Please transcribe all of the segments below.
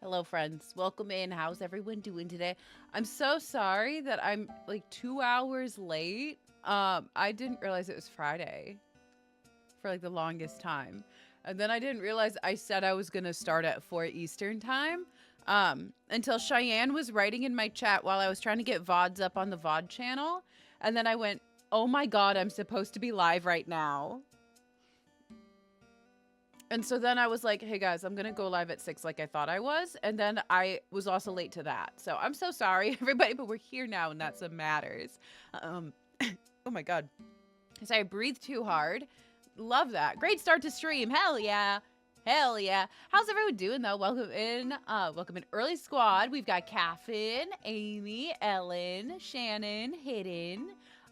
Hello, friends. Welcome in. How's everyone doing today? I'm so sorry that I'm like 2 hours late. I didn't realize it was Friday for like the longest time. And then I didn't realize I said I was going to start at 4 Eastern time. Until Cheyenne was writing in my chat while I was trying to get VODs up on the VOD channel. And then I went, oh my God, I'm supposed to be live right now. And so then I was like, hey guys, I'm going to go live at 6 like I thought I was. And then I was also late to that. So I'm so sorry, everybody, but we're here now and that's what matters. Um, oh my God. So I breathed too hard. Love that. Great start to stream. Hell yeah. Hell yeah. How's everyone doing though? Welcome in. Welcome in early squad. We've got Caffin, Amy, Ellen, Shannon, Hidden,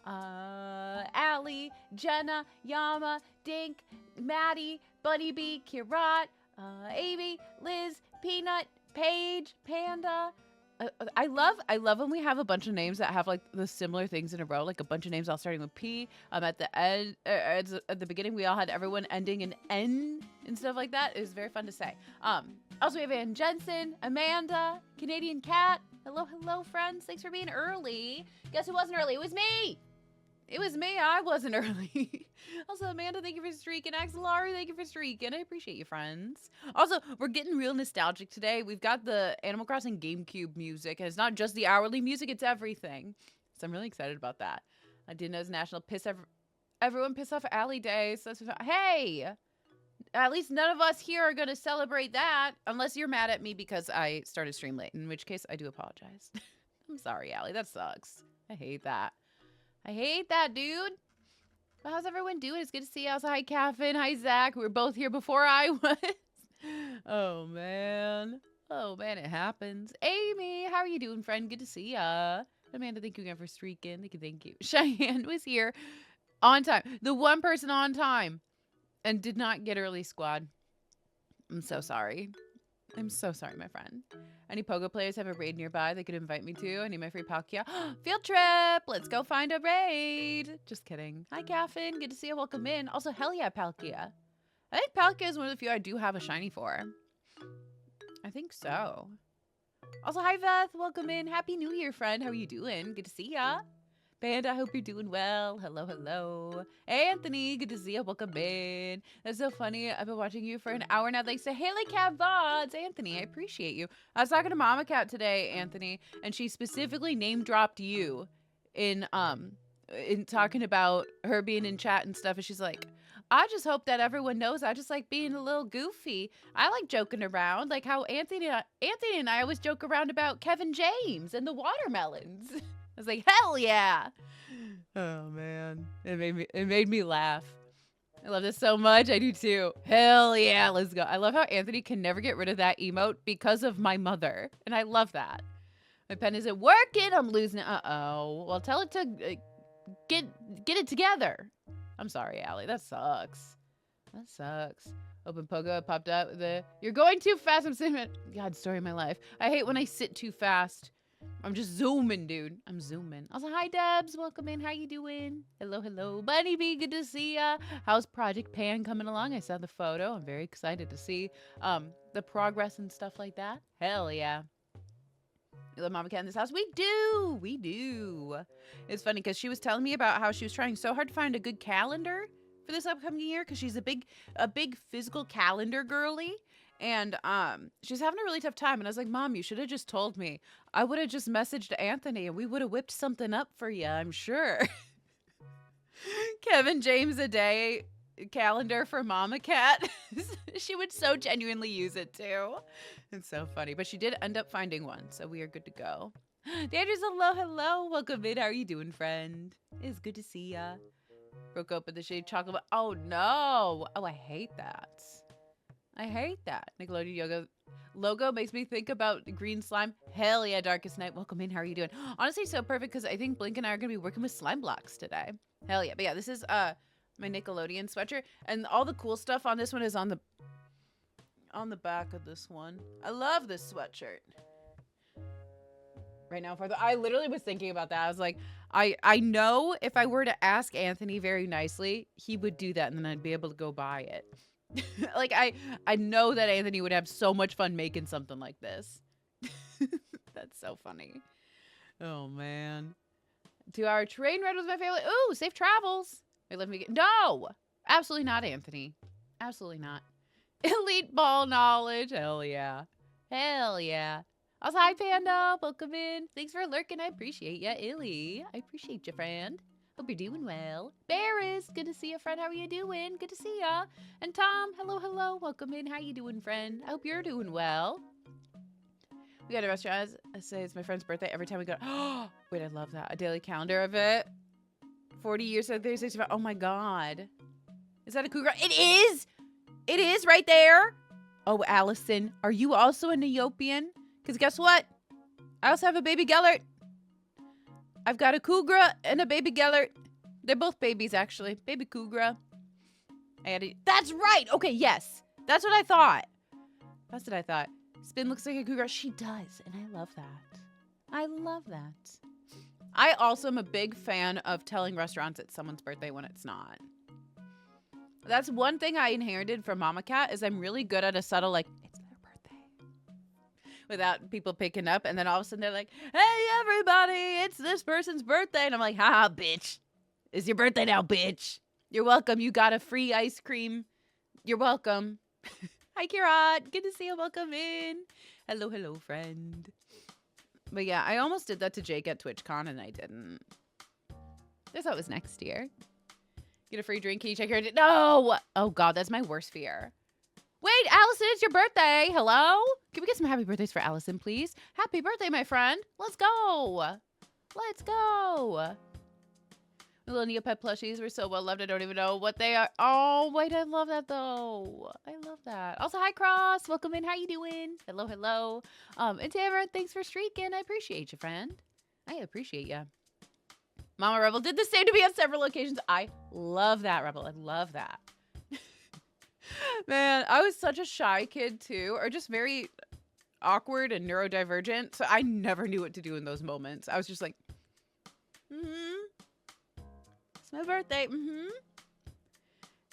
Allie, Jenna, Yama, Dink, Maddie, Bunny Bee, Kirat, Amy, Liz, Peanut, Paige, Panda. I love when we have a bunch of names that have like the similar things in a row, like a bunch of names all starting with P. At the end, at the beginning, we all had everyone ending in N and stuff like that. It was very fun to say. Also we have Ann Jensen, Amanda, Canadian Cat. Hello, hello, friends. Thanks for being early. Guess who wasn't early? It was me. It was me. I wasn't early. Also, Amanda, thank you for streaking. Axelari, thank you for streaking. I appreciate you, friends. Also, we're getting real nostalgic today. We've got the Animal Crossing GameCube music, and it's not just the hourly music, it's everything. So I'm really excited about that. I did know it's National Everyone Piss Off Alley Day. So hey, at least none of us here are going to celebrate that, unless you're mad at me because I started stream late, in which case I do apologize. I'm sorry, Allie. That sucks. I hate that. I hate that, dude. But how's everyone doing? It's good to see you. Hi, Caffin. Hi, Zach. We were both here before I was. Oh, man. Oh, man, it happens. Amy, how are you doing, friend? Good to see ya. Amanda, thank you again for streaking. Thank you. Cheyenne was here on time. The one person on time and did not get early squad. I'm so sorry. I'm so sorry, my friend. Any Pogo players have a raid nearby they could invite me to? I need my free Palkia. Field trip! Let's go find a raid! Just kidding. Hi, Caffin. Good to see you. Welcome in. Also, hell yeah, Palkia. I think Palkia is one of the few I do have a shiny for. I think so. Also, hi, Veth. Welcome in. Happy New Year, friend. How are you doing? Good to see ya. Panda, I hope you're doing well. Hello, hello. Hey, Anthony, good to see you. Welcome in. That's so funny. I've been watching you for an hour now. Thanks to Haley Cat VODs. Anthony, I appreciate you. I was talking to Mama Cat today, Anthony, and she specifically name dropped you in talking about her being in chat and stuff. And she's like, I just hope that everyone knows I just like being a little goofy. I like joking around, like how Anthony and I always joke around about Kevin James and the watermelons. I was like, hell yeah. Oh man. It made me laugh. I love this so much. I do too. Hell yeah, let's go. I love how Anthony can never get rid of that emote because of my mother. And I love that. My pen isn't working. I'm losing it. Uh-oh. Well, tell it to get it together. I'm sorry, Allie. That sucks. That sucks. Open Pogo popped up. You're going too fast. I'm sitting. God, story of my life. I hate when I sit too fast. I'm just zooming, dude. I'm zooming. Also, hi, Debs. Welcome in. How you doing? Hello, hello. Bunny Bee, good to see ya. How's Project Pan coming along? I saw the photo. I'm very excited to see the progress and stuff like that. Hell yeah. You love Mama Cat in this house? We do. We do. It's funny because she was telling me about how she was trying so hard to find a good calendar for this upcoming year because she's a big physical calendar girly. And she's having a really tough time. And I was like, Mom, you should have just told me. I would have just messaged Anthony and we would have whipped something up for you, I'm sure. Kevin James a day calendar for Mama Cat. She would so genuinely use it too. It's so funny. But she did end up finding one. So we are good to go. Danger's hello, hello. Welcome in. How are you doing, friend? It's good to see ya. Broke open the shade chocolate. Oh no. Oh, I hate that. I hate that. Nickelodeon Yoga logo makes me think about green slime. Hell yeah, Darkest Night. Welcome in. How are you doing? Honestly, so perfect because I think Blink and I are going to be working with slime blocks today. Hell yeah. But yeah, this is my Nickelodeon sweatshirt. And all the cool stuff on this one is on the back of this one. I love this sweatshirt. Right now, I literally was thinking about that. I was like, I know if I were to ask Anthony very nicely, he would do that and then I'd be able to go buy it. Like, I know that Anthony would have so much fun making something like this. That's so funny. Oh, man. 2-hour train ride with my family. Ooh, safe travels. Wait, let me get... No! Absolutely not, Anthony. Absolutely not. Elite ball knowledge. Hell yeah. Hell yeah. Also, hi, Panda. Welcome in. Thanks for lurking. I appreciate ya, Illy. I appreciate you, friend. Hope you're doing well. Barris, good to see you, friend. How are you doing? Good to see ya. And Tom, hello, hello. Welcome in. How you doing, friend? I hope you're doing well. We got a restaurant. I say it's my friend's birthday every time we go. Oh, wait, I love that. A daily calendar of it. 40 years of Thursday. Oh my God. Is that a cougar? It is. It is right there. Oh, Allison, are you also a Neopian? Because guess what? I also have a baby Gellert. I've got a cougar and a baby Gellert. They're both babies, actually. Baby cougar. That's right. Okay, yes. That's what I thought. That's what I thought. Spin looks like a cougar. She does, and I love that. I love that. I also am a big fan of telling restaurants it's someone's birthday when it's not. That's one thing I inherited from Mama Cat is I'm really good at a subtle, like, it's their birthday. Without people picking up, and then all of a sudden they're like, hey, everybody, it's this person's birthday. And I'm like, haha, bitch. It's your birthday now, bitch. You're welcome. You got a free ice cream. You're welcome. Hi, Kirat. Good to see you. Welcome in. Hello, hello, friend. But yeah, I almost did that to Jake at TwitchCon, and I didn't. I thought it was next year. Get a free drink. Can you check your... No! Oh, God, that's my worst fear. Wait, Allison, it's your birthday. Hello? Can we get some happy birthdays for Allison, please? Happy birthday, my friend. Let's go. Let's go. The little Neopet plushies were so well loved. I don't even know what they are. Oh, wait, I love that, though. I love that. Also, hi, Cross. Welcome in. How you doing? Hello, hello. And Tamara, thanks for streaking. I appreciate you, friend. I appreciate you. Mama Rebel did the same to me on several occasions. I love that, Rebel. I love that. Man, I was such a shy kid, too. Or just very awkward and neurodivergent. So I never knew what to do in those moments. I was just like, it's my birthday.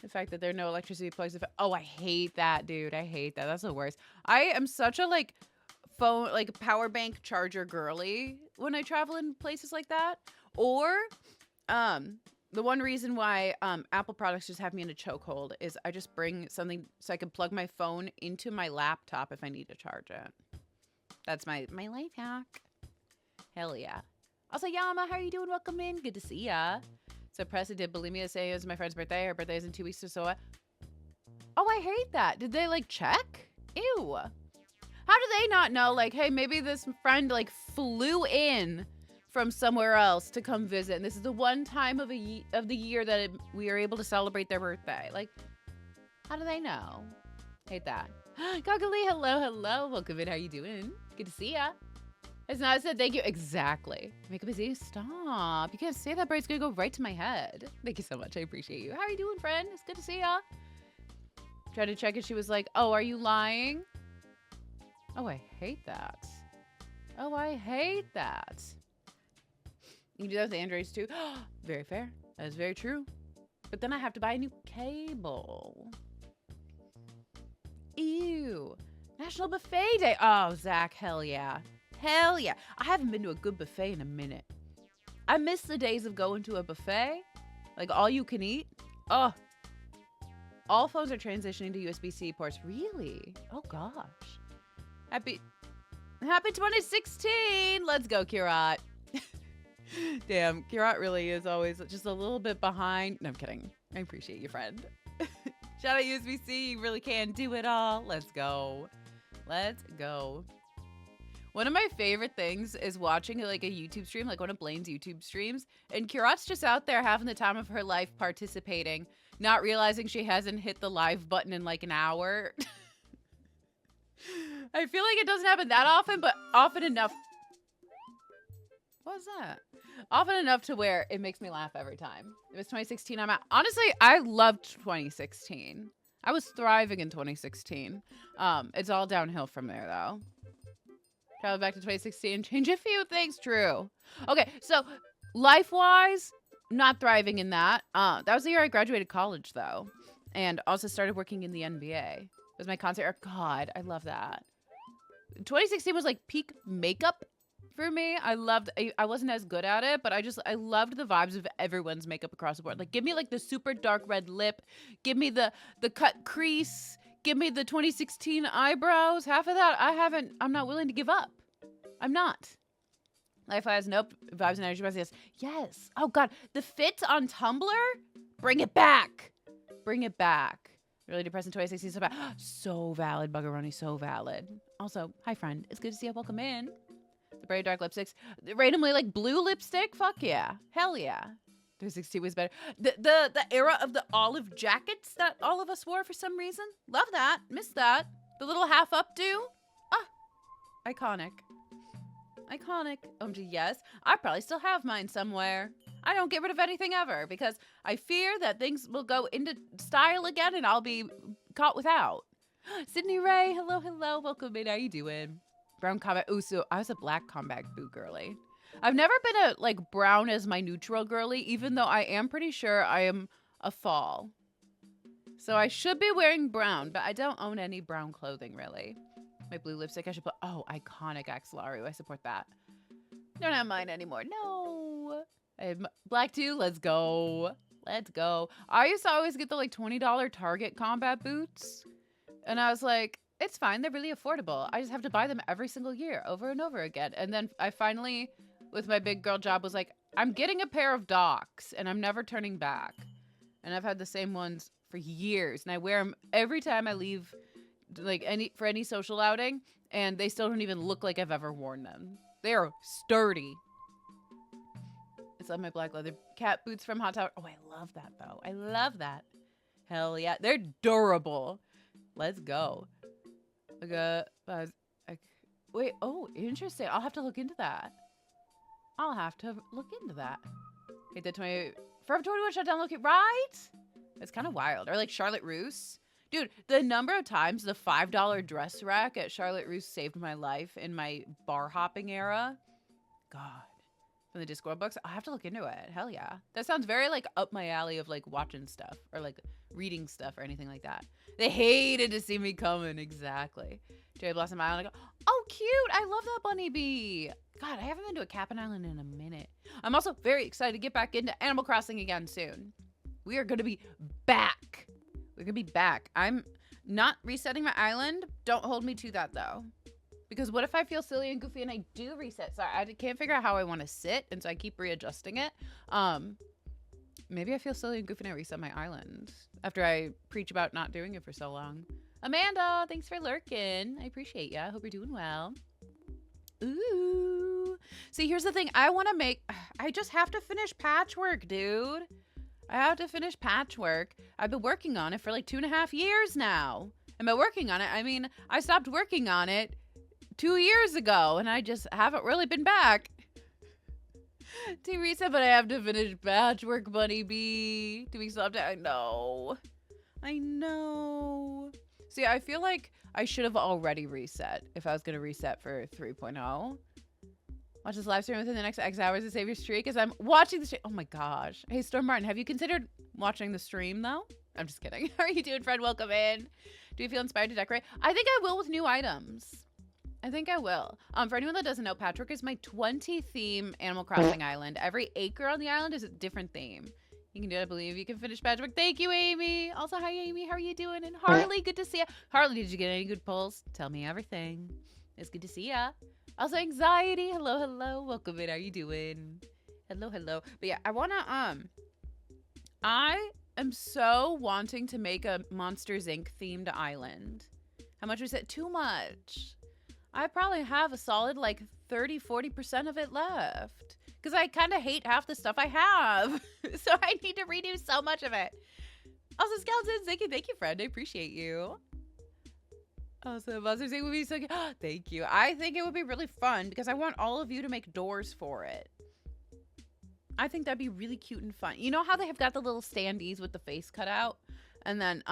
The fact that there are no electricity plugs. Oh, I hate that, dude. I hate that. That's the worst. I am such a, like, phone, like, power bank charger girly when I travel in places like that. Or, the one reason why Apple products just have me in a chokehold is I just bring something so I can plug my phone into my laptop if I need to charge it. That's my life hack. Hell yeah. Also, Yama, how are you doing? Welcome in. Good to see ya. So Pressa did bulimia say it was my friend's birthday. Her birthday is in 2 weeks or so. Oh, I hate that. Did they, like, check? Ew. How do they not know, like, hey, maybe this friend, like, flew in from somewhere else to come visit, and this is the one time of the year that we are able to celebrate their birthday. Like, how do they know? Hate that. Goggly, hello, hello. Welcome in. How you doing? Good to see ya. It's not said thank you. Exactly. Make a busy. Stop. You can't say that, but it's gonna go right to my head. Thank you so much. I appreciate you. How are you doing, friend? It's good to see ya. Tried to check it. She was like, oh, are you lying? Oh, I hate that. Oh, I hate that. You can do that with the Androids too. Very fair. That is very true. But then I have to buy a new cable. Ew. National Buffet Day. Oh, Zach, hell yeah. Hell yeah. I haven't been to a good buffet in a minute. I miss the days of going to a buffet. Like all you can eat. Oh. All phones are transitioning to USB-C ports. Really? Oh, gosh. Happy 2016. Let's go, Kirat. Damn, Kirat really is always just a little bit behind. No, I'm kidding. I appreciate you, friend. Shout out USB-C. You really can do it all. Let's go. Let's go. One of my favorite things is watching like a YouTube stream, like one of Blaine's YouTube streams. And Kirat's just out there having the time of her life participating, not realizing she hasn't hit the live button in like an hour. I feel like it doesn't happen that often, but often enough. What was that? Often enough to where it makes me laugh every time. It was 2016. Honestly, I loved 2016. I was thriving in 2016. It's all downhill from there, though. Travel back to 2016, change a few things. True. Okay, so life-wise, not thriving in that. That was the year I graduated college, though. and also started working in the NBA. It was my concert era. God, I love that. 2016 was like peak makeup for me. I wasn't as good at it, but I loved the vibes of everyone's makeup across the board. Like, give me like the super dark red lip, give me the cut crease, give me the 2016 eyebrows. Half of that I'm not willing to give up. I'm not. Life has nope. Vibes and energy. Yes. Oh God, the fit on Tumblr. Bring it back. Bring it back. Really depressing 2016. So bad. So valid, Buggeroni. So valid. Also, hi friend. It's good to see you. Welcome in. The very dark lipsticks. Randomly like blue lipstick. Fuck yeah. Hell yeah. 2016 was better. The era of the olive jackets that all of us wore for some reason. Love that. Miss that. The little half updo. Ah. Iconic. Iconic. Yes. I probably still have mine somewhere. I don't get rid of anything ever because I fear that things will go into style again and I'll be caught without. Sydney Ray, hello, hello. Welcome in. How you doing? Brown combat. Ooh, so I was a black combat boot girly. I've never been a like brown as my neutral girly, even though I am pretty sure I am a fall. So I should be wearing brown, but I don't own any brown clothing really. My blue lipstick, I should put, oh, iconic Axelaru. I support that. Don't have mine anymore. No. I have black too. Let's go. Let's go. I used to always get the like $20 Target combat boots. And I was like, it's fine. They're really affordable. I just have to buy them every single year over and over again. And then I finally, with my big girl job, was like, I'm getting a pair of Docs and I'm never turning back. And I've had the same ones for years. And I wear them every time I leave like any social outing, and they still don't even look like I've ever worn them. They are sturdy. It's on my black leather cat boots from Hot Tower. Oh, I love that though. I love that. Hell yeah, they're durable. Let's go. Wait. Oh, interesting. I'll have to look into that. Hate the 20 Forever 21 shut down. Look at right. It's kind of wild. Or like Charlotte Russe. Dude, the number of times the $5 dress rack at Charlotte Russe saved my life in my bar hopping era. God. From the Discord books. I'll have to look into it. Hell yeah. That sounds very like up my alley of like watching stuff or like reading stuff or anything like that. They hated to see me coming. Exactly. Cherry Blossom Island. I go, oh, cute. I love that bunny bee. God, I haven't been to a Cap'n Island in a minute. I'm also very excited to get back into Animal Crossing again soon. We are going to be back. We're going to be back. I'm not resetting my island. Don't hold me to that, though. Because what if I feel silly and goofy and I do reset? So I can't figure out how I want to sit, and so I keep readjusting it. Maybe I feel silly and goofy and I reset my island after I preach about not doing it for so long. Amanda, thanks for lurking. I appreciate ya. Hope you're doing well. Ooh. See, here's the thing. I just have to finish Patchwork, dude. I have to finish Patchwork. I've been working on it for like 2.5 years now. And by working on it, I mean, I stopped working on it 2 years ago, and I just haven't really been back to reset, but I have to finish Patchwork, Bunny Bee. 2 weeks left. I know. See, I feel like I should have already reset if I was going to reset for 3.0. Watch this live stream within the next X hours to save your streak as I'm watching the stream. Oh my gosh. Hey, Storm Martin, have you considered watching the stream, though? I'm just kidding. How are you doing, Fred? Welcome in. Do you feel inspired to decorate? I think I will with new items. I think I will. For anyone that doesn't know, Patchwork is my 20-theme Animal Crossing island. Every acre on the island is a different theme. You can do it, I believe. You can finish Patchwork. Thank you, Amy. Also, hi, Amy. How are you doing? And Harley, good to see you. Harley, did you get any good pulls? Tell me everything. It's good to see ya. Also, Anxiety. Hello, hello. Welcome in. How are you doing? Hello, hello. But yeah, I am so wanting to make a Monsters, Inc. themed island. How much was it? Too much. I probably have a solid like 30-40% of it left. Because I kind of hate half the stuff I have. So I need to redo so much of it. Also, Skeletons, thank you, friend. I appreciate you. Also, Monsters Inc. would be so good. Thank you. I think it would be really fun because I want all of you to make doors for it. I think that'd be really cute and fun. You know how they have got the little standees with the face cut out? And then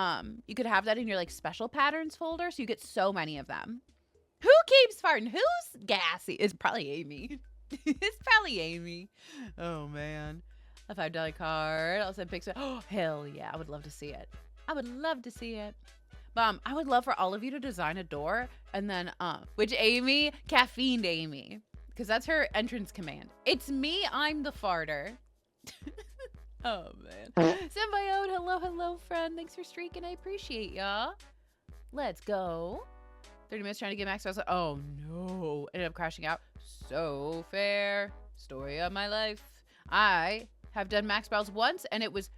you could have that in your like special patterns folder, so you get so many of them. Who keeps farting? Who's gassy? It's probably Amy. It's probably Amy. Oh man. A $5 card. I'll send pics. Oh hell yeah. I would love to see it. I would love to see it. I would love for all of you to design a door and then, which Amy, caffeined Amy, because that's her entrance command. It's me, I'm the farter. Oh, man. Symbiote, hello, hello, friend. Thanks for streaking. I appreciate ya. Let's go. 30 minutes trying to get max. Oh, no. Ended up crashing out. So fair. Story of my life. I have done max battles once, and it was,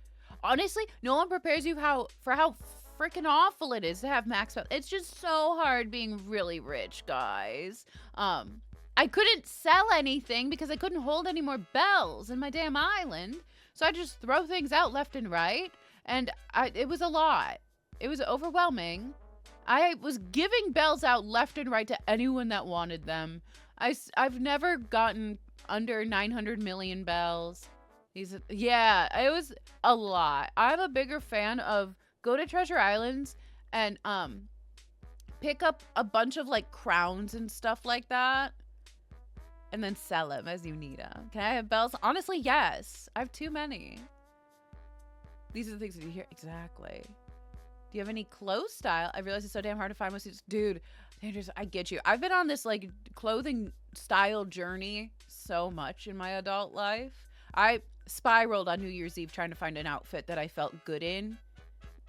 honestly, no one prepares you for how freaking awful it is to have max battles. It's just so hard being really rich, guys. I couldn't sell anything because I couldn't hold any more bells in my damn island. So I just throw things out left and right. And it was a lot. It was overwhelming. I was giving bells out left and right to anyone that wanted them. I've never gotten under 900 million bells. Yeah, it was a lot. I'm a bigger fan of go to Treasure Islands and pick up a bunch of like crowns and stuff like that. And then sell them as you need them. Can I have bells? Honestly, yes. I have too many. These are the things that you hear. Exactly. Do you have any clothes style? I realize it's so damn hard to find most suits. Dude, Andrews, I get you. I've been on this like clothing style journey so much in my adult life. I spiraled on New Year's Eve trying to find an outfit that I felt good in.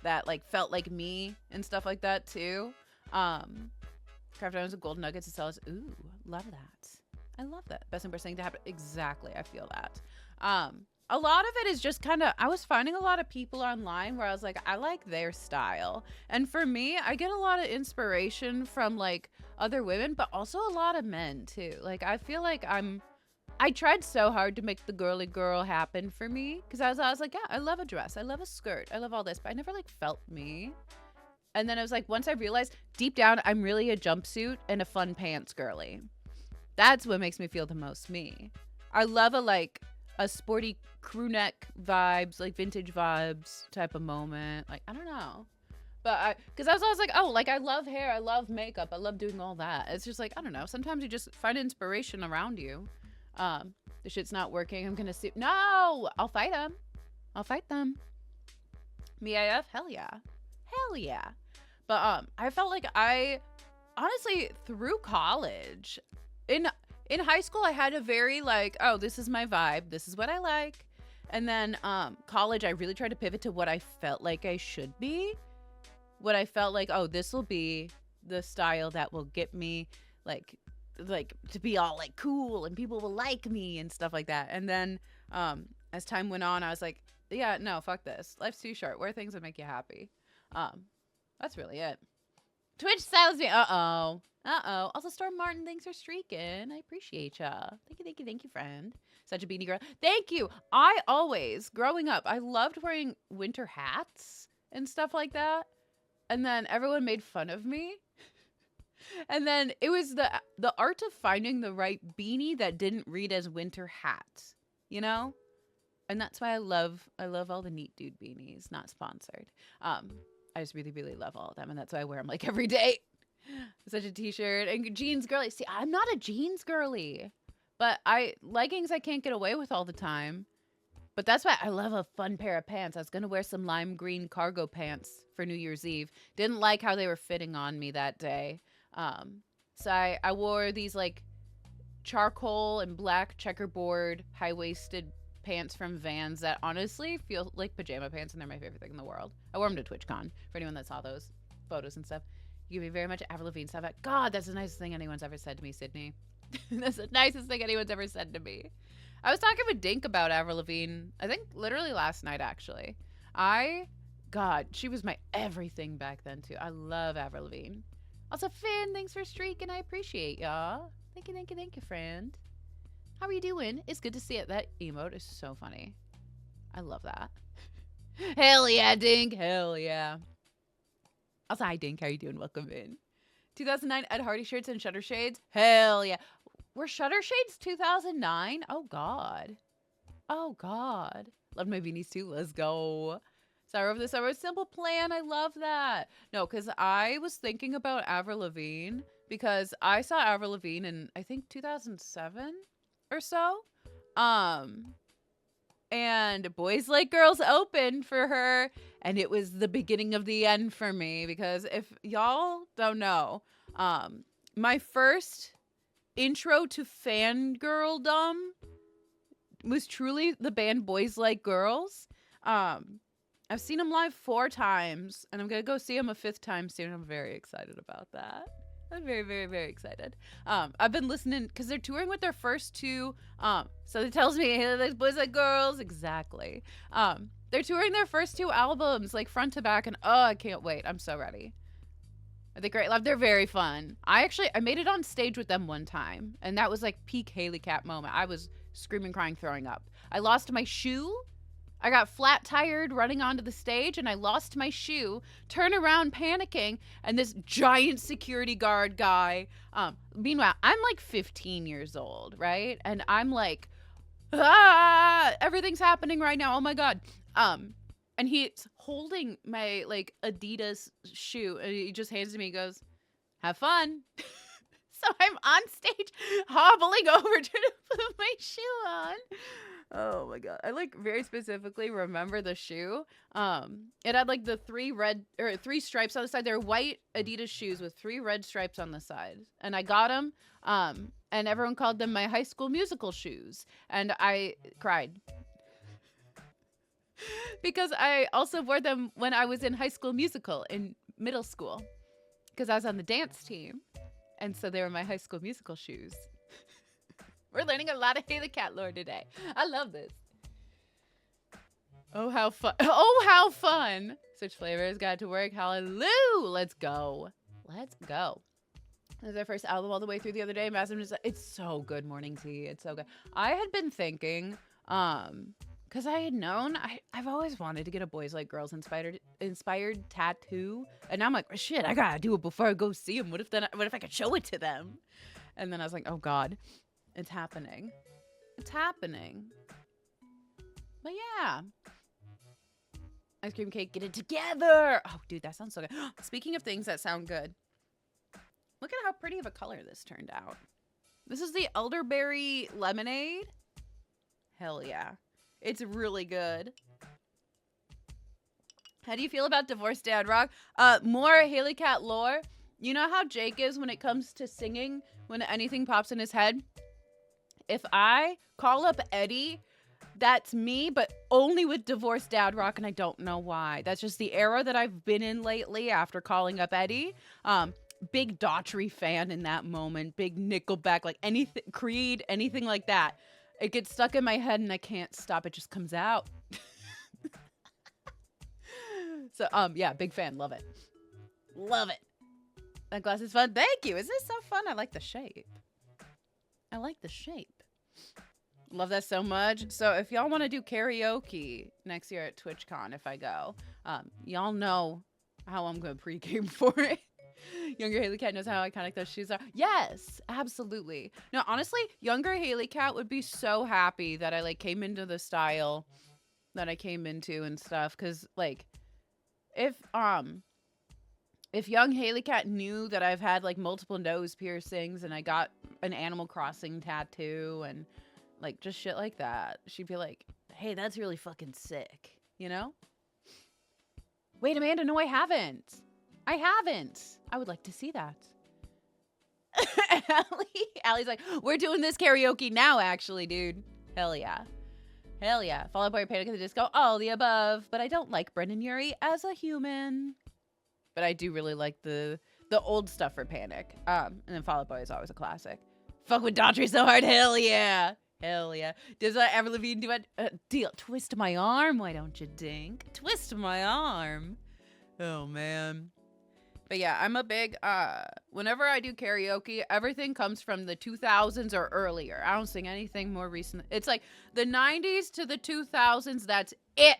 That like felt like me and stuff like that too. Craft items with golden nuggets to sell us. Ooh, love that. I love that. Best and worst thing to happen. Exactly. I feel that. A lot of it is just kind of, I was finding a lot of people online where I was like, I like their style. And for me, I get a lot of inspiration from like other women, but also a lot of men too. Like, I feel like I tried so hard to make the girly girl happen for me. Cause I was like, yeah, I love a dress. I love a skirt. I love all this, but I never like felt me. And then I was like, once I realized deep down, I'm really a jumpsuit and a fun pants girly. That's what makes me feel the most me. I love a sporty crew neck vibes, like vintage vibes type of moment. Like, I don't know. But because I was always like, oh, like I love hair, I love makeup, I love doing all that. It's just like, I don't know. Sometimes you just find inspiration around you. The shit's not working. I'm going to see. No, I'll fight them. I'll fight them. Me AF? Hell yeah. Hell yeah. But I felt like I honestly through college in high school I had a very like, oh, this is my vibe, this is what I like. And then college I really tried to pivot to what I felt like I should be. What I felt like, oh, this will be the style that will get me like to be all like cool and people will like me and stuff like that. And then as time went on I was like, yeah, no, fuck this. Life's too short. Wear things that make you happy. That's really it. Twitch silenced me. Uh-oh. Also, Storm Martin, thanks for streaking. I appreciate ya. Thank you, friend. Such a beanie girl. Thank you. I always, growing up, I loved wearing winter hats and stuff like that. And then everyone made fun of me. And then it was the art of finding the right beanie that didn't read as winter hat, you know? And that's why I love all the Neat Dude beanies, not sponsored. I just really, really love all of them, and that's why I wear them like every day. Such a t-shirt and jeans girly. See, I'm not a jeans girly, but leggings I can't get away with all the time. But that's why I love a fun pair of pants. I was gonna wear some lime green cargo pants for New Year's Eve. Didn't like how they were fitting on me that day. So I wore these like charcoal and black checkerboard high-waisted pants from Vans that honestly feel like pajama pants, and they're my favorite thing in the world. I wore them to TwitchCon for anyone that saw those photos and stuff. You give me very much Avril Lavigne stuff. God, that's the nicest thing anyone's ever said to me, Sydney. That's the nicest thing anyone's ever said to me. I was talking with Dink about Avril Lavigne, I think literally last night, actually. God, she was my everything back then, too. I love Avril Lavigne. Also, Finn, thanks for streaking. I appreciate y'all. Thank you, friend. How are you doing? It's good to see it. That emote is so funny. I love that. Hell yeah, Dink. Hell yeah. Also, hi, Dink. How are you doing? Welcome in. 2009 Ed Hardy shirts and Shutter Shades. Hell yeah. Were Shutter Shades 2009? Oh, God. Oh, God. Love my beanies, too. Let's go. Sorry over the summer. Simple plan. I love that. No, because I was thinking about Avril Lavigne because I saw Avril Lavigne in, I think, 2007 or so. and Boys Like Girls opened for her, and it was the beginning of the end for me because if y'all don't know, my first intro to fangirldom was truly the band Boys Like Girls. I've seen them live 4 times, and I'm gonna go see them a 5th time soon. I'm very excited about that. I'm very, very, very excited. I've been listening because they're touring with their first 2. So it tells me, hey, there's Boys Like Girls. Exactly. They're touring their first 2 albums, like front to back, and I can't wait. I'm so ready. Are they great live? They're very fun. I made it on stage with them one time, and that was like peak Haley Cat moment. I was screaming, crying, throwing up. I lost my shoe. I got flat tired running onto the stage, and I lost my shoe, turn around panicking, and this giant security guard guy, meanwhile, I'm like 15 years old, right? And I'm like, everything's happening right now. Oh my God. And he's holding my like Adidas shoe, and he just hands it to me and goes, have fun. So I'm on stage hobbling over to put my shoe on. Oh my God. I like very specifically remember the shoe. It had like the 3 stripes on the side. They're white Adidas shoes with 3 red stripes on the side. And I got them. And everyone called them my High School Musical shoes. And I cried. Because I also wore them when I was in High School Musical in middle school. Because I was on the dance team. And so they were my High School Musical shoes. We're learning a lot of Haley Cat lore today. I love this. Oh, how fun. Oh, how fun. Switch flavors. Got to work. Hallelujah. Let's go. Let's go. This is our first album all the way through the other day. It's so good, Morning Tea. It's so good. I had been thinking, because I had known, I've always wanted to get a Boys Like Girls inspired tattoo. And now I'm like, shit, I gotta do it before I go see them. What if I could show it to them? And then I was like, oh God. It's happening. It's happening. But yeah. Ice cream cake, get it together. Oh, dude, that sounds so good. Speaking of things that sound good, look at how pretty of a color this turned out. This is the elderberry lemonade. Hell yeah. It's really good. How do you feel about Divorced Dad Rock? More Haley Cat lore. You know how Jake is when it comes to singing, when anything pops in his head? If I call up Eddie, that's me, but only with Divorced Dad Rock, and I don't know why. That's just the era that I've been in lately after calling up Eddie. Big Daughtry fan in that moment. Big Nickelback, like anything, Creed, anything like that. It gets stuck in my head, and I can't stop. It just comes out. So, yeah, big fan. Love it. Love it. That glass is fun. Thank you. Isn't this so fun? I like the shape. I like the shape. Love that so much. So if y'all want to do karaoke next year at TwitchCon, if I go, y'all know how I'm going to pregame for it. Younger Haley Cat knows how iconic those shoes are. Yes, absolutely. No, honestly, younger Haley Cat would be so happy that I like came into the style that I came into and stuff. Cause like, if young Haley Cat knew that I've had like multiple nose piercings and I got an Animal Crossing tattoo and like just shit like that, she'd be like, hey, that's really fucking sick, you know? Wait, Amanda, no, I haven't. I would like to see that. Allie's like, we're doing this karaoke now, actually, dude. Hell yeah. Hell yeah. Fall Out Boy, Panic at the Disco, all the above. But I don't like Brendan Urie as a human. But I do really like the old stuff for Panic. And then Fall Out Boy is always a classic. Fuck with Daughtry so hard. Hell yeah. Hell yeah. Does Avril Lavigne do a deal? Twist my arm, why don't you, Dink? Twist my arm. Oh, man. But yeah, I'm a big, whenever I do karaoke, everything comes from the 2000s or earlier. I don't sing anything more recent. It's like the 90s to the 2000s, that's it.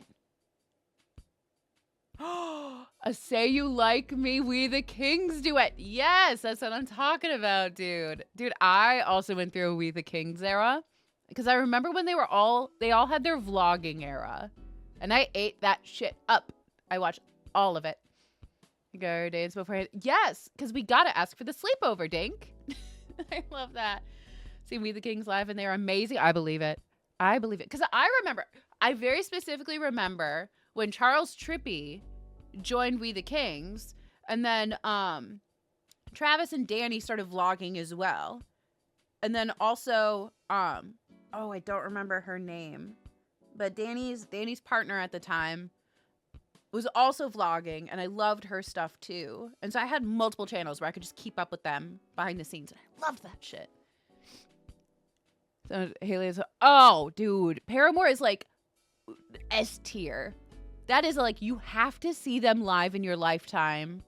A Say You Like Me, We the Kings duet. Yes, that's what I'm talking about, dude. Dude, I also went through a We the Kings era. Because I remember when they all had their vlogging era. And I ate that shit up. I watched all of it. Go dance beforehand. Yes, because we gotta ask for the sleepover, Dink. I love that. See We the Kings live and they're amazing. I believe it. I believe it. Because I very specifically remember when Charles Trippy joined We the Kings, and then Travis and Danny started vlogging as well. And then also, oh, I don't remember her name, but Danny's partner at the time was also vlogging, and I loved her stuff too. And so I had multiple channels where I could just keep up with them behind the scenes. I loved that shit. So Haley is, oh, dude, Paramore is like S tier. That is like, you have to see them live in your lifetime.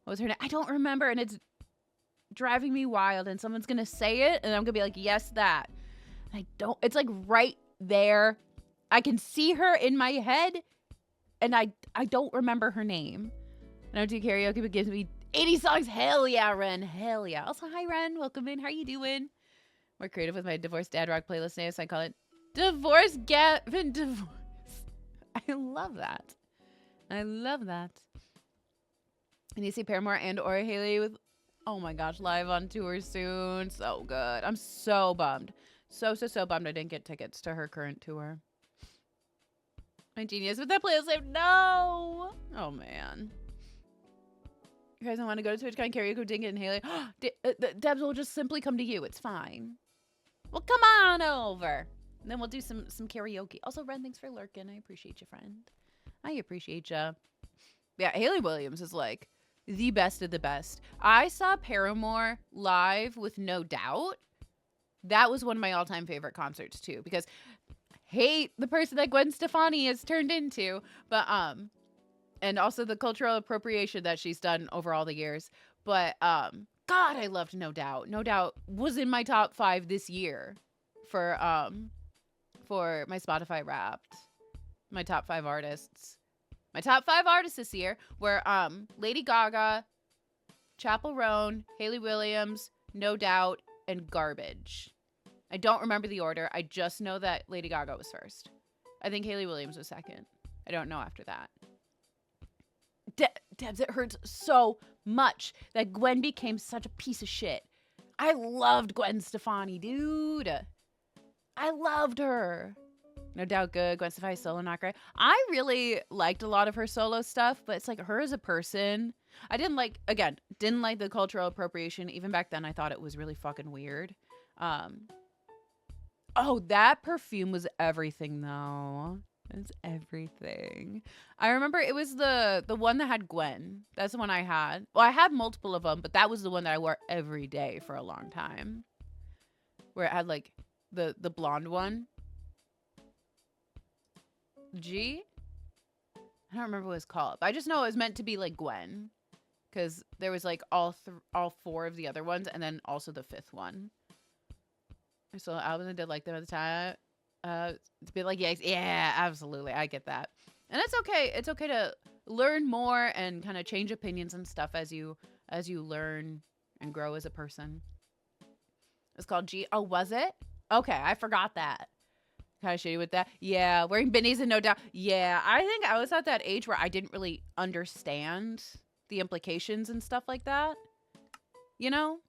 What was her name? I don't remember, and it's driving me wild, and someone's gonna say it, and I'm gonna be like, yes, that. I don't, it's like right there. I can see her in my head, and I don't remember her name. I don't do karaoke, but gives me 80 songs. Hell yeah, Ren. Hell yeah. Also, hi, Ren. Welcome in. How are you doing? More creative with my Divorced Dad Rock playlist now, so I call it Divorce Gavin Divorce. I love that. I love that. And you see Paramore and or Haley with, oh my gosh, live on tour soon. So good. I'm so bummed. So bummed I didn't get tickets to her current tour. My genius with that playlist saved. No. Oh man. You guys don't want to go to TwitchCon karaoke with Dinkin and Haley? Debs will just simply come to you. It's fine. Well, come on over. And then we'll do some karaoke. Also, Ren, thanks for lurking. I appreciate you, friend. I appreciate you. Yeah, Haley Williams is like the best of the best. I saw Paramore live with No Doubt. That was one of my all-time favorite concerts too, because I hate the person that Gwen Stefani has turned into, but and also the cultural appropriation that she's done over all the years. But God, I loved No Doubt. No Doubt was in my top 5 this year for my Spotify Wrapped. My top 5 artists. My top 5 artists this year were Lady Gaga, Chappell Roan, Haley Williams, No Doubt, and Garbage. I don't remember the order. I just know that Lady Gaga was first. I think Haley Williams was second. I don't know after that. Debs, it hurts so much that Gwen became such a piece of shit. I loved Gwen Stefani, dude. I loved her. No Doubt good. Gwen Stefani solo not great. I really liked a lot of her solo stuff, but it's like her as a person. I didn't like the cultural appropriation. Even back then, I thought it was really fucking weird. Oh, that perfume was everything though. It's everything. I remember it was the one that had Gwen. That's the one I had. Well, I had multiple of them, but that was the one that I wore every day for a long time. Where it had like the blonde one. G? I don't remember what it was called. But I just know it was meant to be like Gwen. Because there was like all 4 of the other ones and then also the 5th one. So albums I did like them at the time. To be like, yeah, absolutely. I get that. And it's okay. It's okay to learn more and kind of change opinions and stuff as you learn and grow as a person. It's called G. Oh, was it? Okay, I forgot that. Kind of shitty with that. Yeah, wearing beanies and No Doubt. Yeah, I think I was at that age where I didn't really understand the implications and stuff like that. You know?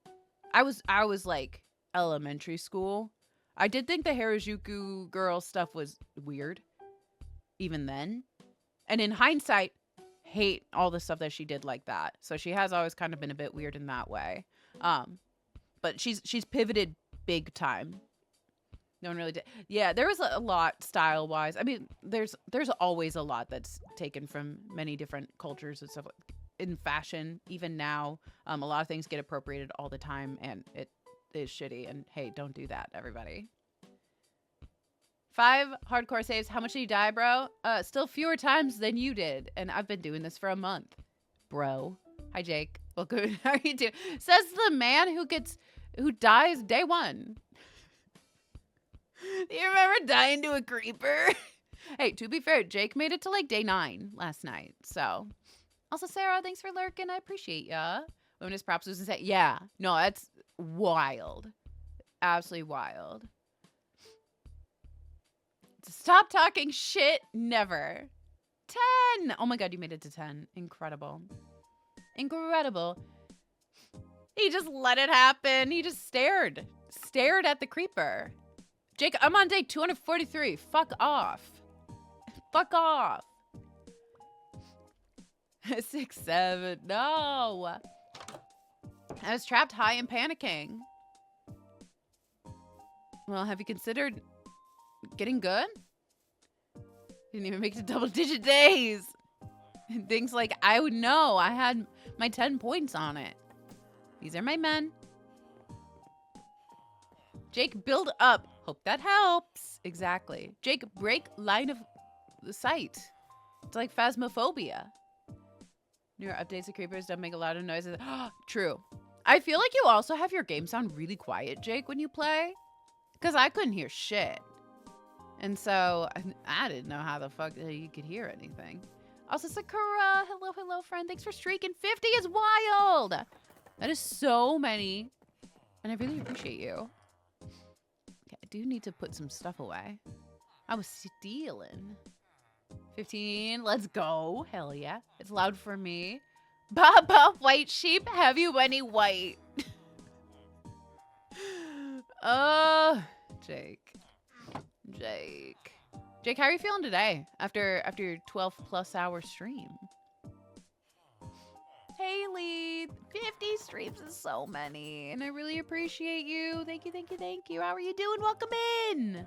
I was like elementary school. I did think the Harajuku girl stuff was weird, even then. And in hindsight, hate all the stuff that she did like that. So she has always kind of been a bit weird in that way. But she's pivoted big time. No one really did. Yeah, there was a lot style-wise. I mean, there's always a lot that's taken from many different cultures and stuff. In fashion, even now, a lot of things get appropriated all the time, and it is shitty. And hey, don't do that, everybody. 5 hardcore saves. How much did you die, bro? Still fewer times than you did, and I've been doing this for a month, bro. Hi, Jake. Welcome. How are you doing? Says the man who dies day 1. Do you remember dying to a creeper? Hey, to be fair, Jake made it to like day 9 last night. So, also Sarah, thanks for lurking. I appreciate ya. Women's props was insane. Yeah, no, that's wild, absolutely wild. Stop talking shit. Never. 10. Oh my god, you made it to 10. Incredible. Incredible. He just let it happen. He just stared at the creeper. Jake, I'm on day 243. Fuck off. Fuck off. 6, 7. No. I was trapped high and panicking. Well, have you considered getting good? Didn't even make it to double-digit days. Things like I would know. I had my 10 points on it. These are my men. Jake, build up. Hope that helps. Exactly. Jake, break line of the sight. It's like phasmophobia. Newer updates of creepers don't make a lot of noises. True. I feel like you also have your game sound really quiet, Jake, when you play. Because I couldn't hear shit. And so I didn't know how the fuck you could hear anything. Also, Sakura, hello, hello, friend. Thanks for streaking. 50 is wild. That is so many. And I really appreciate you. Okay, I do need to put some stuff away. I was stealing. 15, let's go. Hell yeah. It's loud for me. Baba, white sheep, have you any white? Jake. Jake, how are you feeling today after your 12+ hour stream? Haley, 50 streams is so many, and I really appreciate you. Thank you, thank you, thank you. How are you doing? Welcome in.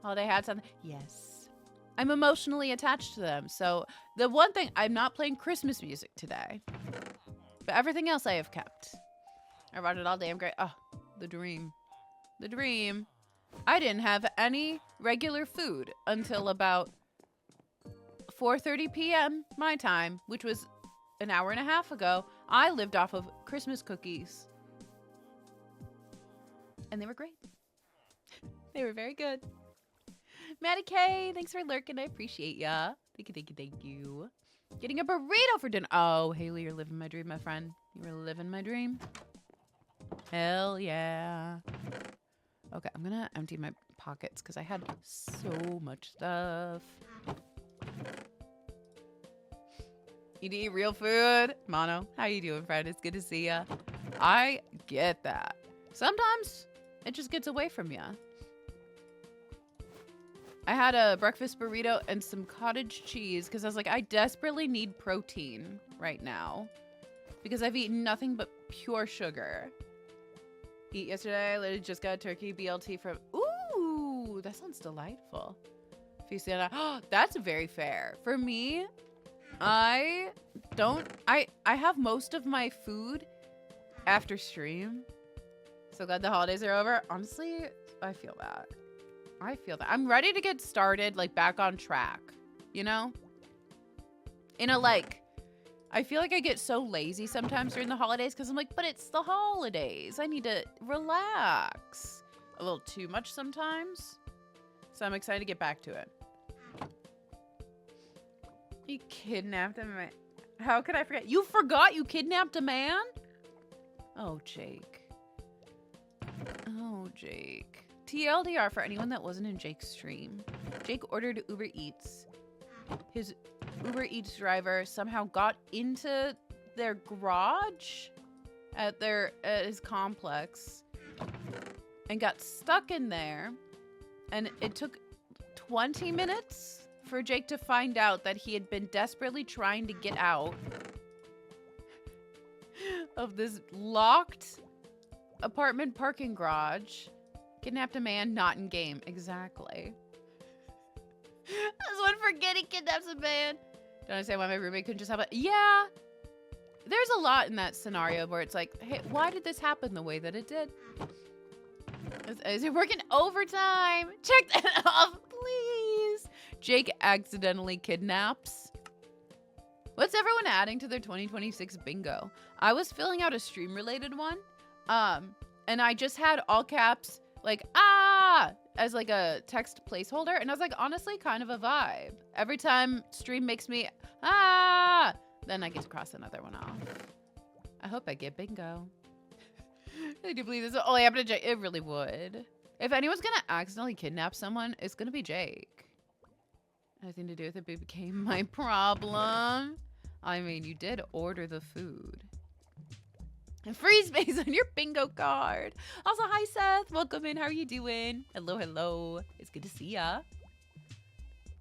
Holiday hats on. Yes. I'm emotionally attached to them. So the one thing, I'm not playing Christmas music today, but everything else I have kept. I wrote it all damn great. Oh, the dream. The dream. I didn't have any regular food until about 4:30 p.m. my time, which was an hour and a half ago. I lived off of Christmas cookies. And they were great. They were very good. Maddie K, thanks for lurking. I appreciate ya. Thank you, thank you, thank you. Getting a burrito for dinner. Oh, Haley, you're living my dream, my friend. You were living my dream. Hell yeah. Okay, I'm gonna empty my pockets because I had so much stuff. You need real food? Mono, how you doing, friend? It's good to see ya. I get that. Sometimes it just gets away from ya. I had a breakfast burrito and some cottage cheese because I was like, I desperately need protein right now because I've eaten nothing but pure sugar. Eat yesterday. I literally just got a turkey BLT from... Ooh, that sounds delightful. Oh, that's very fair. For me, I have most of my food after stream. So glad the holidays are over. Honestly, I feel that. I feel that. I'm ready to get started, like, back on track. You know? In a, like... I feel like I get so lazy sometimes during the holidays because I'm like, but it's the holidays. I need to relax. A little too much sometimes. So I'm excited to get back to it. You kidnapped a man. How could I forget? You forgot you kidnapped a man? Oh, Jake. Oh, Jake. TLDR for anyone that wasn't in Jake's stream. Jake ordered Uber Eats. His Uber Eats driver somehow got into their garage at his complex and got stuck in there. And it took 20 minutes for Jake to find out that he had been desperately trying to get out of this locked apartment parking garage. Kidnapped a man not in game. Exactly. That's one for getting kidnapped a man. Don't understand why my roommate couldn't just have it. Yeah. There's a lot in that scenario where it's like, hey, why did this happen the way that it did? Is it working overtime? Check that off, please. Jake accidentally kidnaps. What's everyone adding to their 2026 bingo? I was filling out a stream-related one. And I just had all caps, like, as like a text placeholder. And I was like, honestly, kind of a vibe. Every time stream makes me, then I get to cross another one off. I hope I get bingo. I do believe this will only happen to Jake. It really would. If anyone's gonna accidentally kidnap someone, it's gonna be Jake. Nothing to do with it, but it became my problem. I mean, you did order the food. Free space on your bingo card. Also, hi, Seth. Welcome in. How are you doing? Hello, hello. It's good to see ya.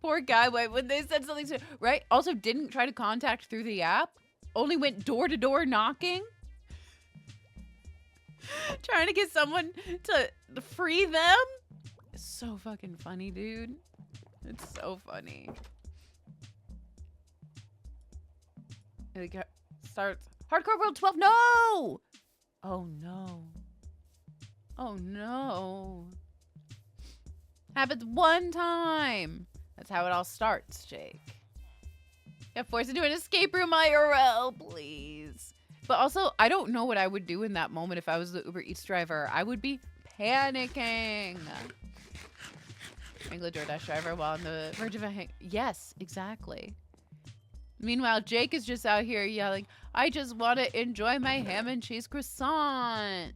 Poor guy, when they said something to, right? Also didn't try to contact through the app. Only went door to door knocking. Trying to get someone to free them. It's so fucking funny, dude. It's so funny. It starts Hardcore World 12. No! Oh no. Oh no. Happens one time. That's how it all starts, Jake. Get forced into an escape room IRL, please. But also, I don't know what I would do in that moment if I was the Uber Eats driver. I would be panicking. Anglo DoorDash driver while on the verge of a hang. Yes, exactly. Meanwhile, Jake is just out here yelling, I just want to enjoy my ham and cheese croissant.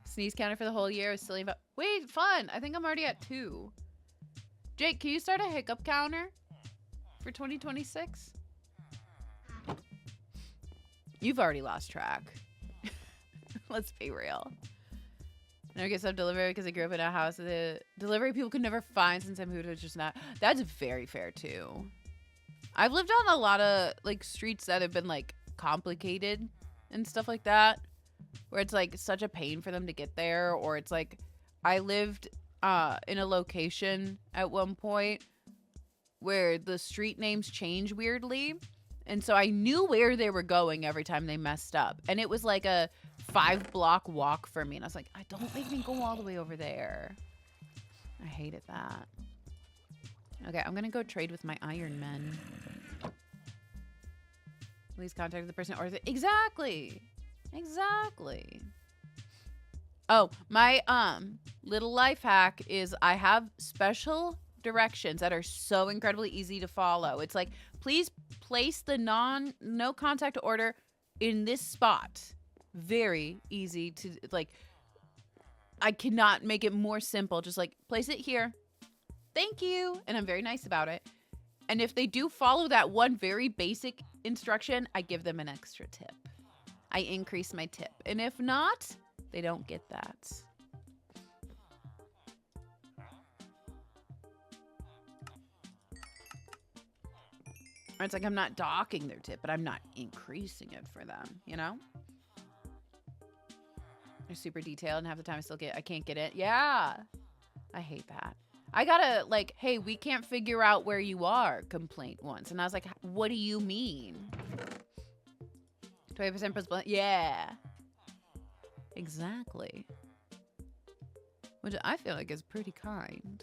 Sneeze counter for the whole year is silly. Wait, fun. I think I'm already at 2. Jake, can you start a hiccup counter for 2026? You've already lost track. Let's be real. Never get sub delivery because I grew up in a house the delivery people could never find since I'm moved. It's just not. That's very fair too. I've lived on a lot of like streets that have been like complicated and stuff like that, where it's like such a pain for them to get there, or it's like I lived in a location at one point where the street names change weirdly, and so I knew where they were going every time they messed up, and it was like a 5-block walk for me, and I was like, I don't make me go all the way over there. I hated that. Okay, I'm gonna go trade with my Iron Men. Please contact the person or exactly. Oh, my little life hack is I have special directions that are so incredibly easy to follow. It's like, please place the no contact order in this spot. Very easy to, like, I cannot make it more simple. Just like, place it here. Thank you. And I'm very nice about it. And if they do follow that one very basic instruction, I give them an extra tip. I increase my tip. And if not, they don't get that. Or it's like I'm not docking their tip, but I'm not increasing it for them, you know? They're super detailed and half the time I can't get it. Yeah. I hate that. I got a, like, hey, we can't figure out where you are complaint once. And I was like, what do you mean? 20% principal. Yeah. Exactly. Which I feel like is pretty kind.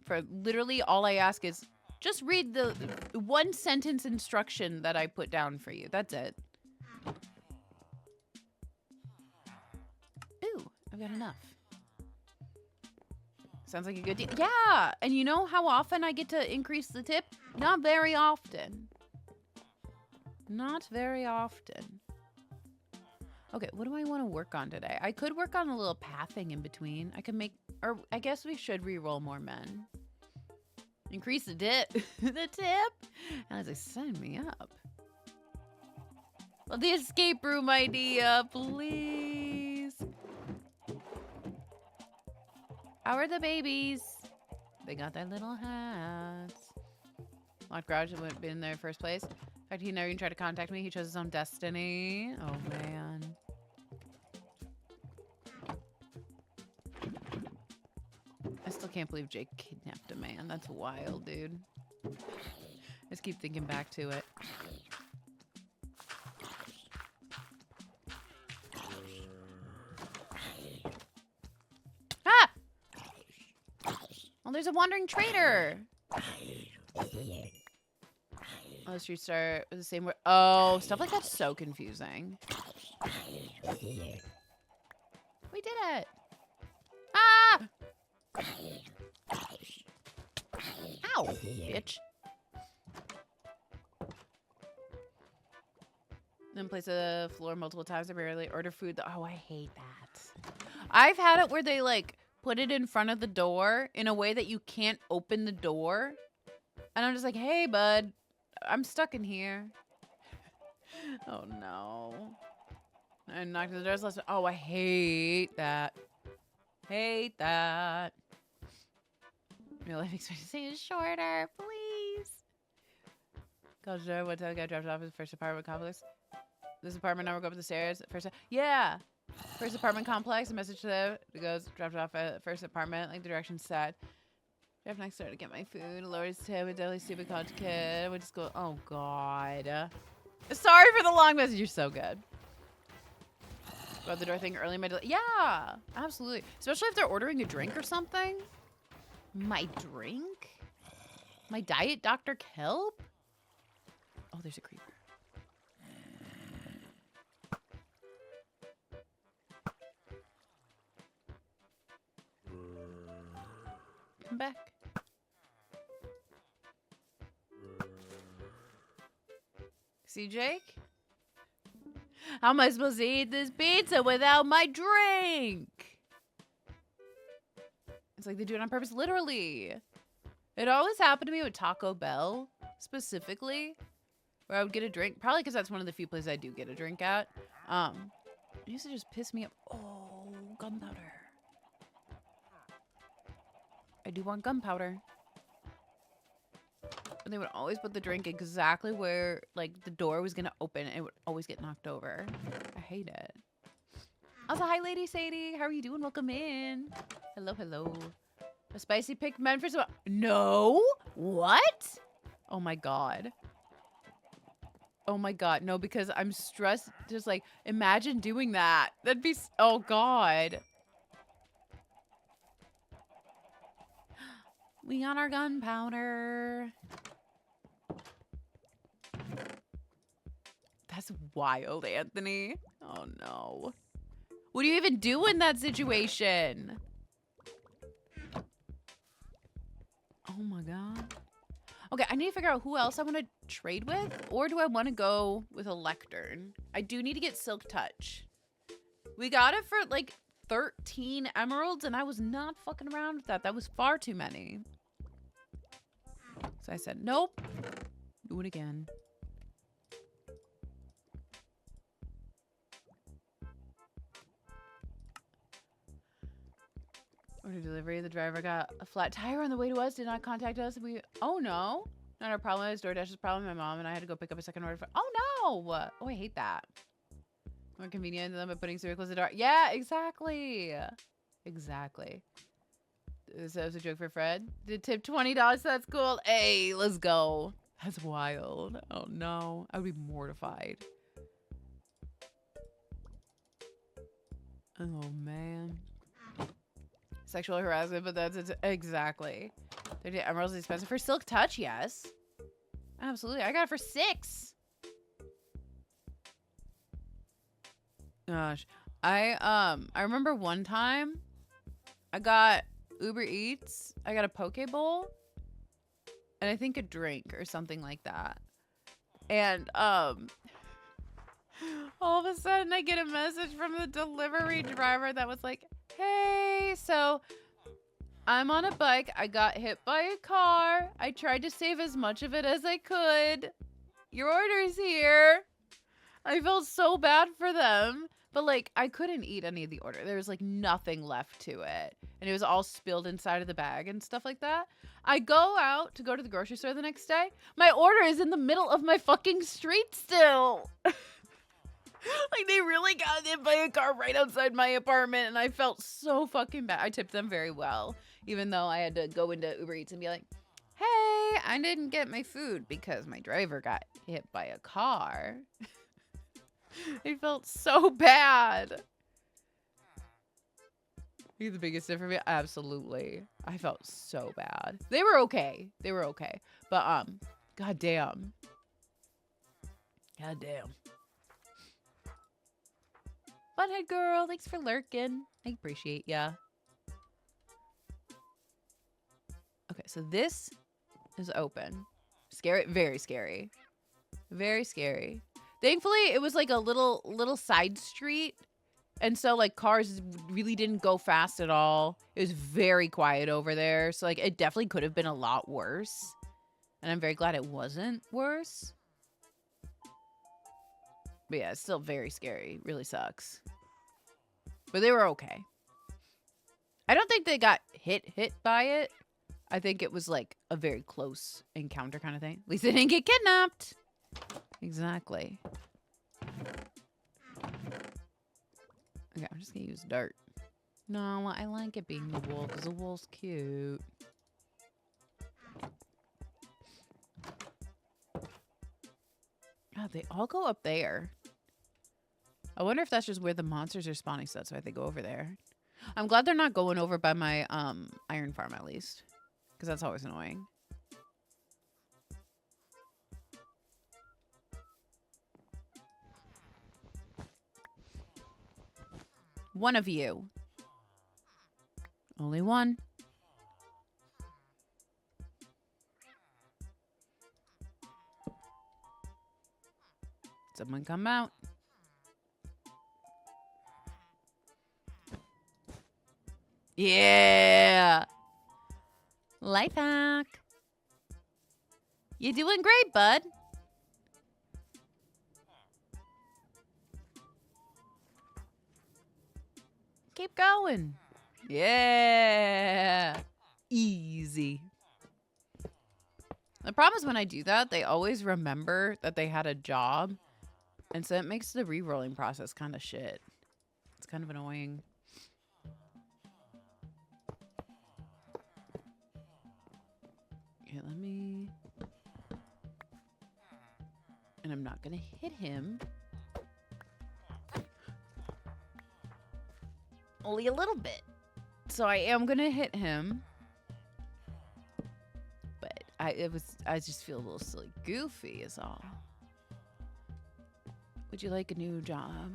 For literally all I ask is just read the one sentence instruction that I put down for you. That's it. Ooh, I've got enough. Sounds like a good deal. Yeah. And you know how often I get to increase the tip? Not very often. Not very often. Okay, what do I want to work on today? I could work on a little pathing in between. I could make, or I guess we should re-roll more men. Increase the dip. The tip. And I was like, sign me up. Well, the escape room idea, please. How are the babies? They got their little hats. Locked garage wouldn't have been in there in the first place. In fact, he never even tried to contact me. He chose his own destiny. Oh, man. I still can't believe Jake kidnapped a man. That's wild, dude. I just keep thinking back to it. Ah! Oh, there's a wandering trader. Oh, the streets start with the same word. Oh, stuff like that's so confusing. We did it. Ah! Ow, bitch. Then place a floor multiple times. I barely order food. Oh, I hate that. I've had it where they like put it in front of the door in a way that you can't open the door. And I'm just like, hey, bud, I'm stuck in here. Oh no. I knocked the doors last. Oh, I hate that. Hate that. Your life expectancy is shorter, please. College Joe, what time guy dropped off his first apartment complex? This apartment number, go up the stairs. First, yeah. First apartment complex. A message to them. It goes, dropped off at first apartment, like the directions said. Drive next door to get my food. Lowered his tip, a deadly stupid college kid. Went to school. Oh, God. Sorry for the long message. You're so good. Go out the door thing early. Yeah, absolutely. Especially if they're ordering a drink or something. My drink? My diet Dr. Kelp? Oh, there's a creeper. Come back. See, Jake? How am I supposed to eat this pizza without my drink? It's like they do it on purpose, literally. It always happened to me with Taco Bell, specifically, where I would get a drink. Probably because that's one of the few places I do get a drink at. It used to just piss me off. Oh, gunpowder. I do want gunpowder. And they would always put the drink exactly where, like, the door was gonna open. And it would always get knocked over. I hate it. Also, hi, Lady Sadie. How are you doing? Welcome in. Hello, hello. A spicy pick meant for some. No? What? Oh my god. Oh my god. No, because I'm stressed. Just like, imagine doing that. That'd be. Oh god. We got our gunpowder. That's wild, Anthony. Oh no. What do you even do in that situation? Oh my god. Okay, I need to figure out who else I want to trade with, or do I want to go with a lectern? I do need to get Silk Touch. We got it for like 13 emeralds, and I was not fucking around with that. That was far too many. So I said, nope. Do it again. Order delivery. The driver got a flat tire on the way to us. Did not contact us. Oh no. Not our problem. It was DoorDash's problem. My mom and I had to go pick up a second order. Oh no. Oh, I hate that. More convenient than putting cereal close the door. Yeah, exactly. Exactly. So that was a joke for Fred. Did tip $20. That's cool. Hey, let's go. That's wild. Oh no. I would be mortified. Oh man. Sexual harassment, but that's exactly. 30 emeralds is expensive. For Silk Touch, yes. Absolutely. I got it for 6. Gosh. I remember one time I got Uber Eats. I got a poke bowl and I think a drink or something like that. And all of a sudden I get a message from the delivery driver that was like, hey, so I'm on a bike. I got hit by a car. I tried to save as much of it as I could. Your order's here. I felt so bad for them. But, like, I couldn't eat any of the order. There was, like, nothing left to it. And it was all spilled inside of the bag and stuff like that. I go out to go to the grocery store the next day. My order is in the middle of my fucking street still. Like, they really got hit by a car right outside my apartment, and I felt so fucking bad. I tipped them very well, even though I had to go into Uber Eats and be like, hey, I didn't get my food because my driver got hit by a car. I felt so bad. You're the biggest difference for me? Absolutely. I felt so bad. They were okay. They were okay. But, goddamn. Goddamn. Butthead girl, thanks for lurking. I appreciate ya. Okay, so this is open. Scary, very scary. Very scary. Thankfully, it was like a little side street. And so, like, cars really didn't go fast at all. It was very quiet over there. So, like, it definitely could have been a lot worse. And I'm very glad it wasn't worse. But yeah, it's still very scary. Really sucks. But they were okay. I don't think they got hit by it. I think it was like a very close encounter kind of thing. At least they didn't get kidnapped. Exactly. Okay, I'm just gonna use dirt. No, I like it being the wool because the wool's cute. Oh, they all go up there. I wonder if that's just where the monsters are spawning, so that's why they go over there. I'm glad they're not going over by my iron farm at least, because that's always annoying. One of you. Only one. Someone come out. Yeah. Life hack. You doing great, bud. Keep going. Yeah. Easy. The problem is when I do that, they always remember that they had a job. And so it makes the re-rolling process kind of shit. It's kind of annoying. Okay, let me... And I'm not going to hit him. Only a little bit. So I am going to hit him. But I just feel a little silly. Goofy is all. Would you like a new job?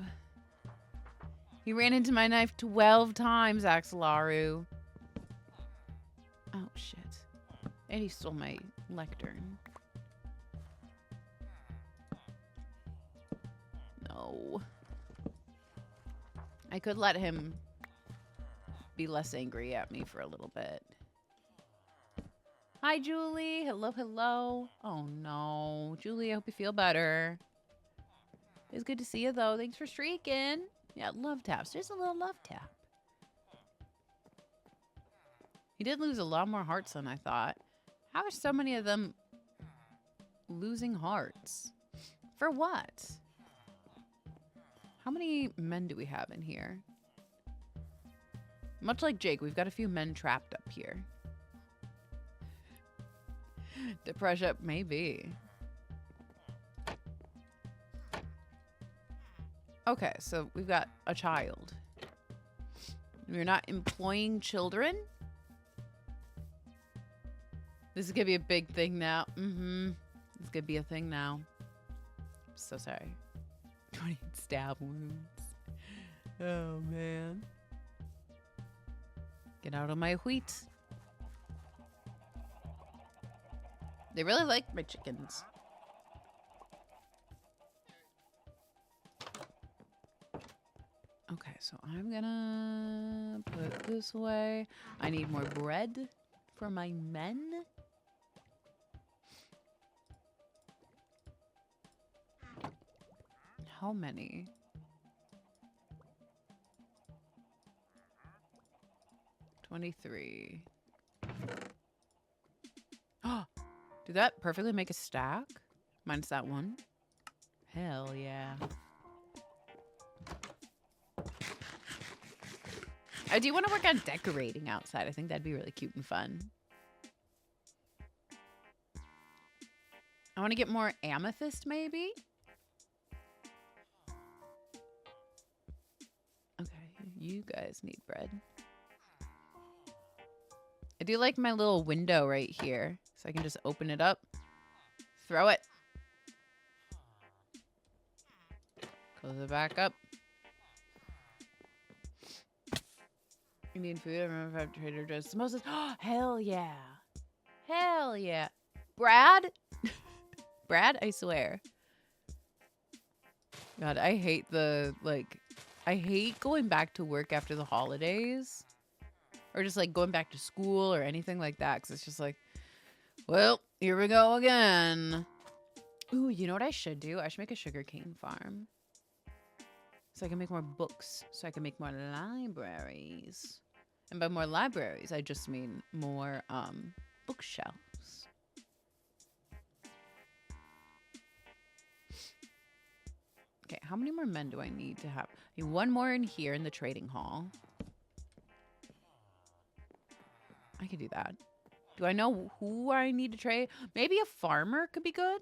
He ran into my knife 12 times, Axelaru. Oh, shit. And he stole my lectern. No. I could let him be less angry at me for a little bit. Hi, Julie. Hello, hello. Oh, no. Julie, I hope you feel better. It's good to see you, though. Thanks for streaking. Yeah, love taps. There's a little love tap. He did lose a lot more hearts than I thought. How are so many of them losing hearts? For what? How many men do we have in here? Much like Jake, we've got a few men trapped up here. Depression, maybe. Okay, so we've got a child. We're not employing children? This is gonna be a big thing now. It's gonna be a thing now. I'm so sorry. 20 stab wounds. Oh, man. Get out of my wheat. They really like my chickens. Okay, so I'm gonna put this away. I need more bread for my men. How many? $23. Oh, did that perfectly make a stack? Minus that one? Hell yeah. I do want to work on decorating outside. I think that'd be really cute and fun. I want to get more amethyst, maybe? Okay, you guys need bread. I do like my little window right here. So I can just open it up. Throw it. Close it back up. Indian food. I remember if I have Trader Joe's samosas. Oh, hell yeah. Hell yeah. Brad? Brad, I swear. God, I hate I hate going back to work after the holidays. Or just like going back to school or anything like that. Because it's just like, well, here we go again. Ooh, you know what I should do? I should make a sugarcane farm. So I can make more books. So I can make more libraries. And by more libraries, I just mean more bookshelves. Okay, how many more men do I need to have? I need one more in here in the trading hall. I could do that. Do I know who I need to trade? Maybe a farmer could be good.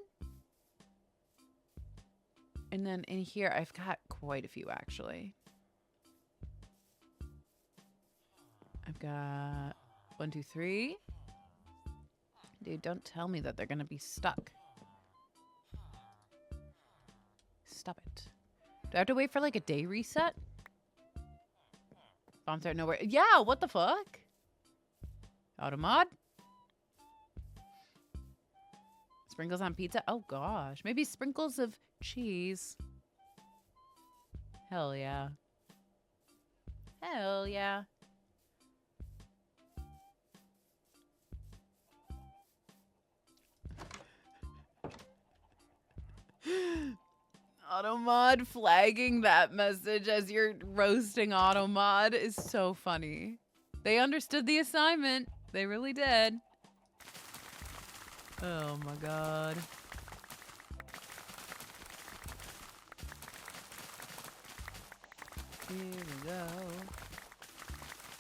And then in here, I've got quite a few, actually. I've got 1, 2, 3. Dude, don't tell me that they're going to be stuck. Stop it. Do I have to wait for like a day reset? Bombs are nowhere. Yeah, what the fuck? Automod? Sprinkles on pizza? Oh gosh. Maybe sprinkles of cheese. Hell yeah. Hell yeah. Automod flagging that message as you're roasting Automod is so funny. They understood the assignment. They really did. Oh my god. Here we go.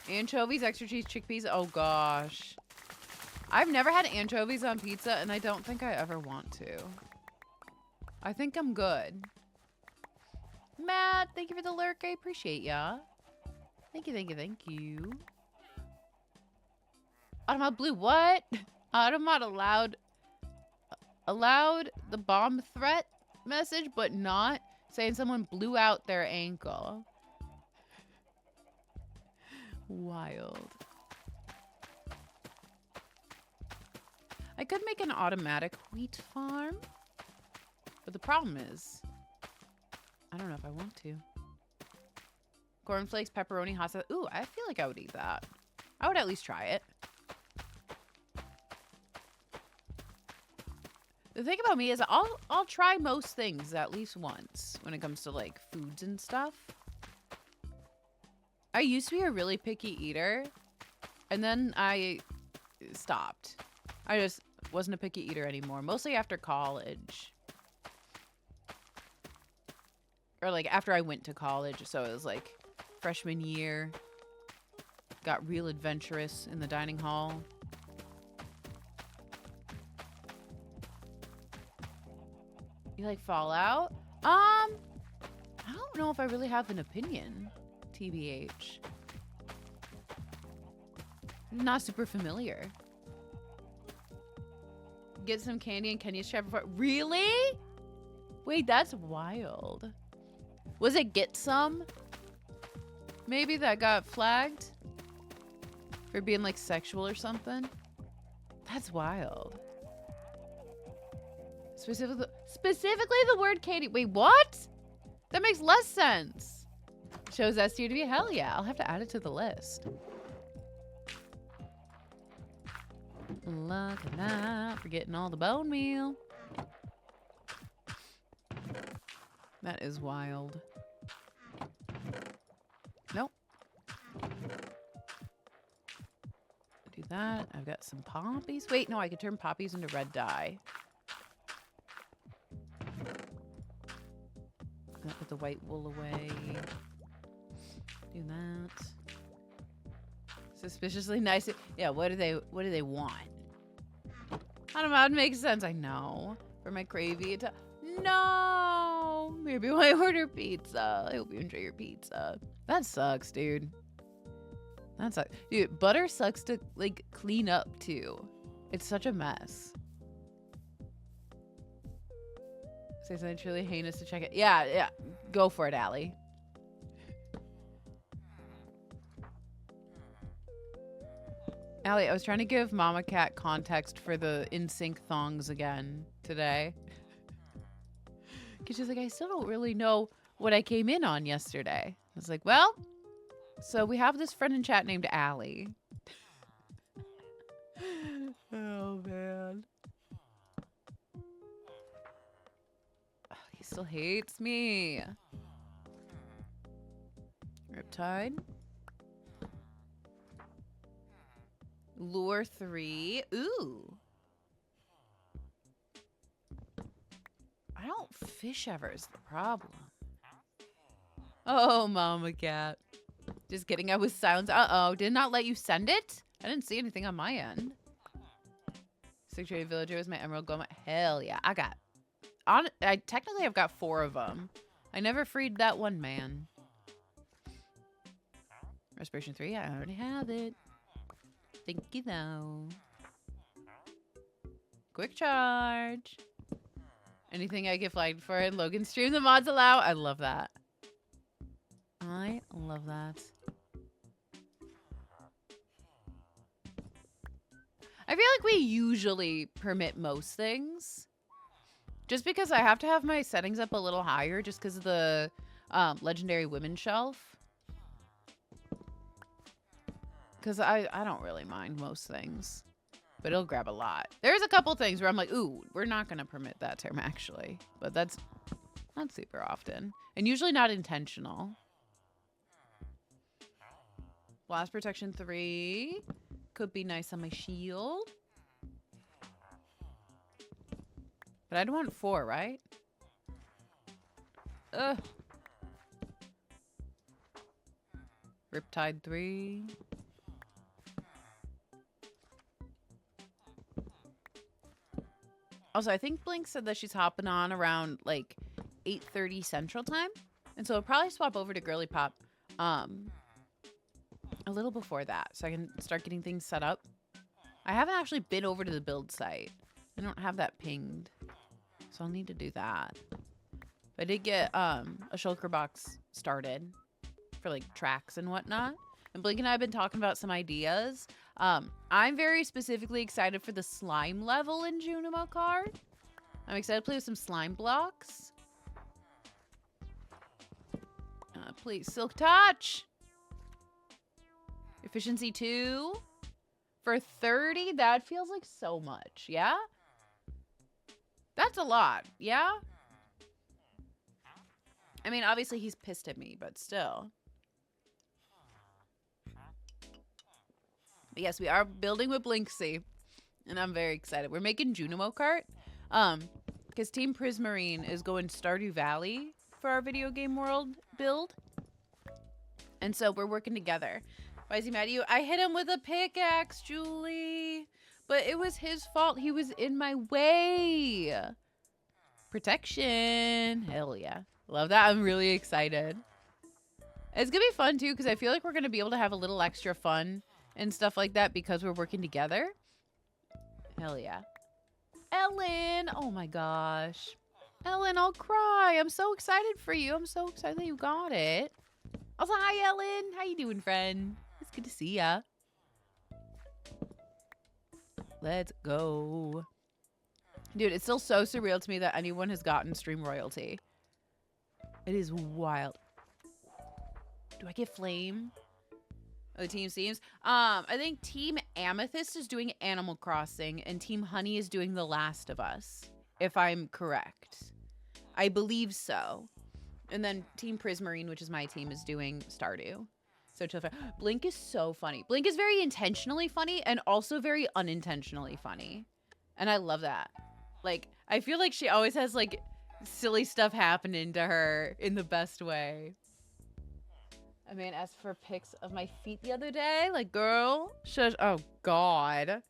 Anchovies, extra cheese, chickpeas. Oh gosh. I've never had anchovies on pizza and I don't think I ever want to. I think I'm good. Matt, thank you for the lurk. I appreciate ya. Thank you, thank you, thank you. Automod blue, what? Automod allowed the bomb threat message, but not saying someone blew out their ankle. Wild. I could make an automatic wheat farm, but the problem is, I don't know if I want to. Cornflakes, pepperoni, hot sauce. Ooh, I feel like I would eat that. I would at least try it. The thing about me is I'll try most things at least once when it comes to like foods and stuff. I used to be a really picky eater and then I stopped. I just wasn't a picky eater anymore, mostly after college. Or like after I went to college, so it was like freshman year. Got real adventurous in the dining hall. You like Fallout? I don't know if I really have an opinion, TBH. Not super familiar. Get some candy in Kenya's chat before. Really? Wait, that's wild. Was it Get Some? Maybe that got flagged for being like sexual or something? That's wild. Specifically the word candy. Wait, what? That makes less sense. Shows S tier to be hell yeah. I'll have to add it to the list. Look at that. We're getting all the bone meal. That is wild. Nope. Do that. I've got some poppies. Wait, no, I could turn poppies into red dye. I'm gonna put the white wool away. Do that. Suspiciously nice. Yeah, what do they want? I don't know, it makes sense. I know. For my gravy. No! Maybe I order pizza. I hope you enjoy your pizza. That sucks, dude. That sucks. Dude, butter sucks to, like, clean up, too. It's such a mess. Say something truly heinous to check it. Yeah. Go for it, Allie. Allie, I was trying to give Mama Cat context for the NSYNC thongs again today. Because she's like, I still don't really know what I came in on yesterday. I was like, well, so we have this friend in chat named Allie. Oh, man. Oh, he still hates me. Riptide. Lure 3. Ooh. I don't fish ever is the problem. Oh, Mama Cat. Just kidding. I was silenced. Uh-oh. Did not let you send it? I didn't see anything on my end. Sanctuary Villager is my Emerald Goma. Hell yeah. I technically I've got 4 of them. I never freed that one man. Respiration 3. I already have it. Thank you, though. Quick charge. Anything I get flagged for in Logan stream the mods allow. I love that. I love that. I feel like we usually permit most things. Just because I have to have my settings up a little higher just because of the Legendary Women shelf. Because I don't really mind most things. But it'll grab a lot. There's a couple things where I'm like, ooh, we're not going to permit that term actually. But that's not super often. And usually not intentional. Blast Protection 3. Could be nice on my shield. But I'd want 4, right? Ugh. Riptide 3. Also, I think Blink said that she's hopping on around like 8:30 Central Time. And so I'll probably swap over to Girly Pop a little before that so I can start getting things set up. I haven't actually been over to the build site. I don't have that pinged. So I'll need to do that. I did get a shulker box started for like tracks and whatnot. And Blink and I have been talking about some ideas. I'm very specifically excited for the slime level in Junimo card. I'm excited to play with some slime blocks. Please, Silk Touch. Efficiency 2. For 30, that feels like so much, yeah? That's a lot, yeah? I mean, obviously he's pissed at me, but still. But yes, we are building with Blinksy. And I'm very excited. We're making Junimo cart. Because Team Prismarine is going Stardew Valley for our video game world build. And so we're working together. Why is he mad at you? I hit him with a pickaxe, Julie. But it was his fault. He was in my way. Protection. Hell yeah. Love that. I'm really excited. It's going to be fun, too, because I feel like we're going to be able to have a little extra fun and stuff like that because we're working together. Hell yeah. Ellen. Oh, my gosh. Ellen, I'll cry. I'm so excited for you. I'm so excited that you got it. Also, hi, Ellen. How you doing, friend? It's good to see ya. Let's go. Dude, it's still so surreal to me that anyone has gotten stream royalty. It is wild. Do I get flame? Oh, the team seems. I think Team Amethyst is doing Animal Crossing and Team Honey is doing The Last of Us, if I'm correct. I believe so. And then Team Prismarine, which is my team, is doing Stardew. So chill. Blink is so funny. Blink is very intentionally funny and also very unintentionally funny. And I love that. Like, I feel like she always has, like, silly stuff happening to her in the best way. I mean, as for pics of my feet the other day, like, girl, shush. Oh, God.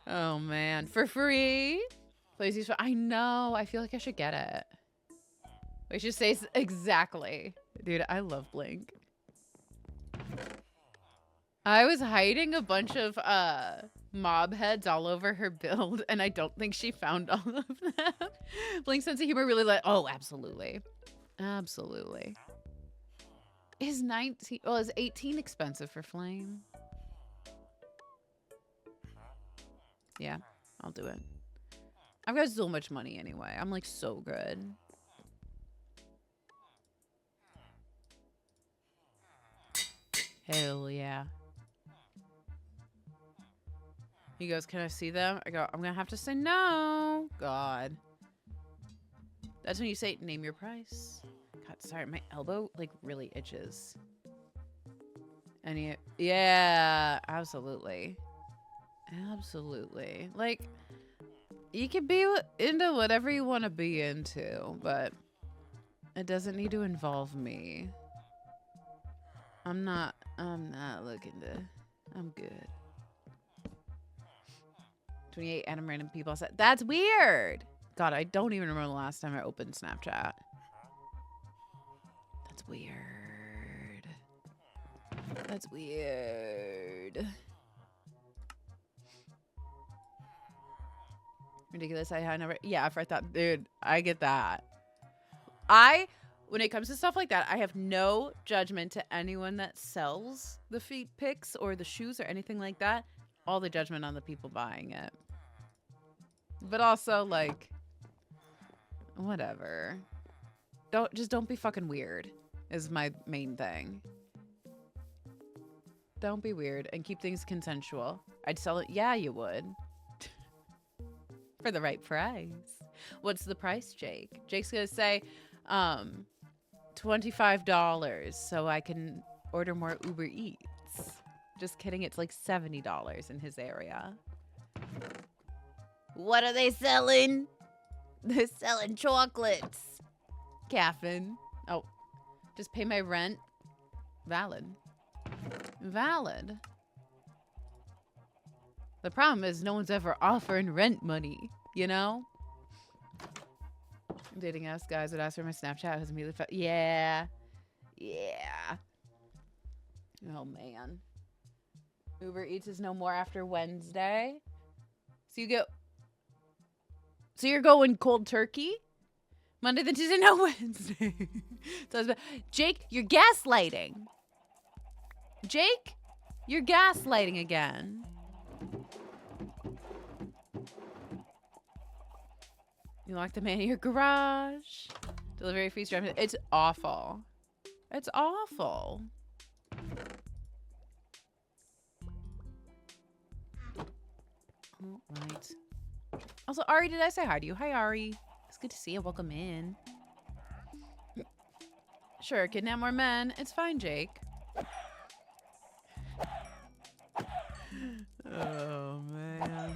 Oh, man. For free? Please, I know. I feel like I should get it. We should say exactly. Dude, I love Blink. I was hiding a bunch of mob heads all over her build, and I don't think she found all of them. Blink's sense of humor really like, oh, absolutely. Absolutely. Is 18 expensive for Flame? Yeah, I'll do it. I've got so much money anyway. I'm like so good. Hell yeah. He goes, can I see them? I go, I'm gonna have to say no. God. That's when you say, name your price. God, sorry, my elbow like really itches. Yeah, absolutely. Absolutely. Like, you can be into whatever you want to be into, but it doesn't need to involve me. I'm not looking to, I'm good. 28 Adam random people said, that's weird. God, I don't even remember the last time I opened Snapchat. That's weird. That's weird. Ridiculous. I never. Yeah, if I thought, dude, I get that. When it comes to stuff like that, I have no judgment to anyone that sells the feet pics or the shoes or anything like that. All the judgment on the people buying it. But also, like, whatever. Don't be fucking weird is my main thing. Don't be weird and keep things consensual. I'd sell it. Yeah, you would. For the right price. What's the price, Jake? Jake's gonna say, $25 so I can order more Uber Eats. Just kidding, it's like $70 in his area. What are they selling? They're selling chocolates. Caffeine. Oh, just pay my rent. Valid. Valid. The problem is no one's ever offering rent money, you know? Dating ass guys would ask for my Snapchat. Has immediately yeah. Yeah. Oh, man. Uber Eats is no more after Wednesday. So you're going cold turkey? Monday, then Tuesday, no Wednesday. Jake, you're gaslighting. Jake, you're gaslighting again. You lock the man in your garage. Delivery fees driving. It's awful. It's awful. All right. Also, Ari, did I say hi to you? Hi, Ari. It's good to see you. Welcome in. Sure, kidnap more men. It's fine, Jake. Oh, man.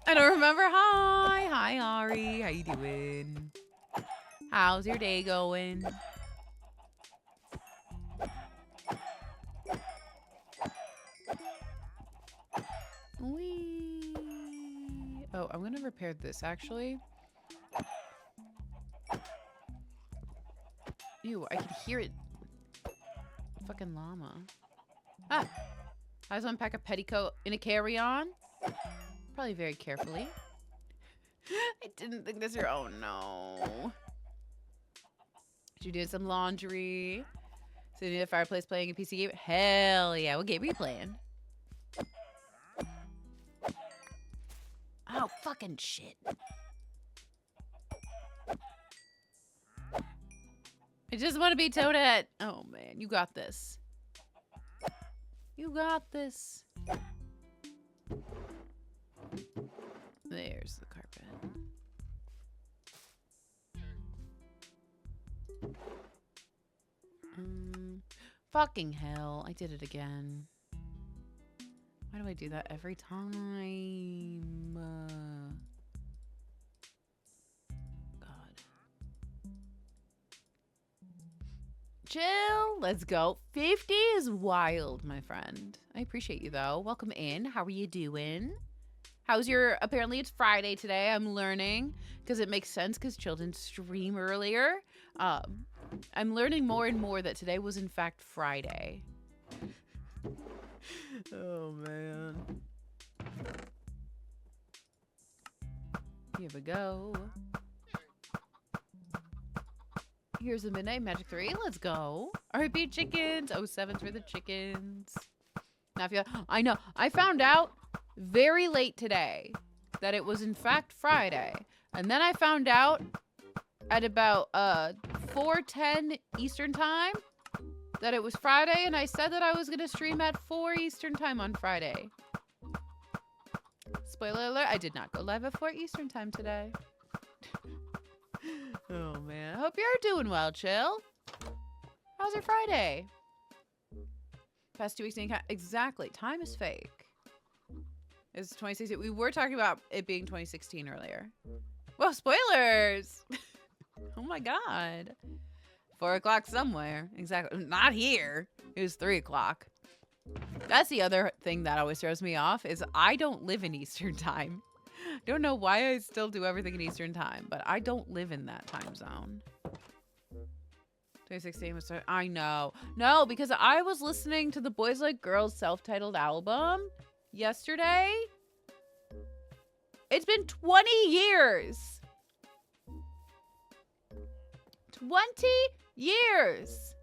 I don't remember. Hi, Ari. How you doing? How's your day going? Wee. Oh, I'm gonna repair this actually. Ew, I can hear it. Fucking llama. Ah. I just unpack a petticoat in a carry-on. Probably very carefully. I didn't think this here. Oh no. You did some laundry. Sitting at the fireplace playing a PC game. Hell yeah. What game are you playing? Oh, fucking shit. I just want to be Toadette. Oh man, you got this. You got this. There's the carpet. Fucking hell. I did it again. Why do I do that every time? God. Chill. Let's go. 50 is wild, my friend. I appreciate you, though. Welcome in. How are you doing? How's your... Apparently, it's Friday today. I'm learning because it makes sense because children stream earlier. I'm learning more and more that today was, in fact, Friday. Oh, man. Here we go. Here's the Midnight Magic 3. Let's go. RP chickens. 07's for the chickens. Now, if you... I know. I found out very late today that it was, in fact, Friday. And then I found out at about 4:10 Eastern Time that it was Friday, and I said that I was going to stream at 4 Eastern Time on Friday. Spoiler alert, I did not go live at 4 Eastern Time today. Oh, man. Hope you're doing well, Chill. How's your Friday? Past 2 weeks. Exactly. Time is fake. It's 2016. We were talking about it being 2016 earlier. Whoa, spoilers! Oh my god. 4 o'clock somewhere. Exactly. Not here. It was 3 o'clock. That's the other thing that always throws me off is I don't live in Eastern time. Don't know why I still do everything in Eastern time, but I don't live in that time zone. 2016 was started. I know. No, because I was listening to the Boys Like Girls self-titled album yesterday. It's been 20 years. 20 years.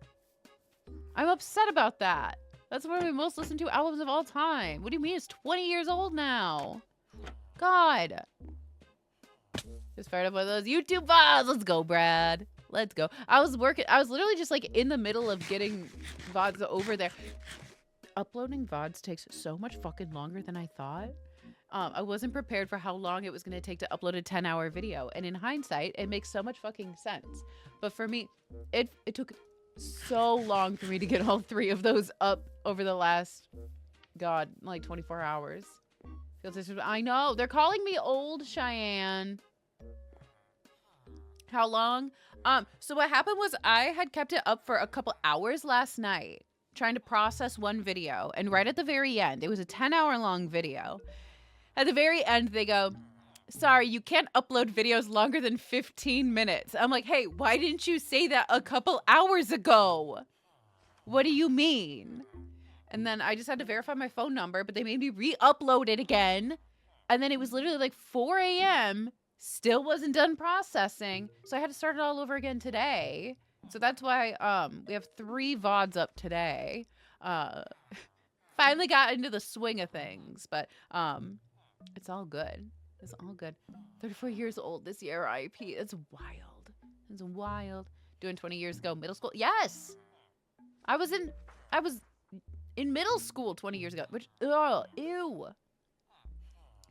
I'm upset about that. That's one of my most listened to albums of all time. What do you mean it's 20 years old now? God. Just fired up one of those YouTube VODs. Let's go, Brad. Let's go. I was literally just like in the middle of getting VODs over there. Uploading VODs takes so much fucking longer than I thought. I wasn't prepared for how long it was going to take to upload a 10-hour video. And in hindsight, it makes so much fucking sense. But for me, it took so long for me to get all 3 of those up over the last, God, like 24 hours. I know. They're calling me old, Cheyenne. How long? So what happened was I had kept it up for a couple hours last night trying to process one video. And right at the very end, it was a 10-hour long video. At the very end, they go, sorry, you can't upload videos longer than 15 minutes. I'm like, hey, why didn't you say that a couple hours ago? What do you mean? And then I just had to verify my phone number, but they made me re-upload it again. And then it was literally like 4 a.m., still wasn't done processing. So I had to start it all over again today. So that's why we have 3 VODs up today. Finally got into the swing of things, but it's all good. It's all good. 34 years old this year, RIP. It's wild. It's wild. Doing 20 years ago, middle school. Yes. I was in middle school 20 years ago, which, oh, ew.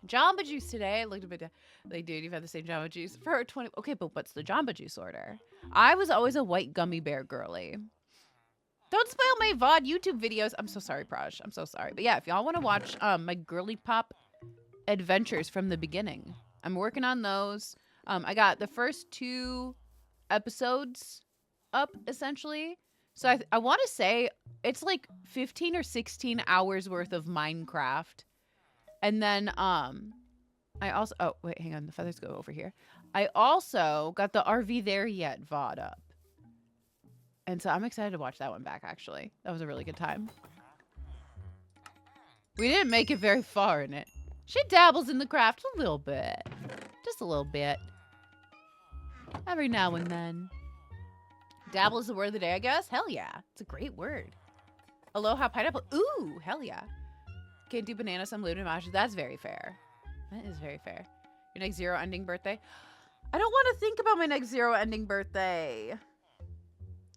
Jamba Juice today. I looked a bit down. Like, dude, you've had the same Jamba Juice for 20. Okay, but what's the Jamba Juice order? I was always a white gummy bear girly. Don't spoil my VOD YouTube videos. I'm so sorry, Praj. I'm so sorry. But yeah, if y'all want to watch my girly pop adventures from the beginning, I'm working on those. I got the first 2 episodes up, essentially. So I want to say it's like 15 or 16 hours worth of Minecraft. And then I also, oh, wait, hang on. The feathers go over here. I also got the Are We There Yet VOD up. And so I'm excited to watch that one back, actually. That was a really good time. We didn't make it very far in it. She dabbles in the craft a little bit. Just a little bit. Every now and then. Dabble is the word of the day, I guess? Hell yeah. It's a great word. Aloha pineapple. Ooh, hell yeah. Can't do banana, some luna mash. That's very fair. That is very fair. Your next 0 ending birthday? I don't want to think about my next 0 ending birthday.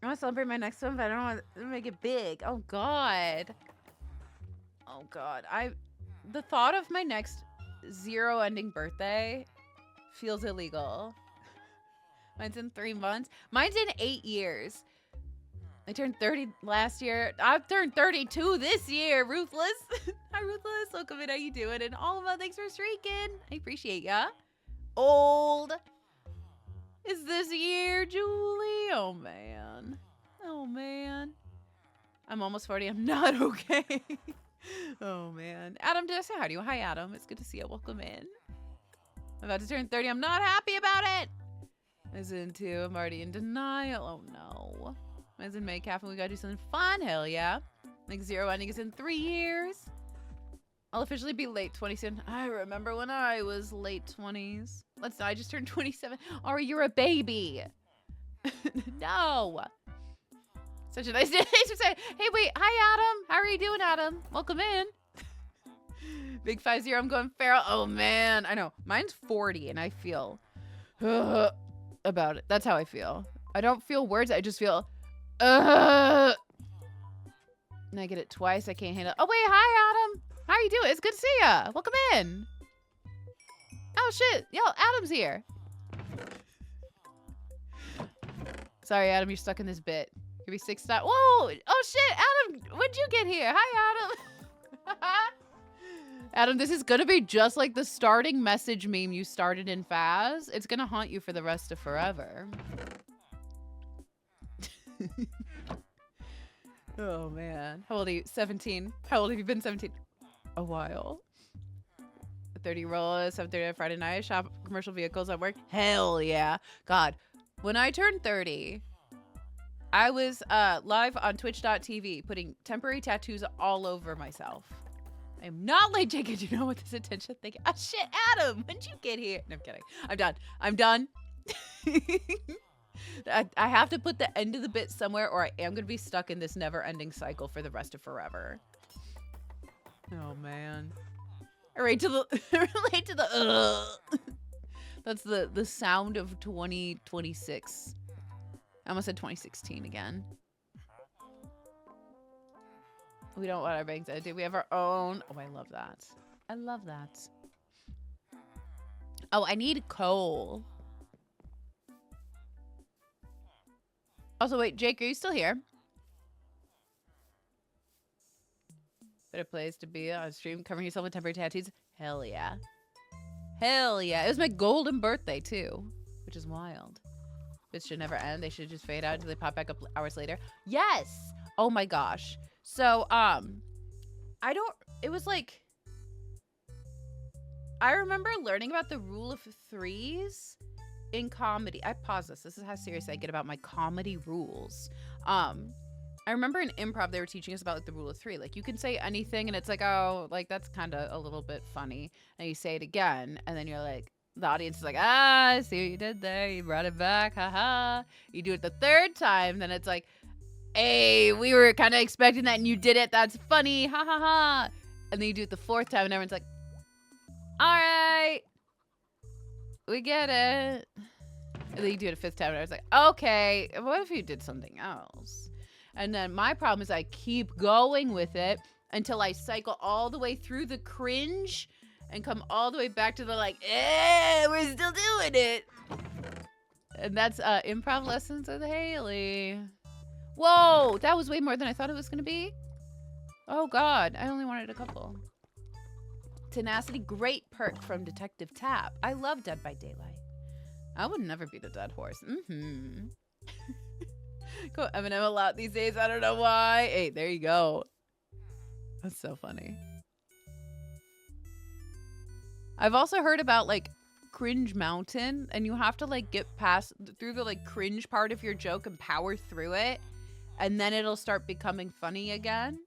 I want to celebrate my next one, but I don't want to make it big. Oh, God. Oh, God. The thought of my next 0 ending birthday feels illegal. Mine's in 3 months. Mine's in 8 years. I turned 30 last year. I've turned 32 this year. Ruthless. Hi, Ruthless. Welcome in. How you doing? And Alma, thanks for streaking. I appreciate ya. Old. Is this year, Julie? Oh, man. Oh, man. I'm almost 40. I'm not okay. Oh, man. Adam, did I say hi to you? Hi, Adam. It's good to see you. Welcome in. I'm about to turn 30. I'm not happy about it. As in 2. I'm already in denial. Oh, no. As in May Calf, and we gotta do something fun. Hell yeah. Like 0 ending is in 3 years. I'll officially be late 20s soon. I remember when I was late 20s. I just turned 27. Ari, you're a baby. No. Such a nice day to say, hey, wait. Hi, Adam. How are you doing, Adam? Welcome in. Big 50. I'm going feral. Oh, man. I know. Mine's 40, and I feel about it. That's how I feel. I don't feel words. I just feel and I get it twice. I can't handle it. Oh, wait. Hi, Adam. How are you doing? It's good to see ya. Welcome in. Oh, shit. Yo, Adam's here. Sorry, Adam, you're stuck in this bit. Give me 6 stop. Whoa! Oh shit, Adam, when'd you get here? Hi, Adam. Adam, this is gonna be just like the starting message meme you started in Faz. It's gonna haunt you for the rest of forever. Oh man. How old are you? 17. How old have you been? 17. A while. 30 roll, 7:30 on Friday night. Shop commercial vehicles at work. Hell yeah. God. When I turned 30, I was live on twitch.tv putting temporary tattoos all over myself. I'm not late, Jacob. You know what this attention thing? Oh shit, Adam, when'd you get here? No, I'm kidding. I'm done. I'm done. I have to put the end of the bit somewhere or I am going to be stuck in this never-ending cycle for the rest of forever. Oh, man. Relate to the That's the sound of 2026. I almost said 2016 again. We don't want our banks edited. We have our own. Oh, I love that. I love that. Oh, I need coal. Also, wait, Jake, are you still here? Better place to be on stream, covering yourself with temporary tattoos. Hell yeah. Hell yeah. It was my golden birthday, too, which is wild. This should never end. They should just fade out until they pop back up hours later. Yes. Oh my gosh. So, it was like, I remember learning about the rule of threes in comedy. I pause this. This is how serious I get about my comedy rules. I remember in improv, they were teaching us about like the rule of three. Like you can say anything and it's like, oh, like that's kind of a little bit funny. And you say it again and then you're like, the audience is like, ah, I see what you did there. You brought it back. Haha. You do it the third time. Then it's like, hey, we were kind of expecting that and you did it. That's funny. Ha ha ha. And then you do it the fourth time and everyone's like, all right, we get it. And then you do it a fifth time and I was like, okay, what if you did something else? And then my problem is I keep going with it until I cycle all the way through the cringe and come all the way back to the like, we're still doing it. And that's improv lessons with Haley. Whoa, that was way more than I thought it was going to be. Oh, God, I only wanted a couple. Tenacity, great perk from Detective Tap. I love Dead by Daylight. I would never beat a dead horse. Go Eminem a lot these days. I don't know why. Hey, there you go. That's so funny. I've also heard about like Cringe Mountain, and you have to like get past through the like cringe part of your joke and power through it, and then it'll start becoming funny again.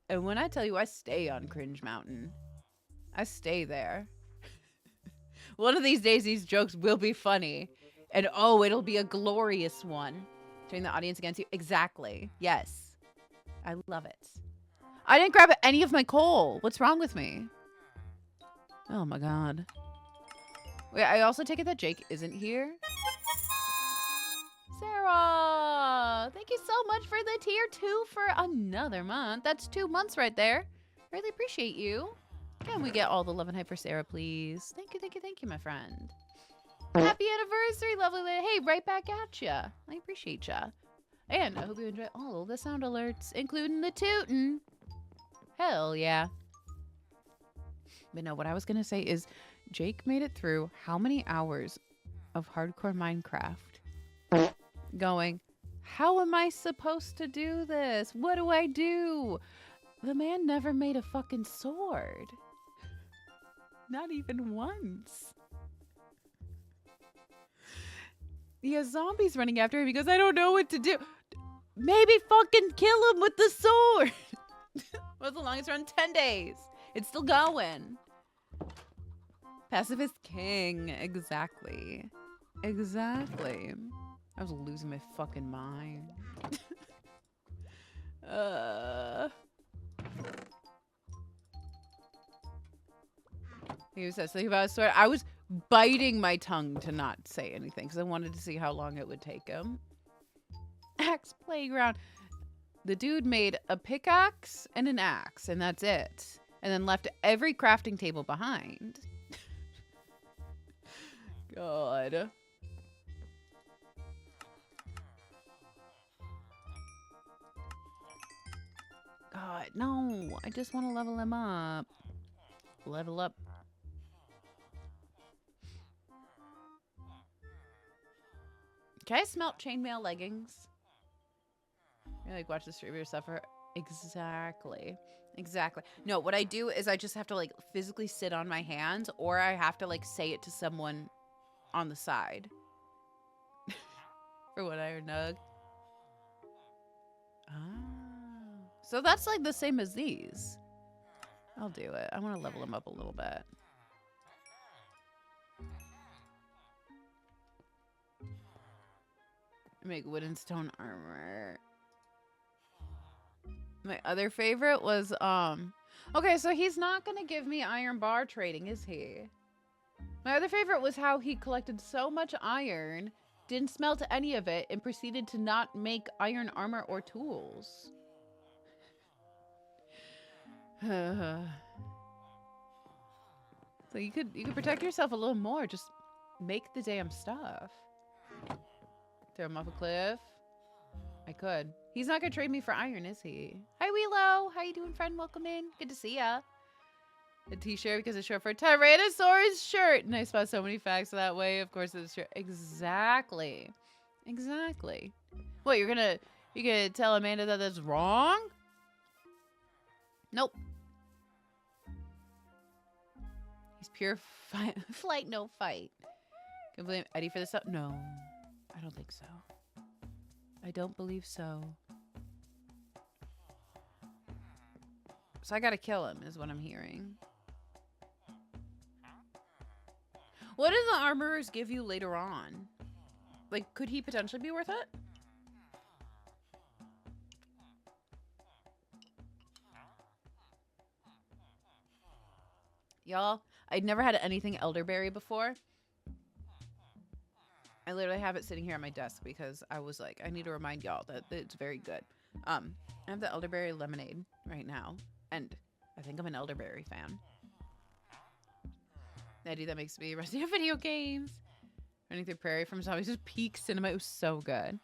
And when I tell you I stay on Cringe Mountain, I stay there. One of these days, these jokes will be funny. And oh, it'll be a glorious one. Turning the audience against you. Exactly. Yes. I love it. I didn't grab any of my coal. What's wrong with me? Oh my God. Wait, I also take it that Jake isn't here. Sarah, thank you so much for the tier 2 for another month. That's 2 months right there. Really appreciate you. Can we get all the love and hype for Sarah, please? Thank you, thank you, thank you, my friend. Happy anniversary, lovely lady. Hey, right back at ya. I appreciate ya. And I hope you enjoy all the sound alerts, including the tootin'. Hell yeah. But no, what I was going to say is Jake made it through how many hours of hardcore Minecraft going, how am I supposed to do this? What do I do? The man never made a fucking sword. Not even once. He has zombies running after him because I don't know what to do. Maybe fucking kill him with the sword. What's the longest run? 10 days. It's still going. Pacifist king. Exactly. Exactly. I was losing my fucking mind. He said something about a sword. I was biting my tongue to not say anything because I wanted to see how long it would take him. Axe playground. The dude made a pickaxe and an axe, and that's it. And then left every crafting table behind. God. God, no. I just want to level him up. Level up. Can I smelt chainmail leggings? You like watch the streamer suffer? Exactly. Exactly. No, what I do is I just have to like physically sit on my hands, or I have to like say it to someone on the side. For what iron nug. Oh. So that's like the same as these. I'll do it. I want to level them up a little bit. Make wood and stone armor. My other favorite was, okay, so he's not gonna give me iron bar trading, is he? My other favorite was how he collected so much iron, didn't smelt any of it, and proceeded to not make iron armor or tools. So you could protect yourself a little more, just make the damn stuff. Throw him off a cliff. I could. He's not gonna trade me for iron, is he? Hi, Weelo. How you doing, friend? Welcome in. Good to see ya. A t-shirt because it's short for Tyrannosaurus shirt. And I spot so many facts that way. Of course, it's short. Exactly. Exactly. What, you're gonna tell Amanda that that's wrong? Nope. He's pure flight, no fight. Can blame Eddie for this stuff? No, I don't think so. I don't believe so. So I gotta kill him, is what I'm hearing. What do the armorers give you later on? Like, could he potentially be worth it? Y'all, I'd never had anything elderberry before. I literally have it sitting here on my desk because I was like, I need to remind y'all that it's very good. I have the elderberry lemonade right now, and I think I'm an elderberry fan. Eddie, that makes me rusty on video games. Running through prairie from zombies with peak cinema. It was so good.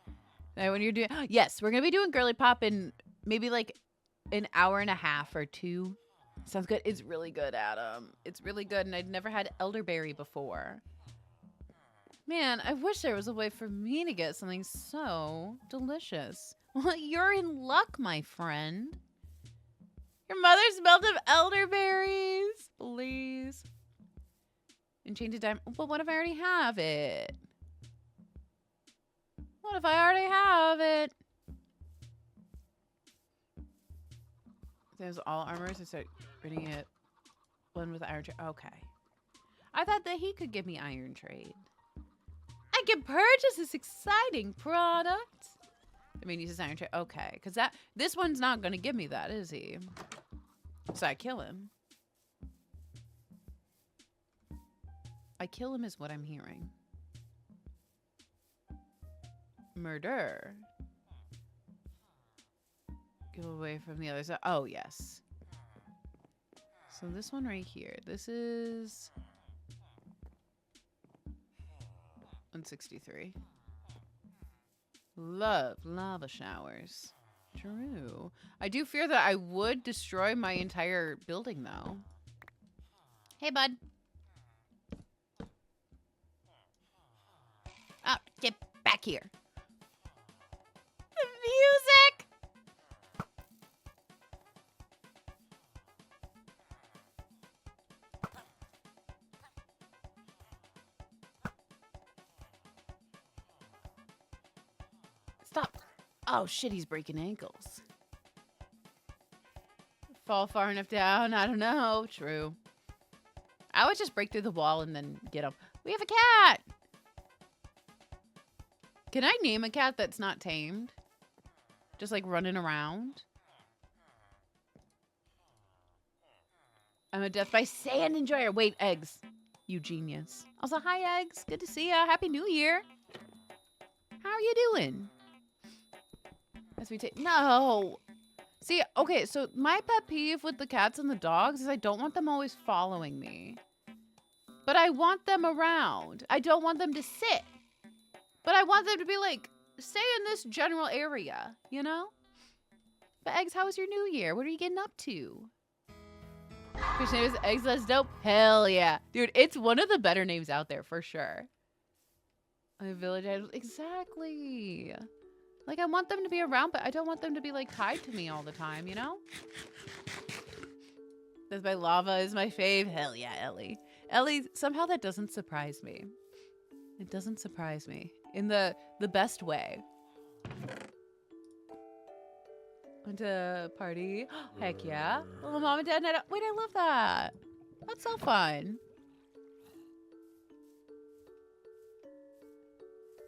Now when you're doing, yes, we're gonna be doing Girly Pop in maybe like an hour and a half or two. Sounds good. It's really good, Adam. It's really good, and I'd never had elderberry before. Man, I wish there was a way for me to get something so delicious. Well, you're in luck, my friend. Your mother smelled of elderberries. Please. Enchanted diamond. But what if I already have it? What if I already have it? There's all armors. I start reading it. One with iron trade. Okay. I thought that he could give me iron trade. I can purchase this exciting product. I mean, uses iron trade. Okay, because this one's not going to give me that, is he? So I kill him. I kill him is what I'm hearing. Murder. Go away from the other side. Oh, yes. So this one right here. This is 163. Love lava showers. True. I do fear that I would destroy my entire building, though. Hey, bud. Oh, get back here. The music! Stop. Oh, shit, he's breaking ankles. Fall far enough down? I don't know. True. I would just break through the wall and then get him. We have a cat! Can I name a cat that's not tamed? Just like running around? I'm a death by sand enjoyer. Wait, eggs. You genius. Also, hi, eggs. Good to see ya. Happy New Year. How are you doing? As we take... No. See, okay, so my pet peeve with the cats and the dogs is I don't want them always following me. But I want them around. I don't want them to sit. But I want them to be like, stay in this general area, you know? But Eggs, how was your new year? What are you getting up to? Christian name is Eggs, that's dope. Hell yeah. Dude, it's one of the better names out there for sure. A village idol. Exactly. Like, I want them to be around, but I don't want them to be, like, tied to me all the time, you know? That's my lava is my fave. Hell yeah, Ellie. Ellie, somehow that doesn't surprise me. It doesn't surprise me. In the best way. Went to party. Heck yeah. Little mom and dad night out. Wait, I love that. That's so fun.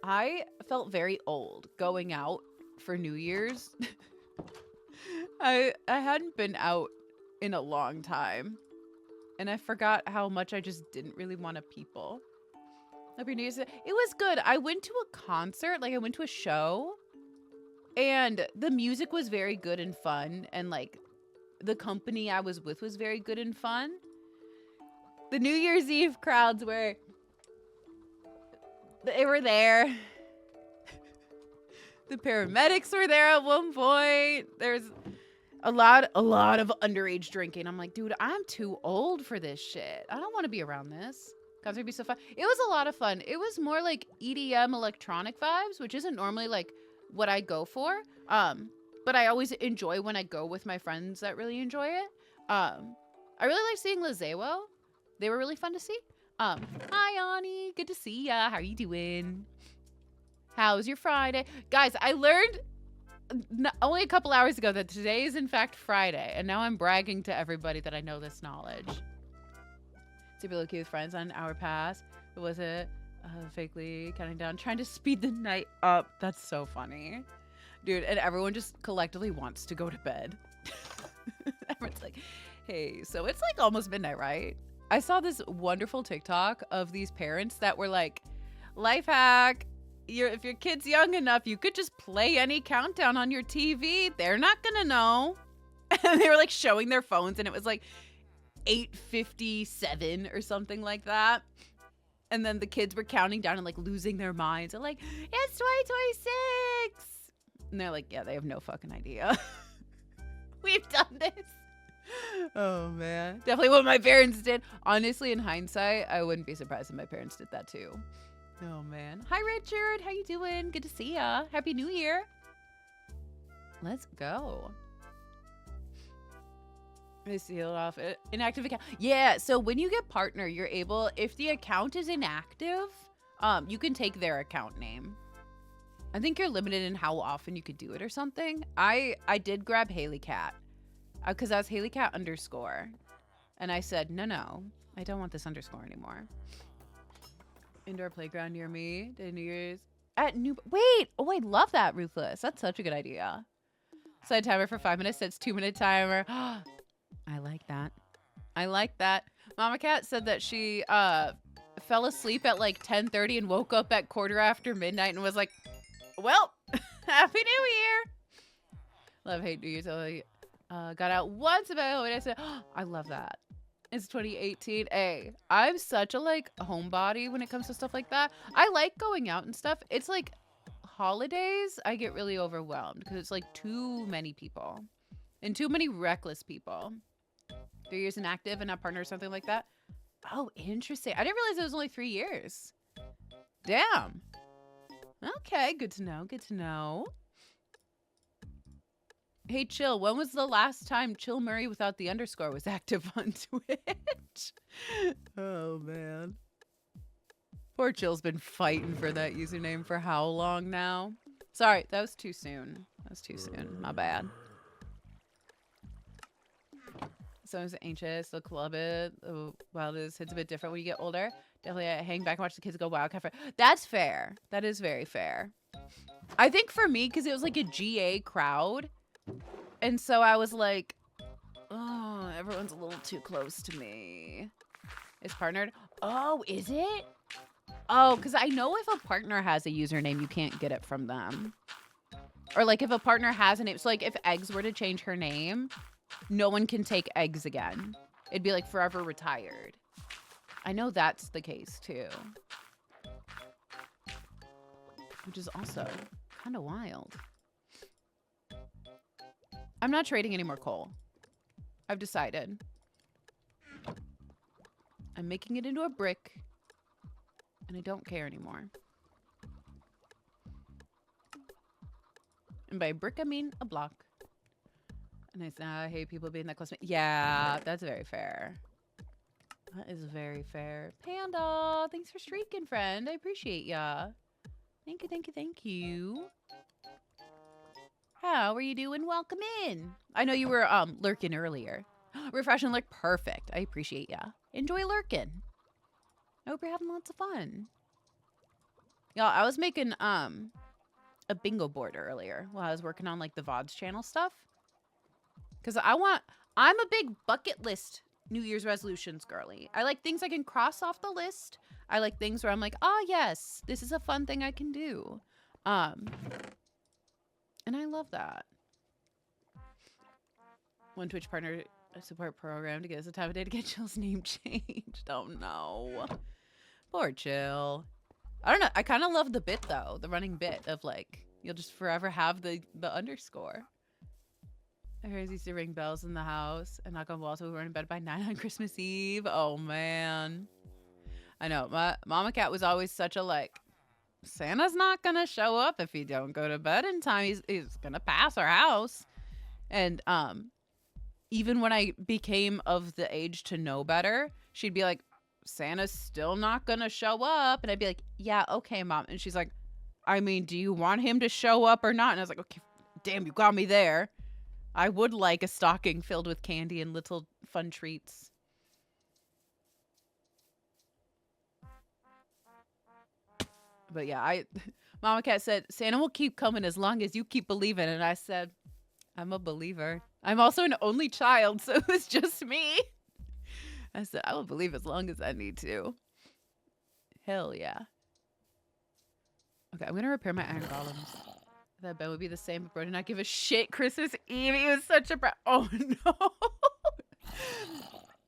I felt very old going out for New Year's. I hadn't been out in a long time. And I forgot how much I just didn't really want to people. Happy New Year's. It was good. I went to a concert. Like, I went to a show. And the music was very good and fun. And, like, the company I was with was very good and fun. The New Year's Eve crowds were... They were there. The paramedics were there at one point. There's a lot of underage drinking. I'm like, dude, I'm too old for this shit. I don't want to be around this. Concert would be so fun. It was a lot of fun. It was more like EDM electronic vibes, which isn't normally like what I go for. But I always enjoy when I go with my friends that really enjoy it. I really like seeing Lazewo. They were really fun to see. Hi, Ani. Good to see ya. How are you doing? How's your Friday? Guys, I learned only a couple hours ago that today is, in fact, Friday. And now I'm bragging to everybody that I know this knowledge. Super lucky with friends on Hour Pass. It was it. Fakely counting down. Trying to speed the night up. That's so funny. Dude, and everyone just collectively wants to go to bed. Everyone's like, hey, so it's like almost midnight, right? I saw this wonderful TikTok of these parents that were like, life hack, if your kid's young enough, you could just play any countdown on your TV. They're not gonna know. And they were like showing their phones and it was like 8:57 or something like that. And then the kids were counting down and like losing their minds. They're like, it's 2026. And they're like, yeah, they have no fucking idea. We've done this. Oh, man. Definitely what my parents did. Honestly, in hindsight, I wouldn't be surprised if my parents did that too. Oh, man. Hi, Richard. How you doing? Good to see ya. Happy New Year. Let's go. I sealed off inactive account. Yeah, so when you get partner, you're able, if the account is inactive, you can take their account name. I think you're limited in how often you could do it or something. I did grab Haley Cat. Because that was Haley Cat _. And I said, no, I don't want this underscore anymore. Indoor playground near me. Did New Year's at wait. Oh, I love that, Ruthless. That's such a good idea. Set timer for 5 minutes. Sets 2-minute timer. I like that. I like that. Mama Cat said that she fell asleep at like 10:30 and woke up at 1/4 midnight and was like, well, Happy New Year. Love, hate New Year's. Got out once about it. I said, oh, I love that. It's 2018. Hey, I'm such a like homebody when it comes to stuff like that. I like going out and stuff. It's like holidays, I get really overwhelmed because it's like too many people and too many reckless people. 3 years inactive and not partner or something like that. Oh, interesting. I didn't realize it was only 3 years. Damn. Okay, good to know. Good to know. Hey, Chill, when was the last time Chill Murray without the underscore was active on Twitch? Oh, man. Poor Chill's been fighting for that username for how long now? Sorry, that was too soon. That was too soon. My bad. So it's anxious. They'll club it. The wildest hits a bit different when you get older. Definitely hang back and watch the kids go wild. That's fair. That is very fair. I think for me, because it was like a GA crowd. And so I was like, oh, everyone's a little too close to me. It's partnered. Oh, is it? Oh, because I know if a partner has a username, you can't get it from them. Or like if a partner has a name. So like if Eggs were to change her name, no one can take Eggs again. It'd be like forever retired. I know that's the case too. Which is also kind of wild. I'm not trading any more coal. I've decided. I'm making it into a brick. And I don't care anymore. And by brick, I mean a block. And I hate people being that close to me. Yeah, that's very fair. That is very fair. Panda, thanks for streaking, friend. I appreciate ya. Thank you, thank you, thank you. How are you doing? Welcome in. I know you were lurking earlier. Refresh and lurk, perfect. I appreciate ya. Enjoy lurking. I hope you're having lots of fun. Y'all, I was making a bingo board earlier while I was working on like the VODs channel stuff. Cause I'm a big bucket list New Year's resolutions girly. I like things I can cross off the list. I like things where I'm like, oh yes, this is a fun thing I can do. And I love that. One Twitch partner support program to get us a time of day to get Chill's name changed. Oh no. Poor Chill. I don't know. I kind of love the bit though. The running bit of like, you'll just forever have the underscore. I heard he used to ring bells in the house and knock on walls so we were in bed by 9 on Christmas Eve. Oh man. I know. My Mama Cat was always such a like, Santa's not gonna show up if you don't go to bed in time. He's gonna pass our house. And even when I became of the age to know better, she'd be like, Santa's still not gonna show up. And I'd be like, yeah, okay, Mom. And she's like, I mean, do you want him to show up or not? And I was like, okay, damn, you got me there. I would like a stocking filled with candy and little fun treats. But yeah, Mama Cat said, Santa will keep coming as long as you keep believing. And I said, I'm a believer. I'm also an only child, so it was just me. I said, I will believe as long as I need to. Hell yeah. Okay, I'm going to repair my iron golems. That Ben would be the same, but bro did not give a shit. Christmas Eve, he was such a oh no.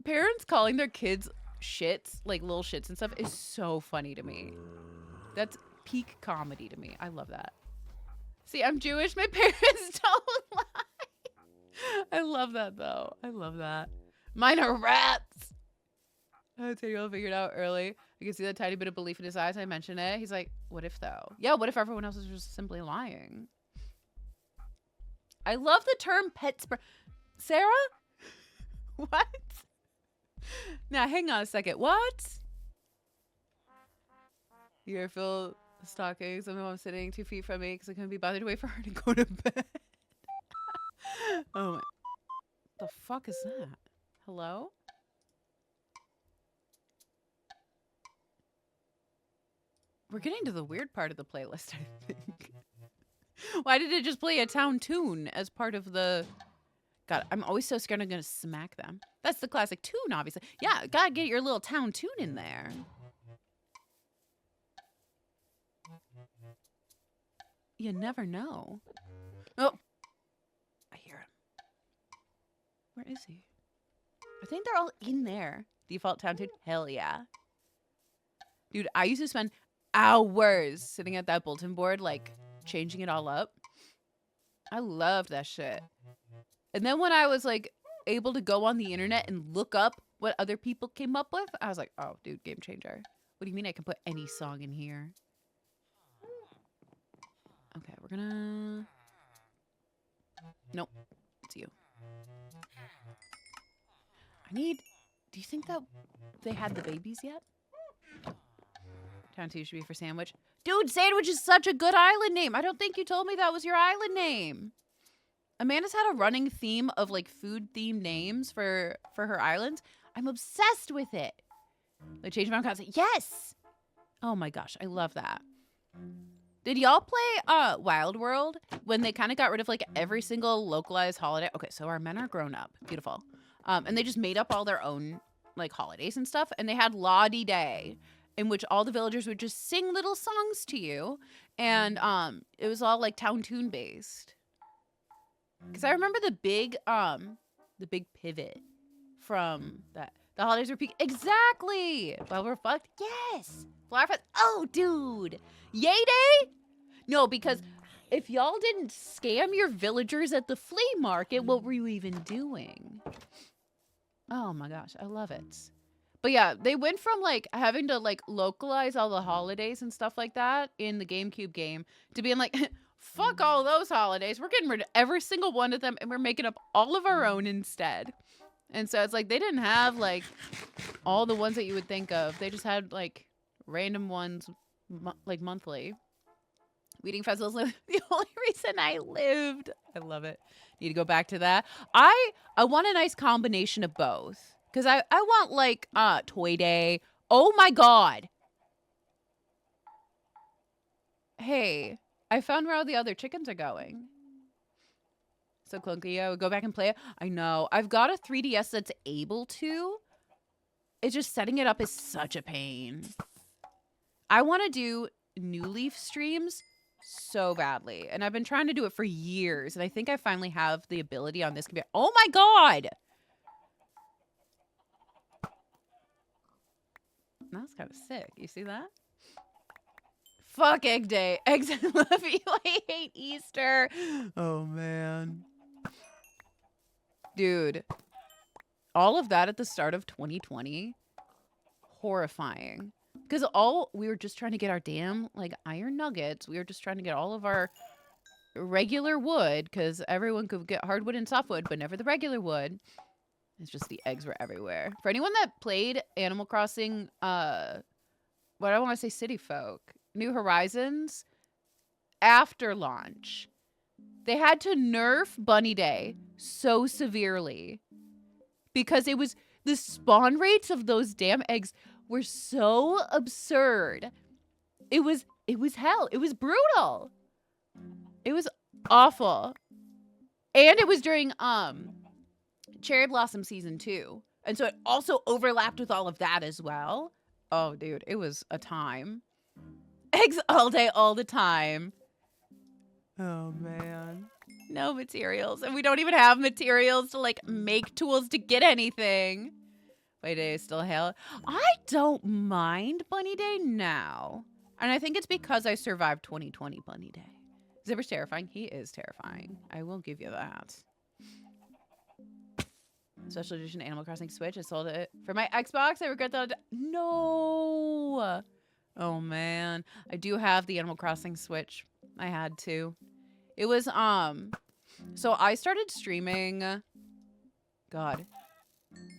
Parents calling their kids shits, like little shits and stuff, is so funny to me. That's peak comedy to me. I love that. See, I'm Jewish. My parents don't lie. I love that though. I love that. Mine are rats. I tell you, I'll figure it out early. I can see that tiny bit of belief in his eyes. I mention it. He's like, what if though? Yeah, what if everyone else is just simply lying? I love the term pet spray. Sarah? What? Now, hang on a second. What? You ever feel stockings? I'm sitting 2 feet from me because I couldn't be bothered to wait for her to go to bed. Oh my. The fuck is that? Hello? We're getting to the weird part of the playlist, I think. Why did it just play a town tune as part of the... God, I'm always so scared I'm going to smack them. That's the classic tune, obviously. Yeah, gotta get your little town tune in there. You never know. Oh. I hear him. Where is he? I think they're all in there. Default town tune? Hell yeah. Dude, I used to spend hours sitting at that bulletin board, like, changing it all up. I loved that shit. And then when I was, like, able to go on the internet and look up what other people came up with, I was like, oh, dude, game changer. What do you mean I can put any song in here? Okay, we're gonna... Nope. It's you. I need... Do you think that they had the babies yet? Town 2 should be for Sandwich. Dude, Sandwich is such a good island name. I don't think you told me that was your island name. Amanda's had a running theme of like food-themed names for her islands. I'm obsessed with it. Like change my own concept. Yes! Oh my gosh, I love that. Did y'all play Wild World when they kind of got rid of like every single localized holiday? Okay, so our men are grown up. Beautiful. And they just made up all their own like holidays and stuff. And they had Lottie Day, in which all the villagers would just sing little songs to you. And it was all like town tune based. Because I remember the big pivot from that. The holidays were peak. Exactly. Well, we're fucked. Yes. Flower Fest. Oh, dude. Yay Day? No, because if y'all didn't scam your villagers at the flea market, what were you even doing? Oh my gosh, I love it. But yeah, they went from like having to like localize all the holidays and stuff like that in the GameCube game to being like, fuck all those holidays. We're getting rid of every single one of them and we're making up all of our own instead. And so it's like they didn't have like all the ones that you would think of. They just had like random ones like monthly. Weeding festivals the only reason I lived. I love it. Need to go back to that. I want a nice combination of both. Cause I want like Toy Day. Oh my god. Hey, I found where all the other chickens are going. So clunky. I would go back and play it. I know. I've got a 3DS that's able to. It's just setting it up is such a pain. I want to do New Leaf streams so badly. And I've been trying to do it for years. And I think I finally have the ability on this computer. Oh my god! That's kind of sick. You see that? Fuck Egg Day. Eggs, I love you. I hate Easter. Oh, man. Dude. All of that at the start of 2020. Horrifying. Because we were just trying to get our damn, like, iron nuggets. We were just trying to get all of our regular wood. Because everyone could get hardwood and softwood, but never the regular wood. It's just the eggs were everywhere. For anyone that played Animal Crossing, what I want to say City Folk, New Horizons, after launch, they had to nerf Bunny Day so severely because it was the spawn rates of those damn eggs were so absurd. It was hell. It was brutal. It was awful. And it was during Cherry Blossom Season 2. And so it also overlapped with all of that as well. Oh, dude, it was a time. Eggs all day, all the time. Oh, man. No materials. And we don't even have materials to, like, make tools to get anything. Bunny Day is still hell. I don't mind Bunny Day now. And I think it's because I survived 2020 Bunny Day. Zipper's terrifying. He is terrifying. I will give you that. Special edition Animal Crossing Switch. I sold it for my Xbox. I regret that. No. Oh man. I do have the Animal Crossing Switch. I had to. It was so I started streaming. God.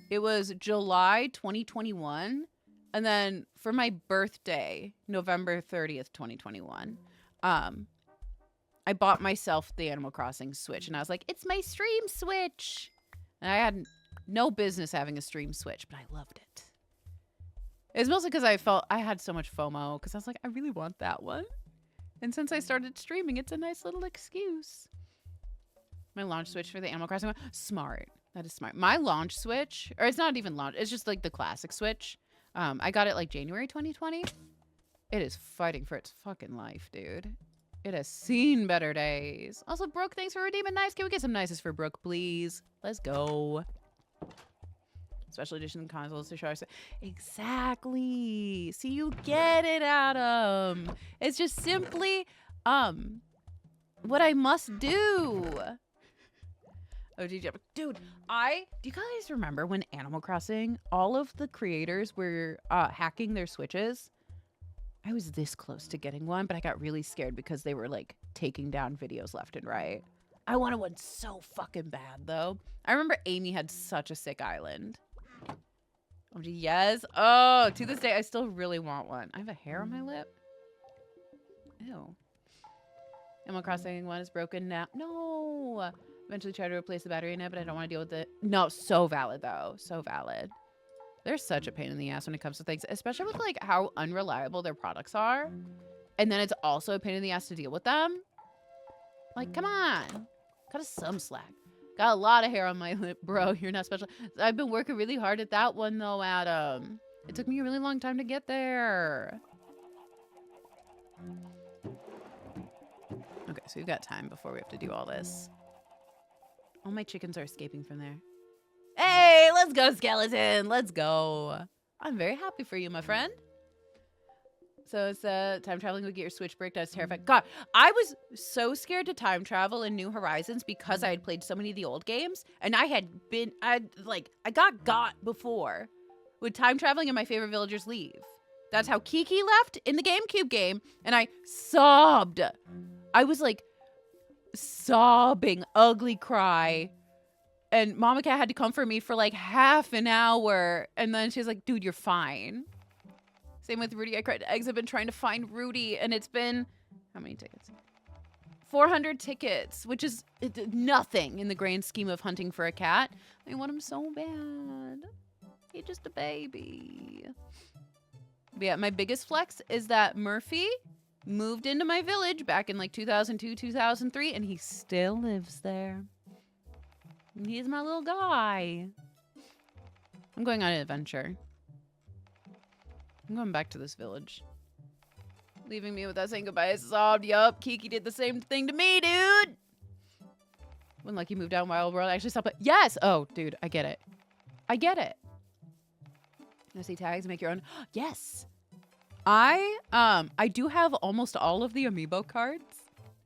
It was July 2021. And then for my birthday, November 30th, 2021, I bought myself the Animal Crossing Switch and I was like, it's my stream Switch. And I had no business having a stream Switch, but I loved it. It's mostly because I felt I had so much FOMO because I was like, I really want that one. And since I started streaming, it's a nice little excuse. My launch Switch for the Animal Crossing one. Smart. That is smart. My launch Switch, or it's not even launch, it's just like the classic Switch. I got it like January 2020. It is fighting for its fucking life, dude. It has seen better days. Also, Brooke, thanks for redeeming nice. Can we get some nices for Brooke, please? Let's go. Special edition consoles to show us. Exactly. See, you get it, Adam. It's just simply, what I must do. Oh, dude, do you guys remember when Animal Crossing, all of the creators were hacking their Switches? I was this close to getting one, but I got really scared because they were like taking down videos left and right. I wanted one so fucking bad though. I remember Amy had such a sick island. Oh, yes. Oh, to this day, I still really want one. I have a hair on my lip. Ew. Animal Crossing one is broken now. No. Eventually try to replace the battery in it, but I don't want to deal with it. No, so valid though. So valid. They're such a pain in the ass when it comes to things, especially with like how unreliable their products are. And then it's also a pain in the ass to deal with them. Like, come on. Cut us some slack. Got a lot of hair on my lip, bro. You're not special. I've been working really hard at that one though, Adam. It took me a really long time to get there. Okay, so we've got time before we have to do all this. All my chickens are escaping from there. Hey, let's go, skeleton. Let's go. I'm very happy for you, my friend. So it's time traveling would get your switch bricked. I was terrified. God, I was so scared to time travel in New Horizons because I had played so many of the old games, and I got before with time traveling and my favorite villagers leave. That's how Kiki left in the GameCube game, and I sobbed. I was like sobbing, ugly cry. And Mama Cat had to comfort me for like half an hour. And then she's like, dude, you're fine. Same with Rudy. I cried eggs. I've been trying to find Rudy. And it's been, how many tickets? 400 tickets, which is nothing in the grand scheme of hunting for a cat. I want him so bad. He's just a baby. But yeah, my biggest flex is that Murphy moved into my village back in like 2002, 2003. And he still lives there. He's my little guy. I'm going on an adventure. I'm going back to this village. Leaving me without saying goodbye. I sobbed. Yup. Kiki did the same thing to me, dude. When Lucky moved out in Wild World, I actually stopped. Yes. Oh, dude. I get it. I get it. I see tags. Make your own. Yes. I do have almost all of the amiibo cards.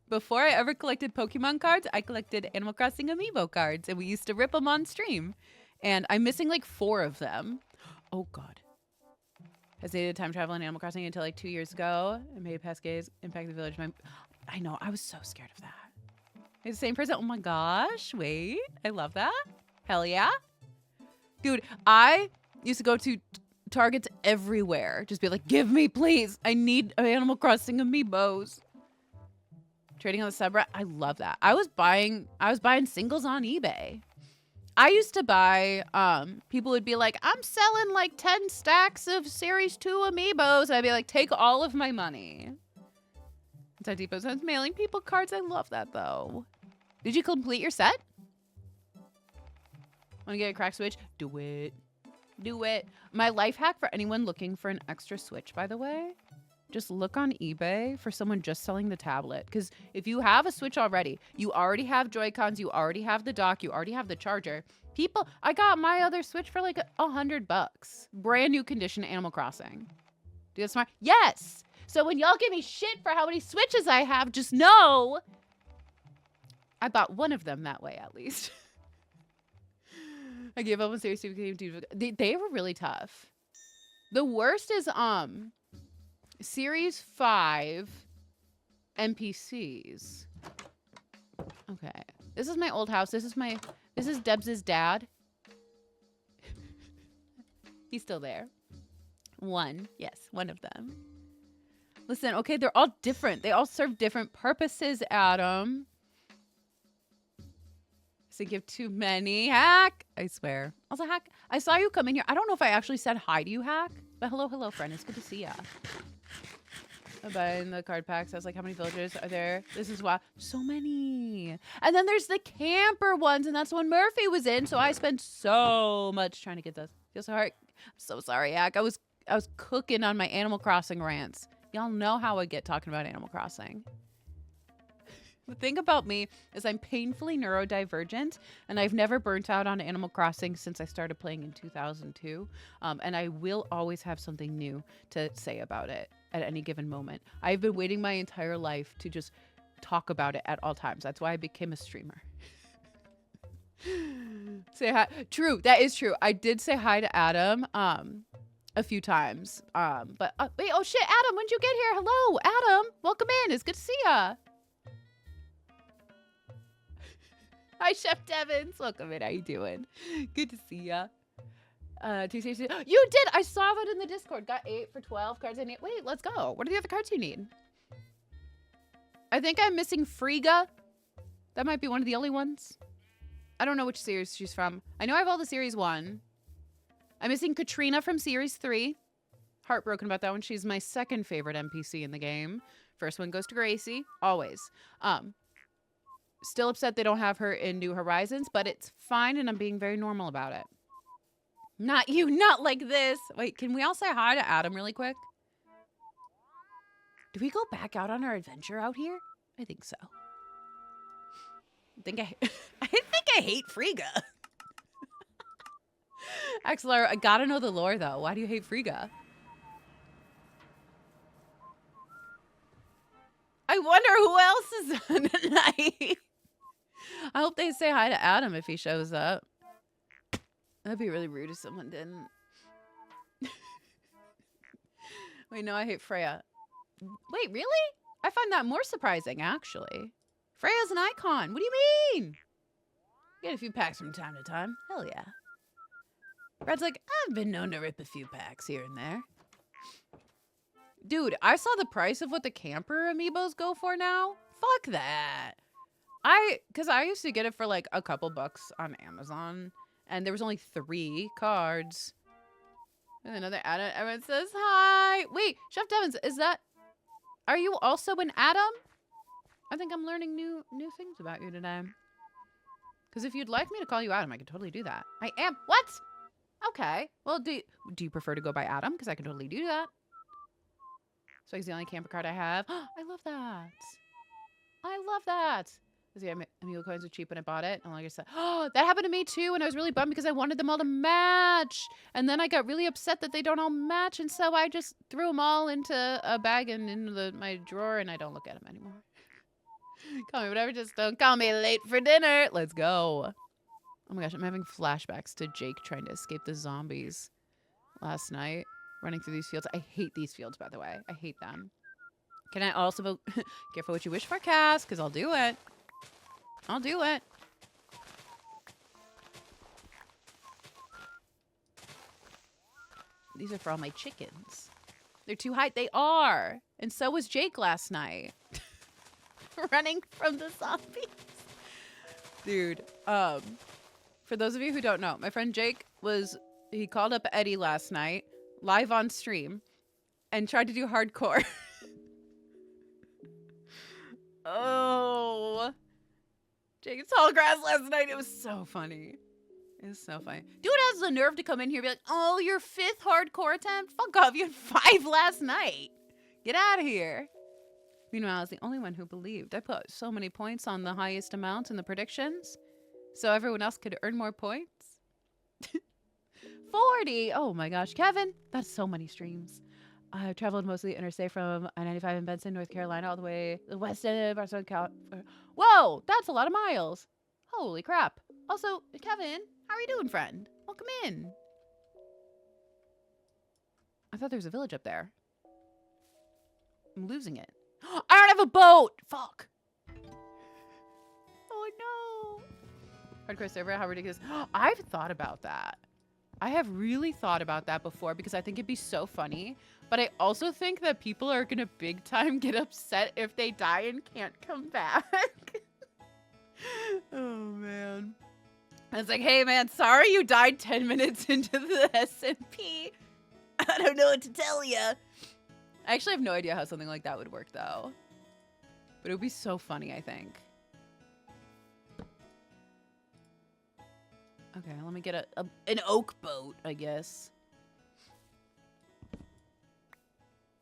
Before I ever collected Pokemon cards, I collected Animal Crossing amiibo cards, and we used to rip them on stream. And I'm missing like 4 of them. Oh, God. Hesitated time travel in Animal Crossing until like 2 years ago. And made past gaze impact the village. I know. I was so scared of that. It's the same person. Oh, my gosh. Wait. I love that. Hell yeah. Dude, I used to go to Targets everywhere. Just be like, give me, please. I need Animal Crossing amiibos. Trading on the subreddit. I love that. I was buying singles on eBay. I used to buy, people would be like, I'm selling like 10 stacks of Series 2 amiibos. I'd be like, take all of my money. Inside Depot says mailing people cards. I love that though. Did you complete your set? Want to get a crack switch? Do it. Do it. My life hack for anyone looking for an extra switch, by the way. Just look on eBay for someone just selling the tablet. Because if you have a Switch already, you already have Joy-Cons, you already have the dock, you already have the charger. People, I got my other Switch for like $100. Brand new condition Animal Crossing. Do you smart? Yes! So when y'all give me shit for how many Switches I have, just know I bought one of them that way at least. I gave up on Series 2. They were really tough. The worst is, Series 5 NPCs. Okay. This is my old house. This is Debs' dad. He's still there. One. Yes, one of them. Listen, okay, they're all different. They all serve different purposes, Adam. Think of too many. Hack. I swear. Also, Hack, I saw you come in here. I don't know if I actually said hi to you, Hack. But hello, friend. It's good to see ya. Buying the card packs. I was like, how many villagers are there? This is why. So many. And then there's the camper ones, and that's when Murphy was in. So I spent so much trying to get those. Feel so hard. I'm so sorry, Hack. I was cooking on my Animal Crossing rants. Y'all know how I get talking about Animal Crossing. The thing about me is I'm painfully neurodivergent, and I've never burnt out on Animal Crossing since I started playing in 2002. And I will always have something new to say about it at any given moment. I've been waiting my entire life to just talk about it at all times. That's why I became a streamer. Say hi. True. That is true. I did say hi to Adam a few times. But wait, oh shit, Adam, when'd you get here? Hello, Adam. Welcome in. It's good to see ya. Hi, Chef Devins. Welcome in. How you doing? Good to see ya. Tuesday. You did. I saw that in the Discord. Got 8 for 12 cards I need. Wait, let's go. What are the other cards you need? I think I'm missing Frigga. That might be one of the only ones. I don't know which series she's from. I know I have all the series 1. I'm missing Katrina from series 3. Heartbroken about that one. She's my second favorite NPC in the game. First one goes to Gracie. Always. Still upset they don't have her in New Horizons, but it's fine, and I'm being very normal about it. Not you, not like this. Wait, can we all say hi to Adam really quick? Do we go back out on our adventure out here? I think so. I think I hate Frigga. Axelar, I gotta know the lore though. Why do you hate Frigga? I wonder who else is on tonight. I hope they say hi to Adam if he shows up. That'd be really rude if someone didn't. Wait, no, I hate Freya. Wait, really? I find that more surprising, actually. Freya's an icon. What do you mean? Get a few packs from time to time. Hell yeah. Brad's like, I've been known to rip a few packs here and there. Dude, I saw the price of what the camper amiibos go for now. Fuck that. Because I used to get it for like a couple bucks on Amazon. And there was only 3 cards. And another Adam. Everyone says hi. Wait, Chef Devins, are you also an Adam? I think I'm learning new things about you today. Because if you'd like me to call you Adam, I could totally do that. I am. What? Okay. Well, do you prefer to go by Adam? Because I can totally do that. So it's the only camper card I have. I love that. I love that. Because yeah, amiibo coins were cheap when I bought it. And like I said, that happened to me too. And I was really bummed because I wanted them all to match. And then I got really upset that they don't all match. And so I just threw them all into a bag and into my drawer. And I don't look at them anymore. Call me whatever, just don't call me late for dinner. Let's go. Oh my gosh, I'm having flashbacks to Jake trying to escape the zombies last night. Running through these fields. I hate these fields, by the way. I hate them. Can I also vote? Careful what you wish for, Cass, because I'll do it. I'll do it. These are for all my chickens. They're too high. They are. And so was Jake last night. Running from the zombies. Dude, for those of you who don't know, my friend Jake he called up Eddie last night, live on stream, and tried to do hardcore. Oh. Jake tall grass last night. It was so funny. It was so funny. Dude has the nerve to come in here and be like, oh, your 5th hardcore attempt? Fuck off, you had 5 last night. Get out of here. Meanwhile, I was the only one who believed. I put so many points on the highest amount in the predictions, so everyone else could earn more points. 40! Oh my gosh, Kevin! That's so many streams. I've traveled mostly interstate from I-95 in Benson, North Carolina, all the way to the west end of Barcelona, California. Whoa! That's a lot of miles! Holy crap. Also, Kevin, how are you doing, friend? Welcome in. I thought there was a village up there. I'm losing it. I don't have a boat! Fuck! Oh no! Hardcore server, how ridiculous. I've thought about that. I have really thought about that before because I think it'd be so funny. But I also think that people are gonna big time get upset if they die and can't come back. Oh man. I was like, hey man, sorry you died 10 minutes into the SMP. I don't know what to tell you. I actually have no idea how something like that would work, though. But it would be so funny, I think. Okay, let me get an oak boat, I guess.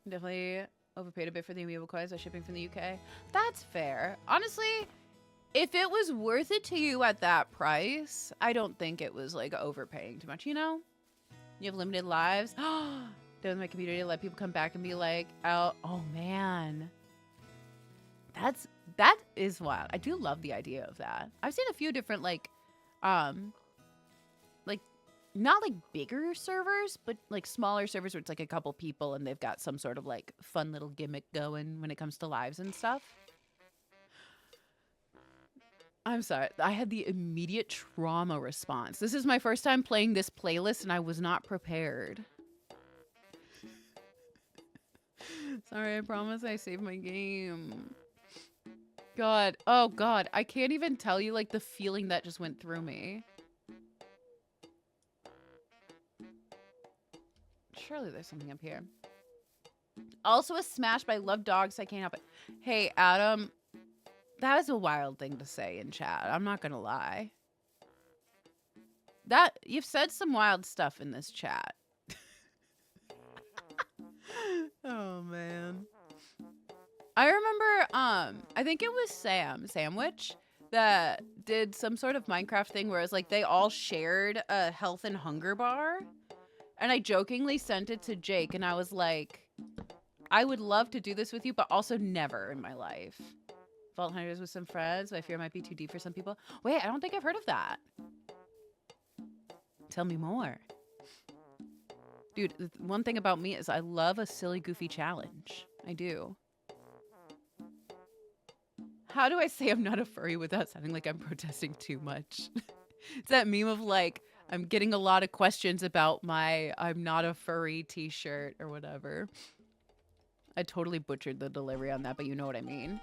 Definitely overpaid a bit for the amiibo coins. I was shipping from the UK. That's fair. Honestly, if it was worth it to you at that price, I don't think it was, like, overpaying too much, you know? You have limited lives. Doing my community to let people come back and be like, oh man, that is wild. I do love the idea of that. I've seen a few different like not like bigger servers, but like smaller servers where it's like a couple people and they've got some sort of like fun little gimmick going when it comes to lives and stuff. I'm sorry. I had the immediate trauma response. This is my first time playing this playlist and I was not prepared. Sorry, I promise I saved my game. God. Oh, God. I can't even tell you, like, the feeling that just went through me. Surely there's something up here. Also a smash, but I love dogs, so I can't help it. Hey, Adam. That is a wild thing to say in chat. I'm not gonna lie. You've said some wild stuff in this chat. Oh man. I remember I think it was Sandwich that did some sort of Minecraft thing where it was like they all shared a health and hunger bar. And I jokingly sent it to Jake and I was like, I would love to do this with you, but also never in my life. Vault Hunters with some friends, but I fear it might be too deep for some people. Wait, I don't think I've heard of that. Tell me more. Dude, one thing about me is I love a silly, goofy challenge. I do. How do I say I'm not a furry without sounding like I'm protesting too much? It's that meme of like, I'm getting a lot of questions about my I'm not a furry t-shirt or whatever. I totally butchered the delivery on that, but you know what I mean.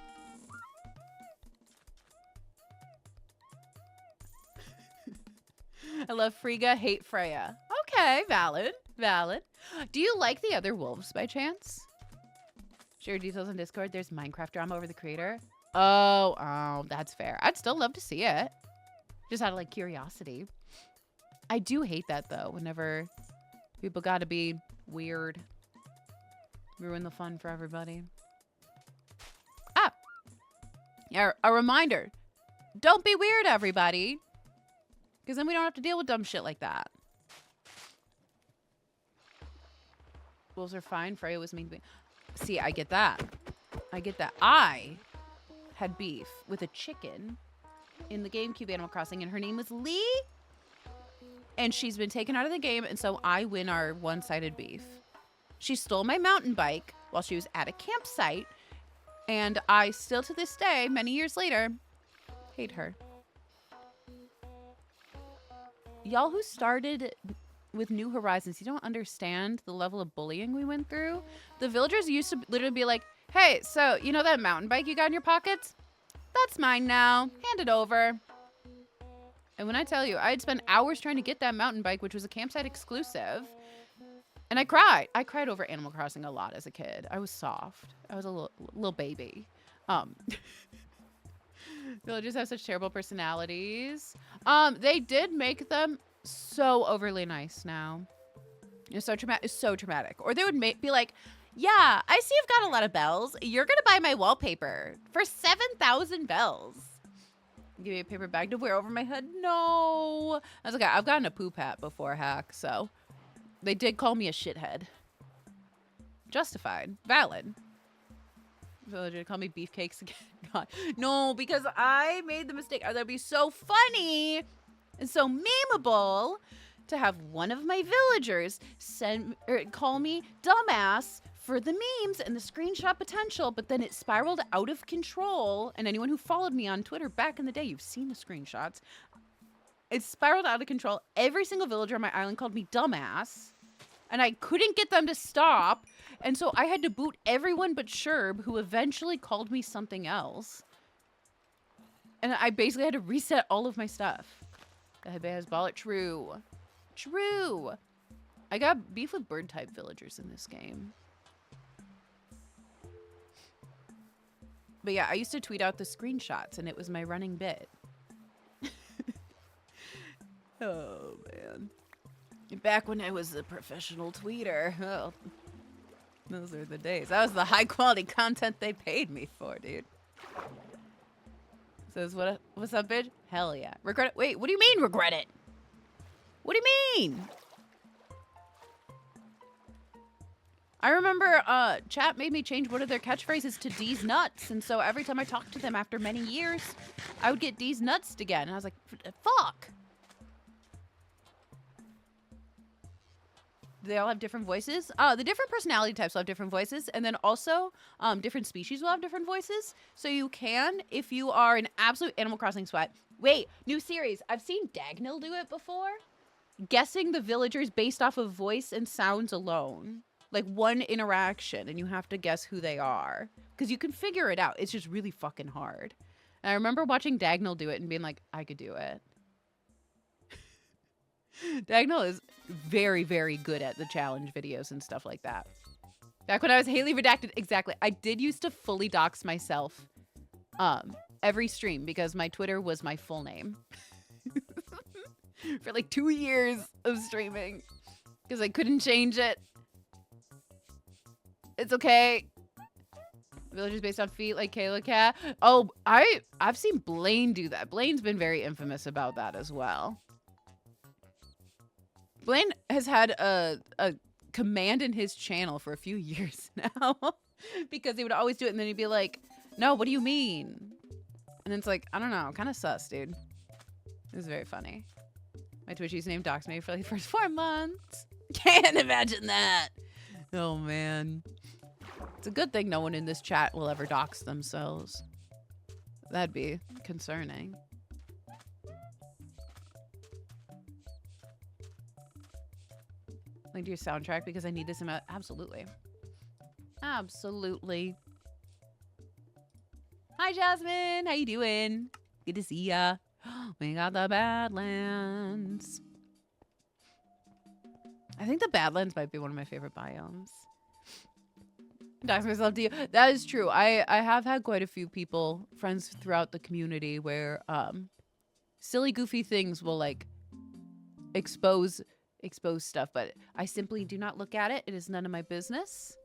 I love Frigga, hate Freya. Okay, valid, valid. Do you like the other wolves by chance? Share details on Discord. There's Minecraft drama over the creator. Oh, that's fair. I'd still love to see it. Just out of like curiosity. I do hate that though, whenever people gotta be weird. Ruin the fun for everybody. Ah! Yeah, a reminder. Don't be weird, everybody. Because then we don't have to deal with dumb shit like that. Wolves are fine. Freya was mean to me. See, I get that. I get that. I had beef with a chicken in the GameCube Animal Crossing, and her name was Lee. And she's been taken out of the game, and so I win our one-sided beef. She stole my mountain bike while she was at a campsite, and I still to this day, many years later, hate her. Y'all who started with New Horizons, you don't understand the level of bullying we went through. The villagers used to literally be like, hey, so you know that mountain bike you got in your pockets? That's mine now. Hand it over. And when I tell you, I had spent hours trying to get that mountain bike, which was a campsite exclusive. And I cried. I cried over Animal Crossing a lot as a kid. I was soft. I was a little baby. Villagers have such terrible personalities. They did make them so overly nice now. It's so traumatic. It's so traumatic. Or they would be like, yeah, I see you've got a lot of bells. You're going to buy my wallpaper for 7,000 bells. Give me a paper bag to wear over my head. No. I was like, I've gotten a poop hat before, Hack, so they did call me a shithead. Justified. Valid. Villager call me beefcakes again. God. No, because I made the mistake. That'd be so funny and so memeable to have one of my villagers call me dumbass for the memes and the screenshot potential, but then it spiraled out of control. And anyone who followed me on Twitter back in the day, you've seen the screenshots. It spiraled out of control. Every single villager on my island called me dumbass, and I couldn't get them to stop. And so I had to boot everyone but Sherb, who eventually called me something else. And I basically had to reset all of my stuff. The headband has ball it. True. True. I got beef with bird type villagers in this game. But yeah, I used to tweet out the screenshots, and it was my running bit. Oh, man. Back when I was a professional tweeter. Oh, those are the days. That was the high quality content they paid me for, dude. Says, what's up, bitch? Hell yeah. Regret it? Wait, what do you mean regret it? What do you mean? I remember chat made me change one of their catchphrases to D's nuts, and so every time I talked to them after many years, I would get D's nuts again. And I was like, fuck. They all have different voices. The different personality types will have different voices, and then also different species will have different voices. So you can, if you are an absolute Animal Crossing sweat. Wait, new series. I've seen Dagnall do it before. Guessing the villagers based off of voice and sounds alone. Like one interaction, and you have to guess who they are. Because you can figure it out. It's just really fucking hard. And I remember watching Dagnall do it and being like, I could do it. Dagnall is very, very good at the challenge videos and stuff like that. Back when I was Haley Redacted, exactly. I did used to fully dox myself every stream because my Twitter was my full name. For like 2 years of streaming. Because I couldn't change it. It's okay. Villagers based on feet like Kayla Cat. Oh, I've seen Blaine do that. Blaine's been very infamous about that as well. Blaine has had a commanding his channel for a few years now because he would always do it, and then he'd be like, no, what do you mean? And it's like, I don't know, kind of sus, dude. It was very funny. My Twitch username doxed me for like the first 4 months. Can't imagine that. Oh, man. It's a good thing no one in this chat will ever dox themselves. That'd be concerning. Link to your soundtrack because I need this amount. Absolutely. Absolutely. Hi, Jasmine. How you doing? Good to see ya. We got the Badlands. I think the Badlands might be one of my favorite biomes. Dox myself to you. That is true. I have had quite a few people, friends throughout the community, where silly, goofy things will like expose stuff, but I simply do not look at it. It is none of my business.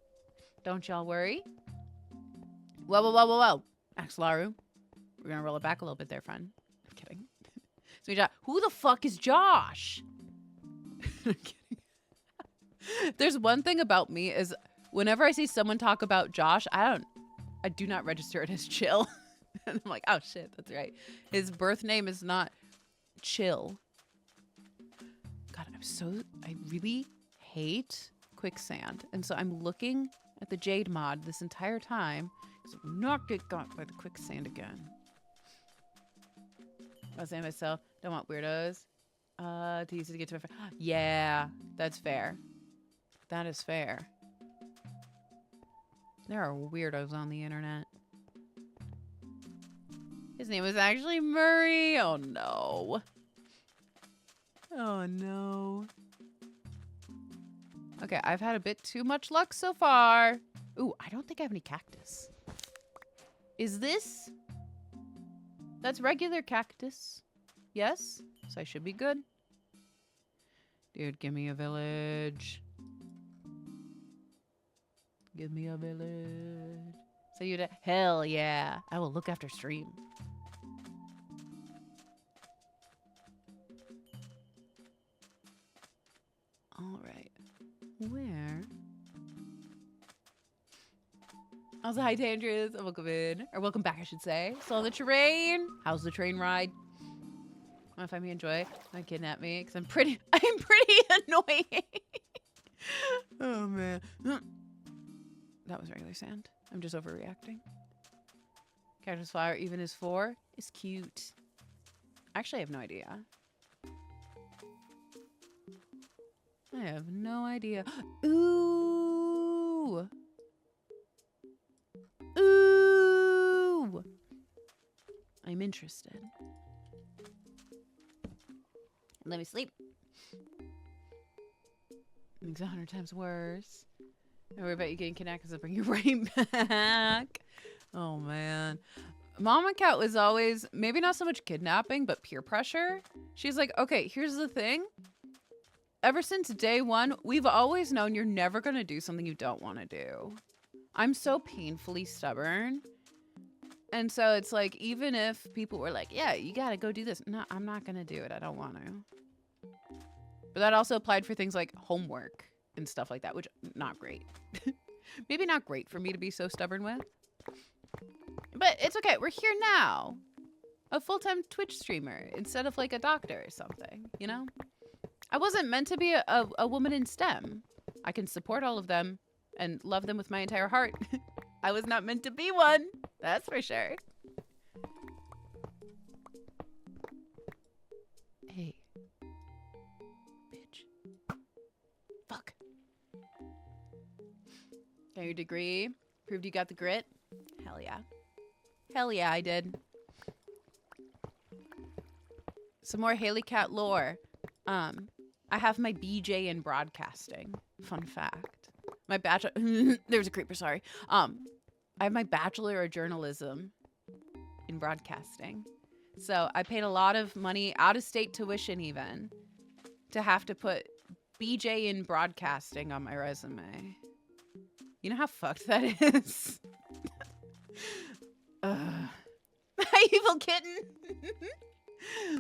Don't y'all worry. Whoa, whoa, whoa, whoa, whoa. Axelaru. We're gonna roll it back a little bit there, friend. I'm kidding. Who the fuck is Josh? I'm kidding. There's one thing about me is whenever I see someone talk about Josh, I do not register it as Chill. And I'm like, oh shit, that's right. His birth name is not Chill. God, I really hate quicksand. And so I'm looking at the Jade mod this entire time because I'm not get got by the quicksand again. I was saying to myself, don't want weirdos to use it to get to my friend. Yeah, that's fair. That is fair. There are weirdos on the internet. His name was actually Murray. Oh no. Oh no. Okay, I've had a bit too much luck so far. Ooh, I don't think I have any cactus. Is this? That's regular cactus. Yes? So I should be good. Dude, give me a village. Give me a village. So you'd hell yeah. I will look after stream. All right. Where? Also, hi Tandris. Welcome in. Or welcome back, I should say. Still on the train. How's the train ride? Want to find me enjoy? Don't kidnap me, because I'm pretty annoying. Oh man. That was regular sand. I'm just overreacting. Cactus flower, even is 4, is cute. Actually, I have no idea. I have no idea. Ooh. Ooh. I'm interested. Let me sleep. Makes 100 times worse. I worry about you getting kidnapped because I'll bring you right back. Oh, man. Mama Cat was always, maybe not so much kidnapping, but peer pressure. She's like, okay, here's the thing. Ever since day one, we've always known you're never going to do something you don't want to do. I'm so painfully stubborn. And so it's like, even if people were like, yeah, you got to go do this. No, I'm not going to do it. I don't want to. But that also applied for things like homework and stuff like that, which not great. Maybe not great for me to be so stubborn with. But it's okay. We're here now. A full-time Twitch streamer instead of like a doctor or something, you know? I wasn't meant to be a woman in STEM. I can support all of them and love them with my entire heart. I was not meant to be one. That's for sure. Hey. Bitch. Fuck. Got your degree? Proved you got the grit? Hell yeah. Hell yeah, I did. Some more Haley Cat lore. I have my BJ in broadcasting. Fun fact. My bachelor. There was a creeper, sorry. I have my bachelor of journalism in broadcasting. So I paid a lot of money, out of state tuition even, to have to put BJ in broadcasting on my resume. You know how fucked that is? Hi, evil kitten.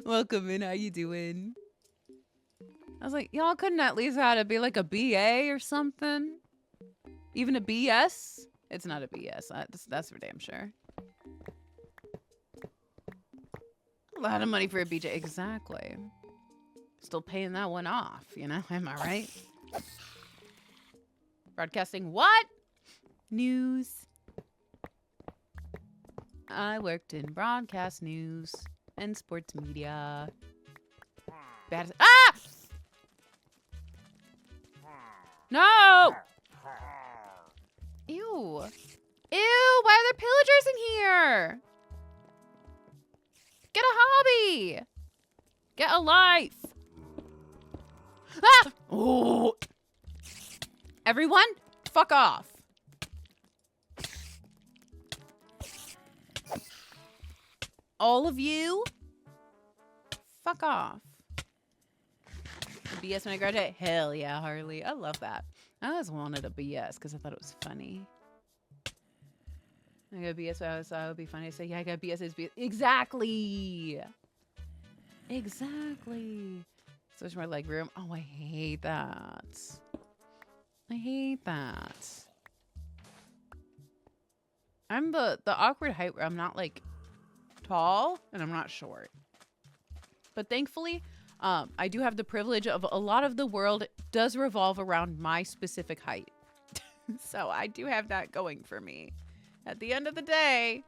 Welcome in. How you doing? was like, y'all couldn't at least have it be like a BA or something? Even a BS? It's not a BS. That's for damn sure. A lot of money for a BJ. Exactly. Still paying that one off, you know? Am I right? Broadcasting what? News. I worked in broadcast news and sports media. Bad. Ah! No! Ew. Ew, why are there pillagers in here? Get a hobby. Get a life. Ah! Oh. Everyone, fuck off. All of you, fuck off. BS when I graduate? Hell yeah, Harley. I love that. I always wanted a BS because I thought it was funny. I got BS, so it would be funny to say, yeah, I got BS. It's BS. Exactly. Exactly. So much more like room. Oh, I hate that. I hate that. I'm the awkward height where I'm not like tall and I'm not short. But thankfully, I do have the privilege of a lot of the world does revolve around my specific height. So I do have that going for me. At the end of the day,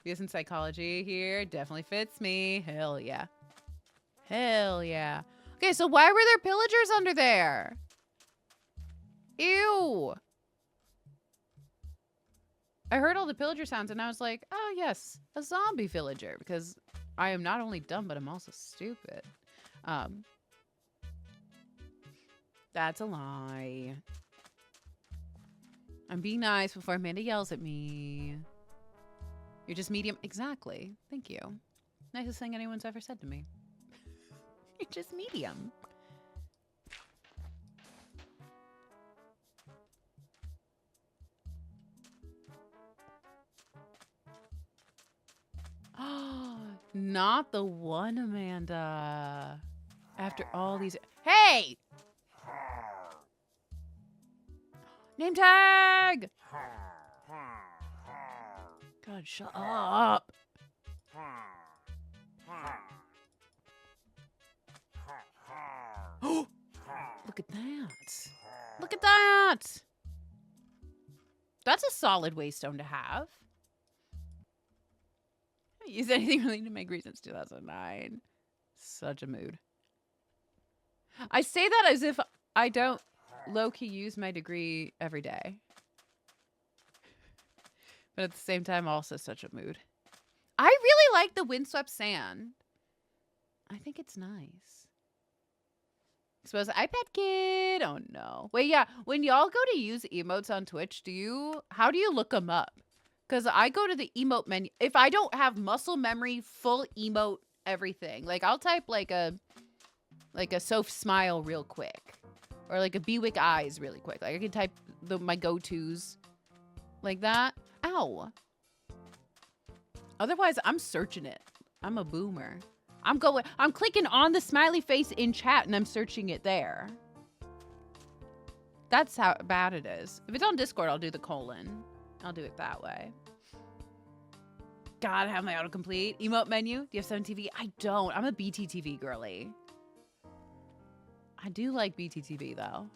BS in psychology here definitely fits me. Hell yeah. Hell yeah. Okay, so why were there pillagers under there? Ew. I heard all the pillager sounds and I was like, oh yes, a zombie villager, because I am not only dumb, but I'm also stupid. That's a lie. I'm being nice before Amanda yells at me. You're just medium. Exactly. Thank you. Nicest thing anyone's ever said to me. You're just medium. Not the one, Amanda. After all these... Hey! Name tag! God, shut up. Look at that. Look at that! That's a solid waystone to have. I haven't used anything really to make since 2009. Such a mood. I say that as if I don't low-key use my degree every day. But at the same time, also such a mood. I really like the windswept sand. I think it's nice. Suppose iPad kid. Oh no. Wait, yeah. When y'all go to use emotes on Twitch, how do you look them up? Because I go to the emote menu. If I don't have muscle memory, full emote everything. Like I'll type like a Soph smile real quick. Or like a Bewick eyes really quick. Like I can type my go-tos like that. Ow. Otherwise, I'm searching it. I'm a boomer. I'm clicking on the smiley face in chat and I'm searching it there. That's how bad it is. If it's on Discord, I'll do the colon. I'll do it that way. Gotta have my autocomplete. Emote menu. Do you have 7TV? I don't. I'm a BTTV girly. I do like BTTV though.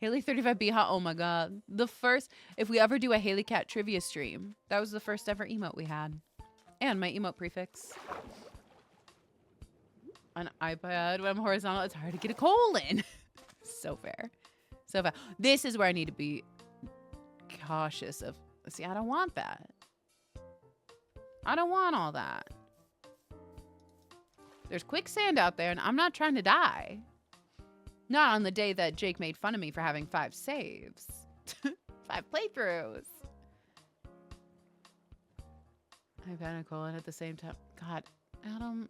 Haley 35B hot. Oh my god. If we ever do a Haley Cat trivia stream, that was the first ever emote we had. And my emote prefix. On iPad, when I'm horizontal, it's hard to get a colon. So fair. So fair. This is where I need to be cautious of. See, I don't want that. I don't want all that. There's quicksand out there, and I'm not trying to die. Not on the day that Jake made fun of me for having 5 saves. 5 playthroughs. I've had a colon at the same time. God, Adam.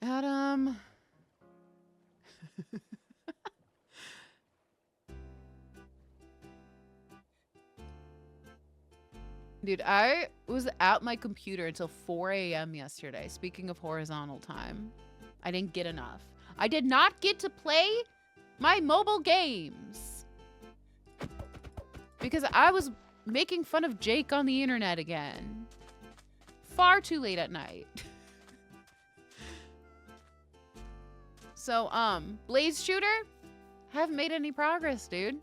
Adam. Dude, I was at my computer until 4 a.m. yesterday. Speaking of horizontal time, I didn't get enough. I did not get to play my mobile games because I was making fun of Jake on the internet again. Far too late at night. So, Blaze Shooter, haven't made any progress, dude.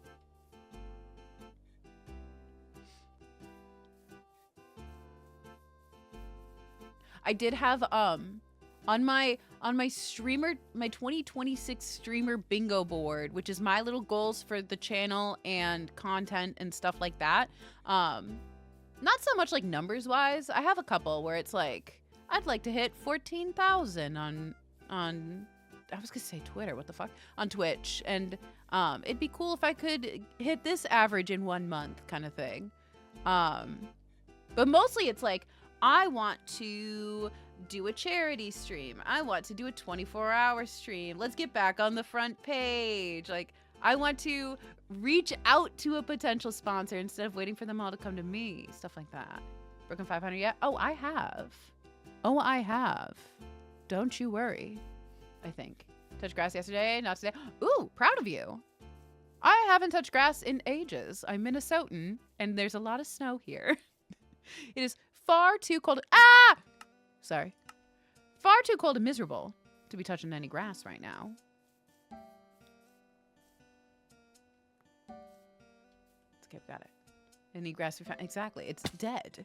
I did have on my streamer, my 2026 streamer bingo board, which is my little goals for the channel and content and stuff like that. Not so much like numbers wise. I have a couple where it's like I'd like to hit 14,000 on I was gonna say Twitter, what the fuck? On Twitch. And it'd be cool if I could hit this average in 1 month kind of thing. But mostly it's like I want to do a charity stream. I want to do a 24-hour stream. Let's get back on the front page. Like, I want to reach out to a potential sponsor instead of waiting for them all to come to me. Stuff like that. Broken 500 yet? Oh, I have. Oh, I have. Don't you worry. I think. Touched grass yesterday, not today. Ooh, proud of you. I haven't touched grass in ages. I'm Minnesotan, and there's a lot of snow here. It is far too cold. Ah! Sorry. Far too cold and miserable to be touching any grass right now. Okay, got it. Any grass we found? Exactly. It's dead.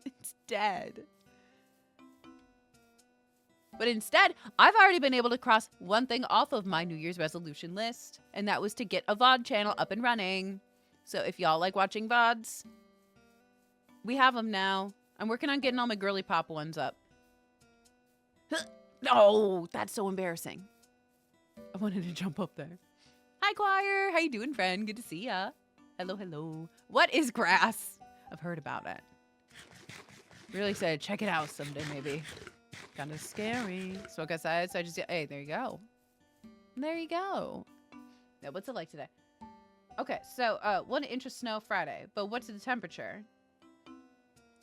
It's dead. But instead, I've already been able to cross one thing off of my New Year's resolution list, and that was to get a VOD channel up and running. So if y'all like watching VODs, we have them now. I'm working on getting all my girly pop ones up. Oh, that's so embarrassing. I wanted to jump up there. Hi, choir. How you doing, friend? Good to see ya. Hello, hello. What is grass? I've heard about it. Really excited. Check it out someday, maybe. Kind of scary. Smoke outside, so I just... Hey, there you go. There you go. Now, what's it like today? Okay, so 1 inch of snow Friday. But what's the temperature?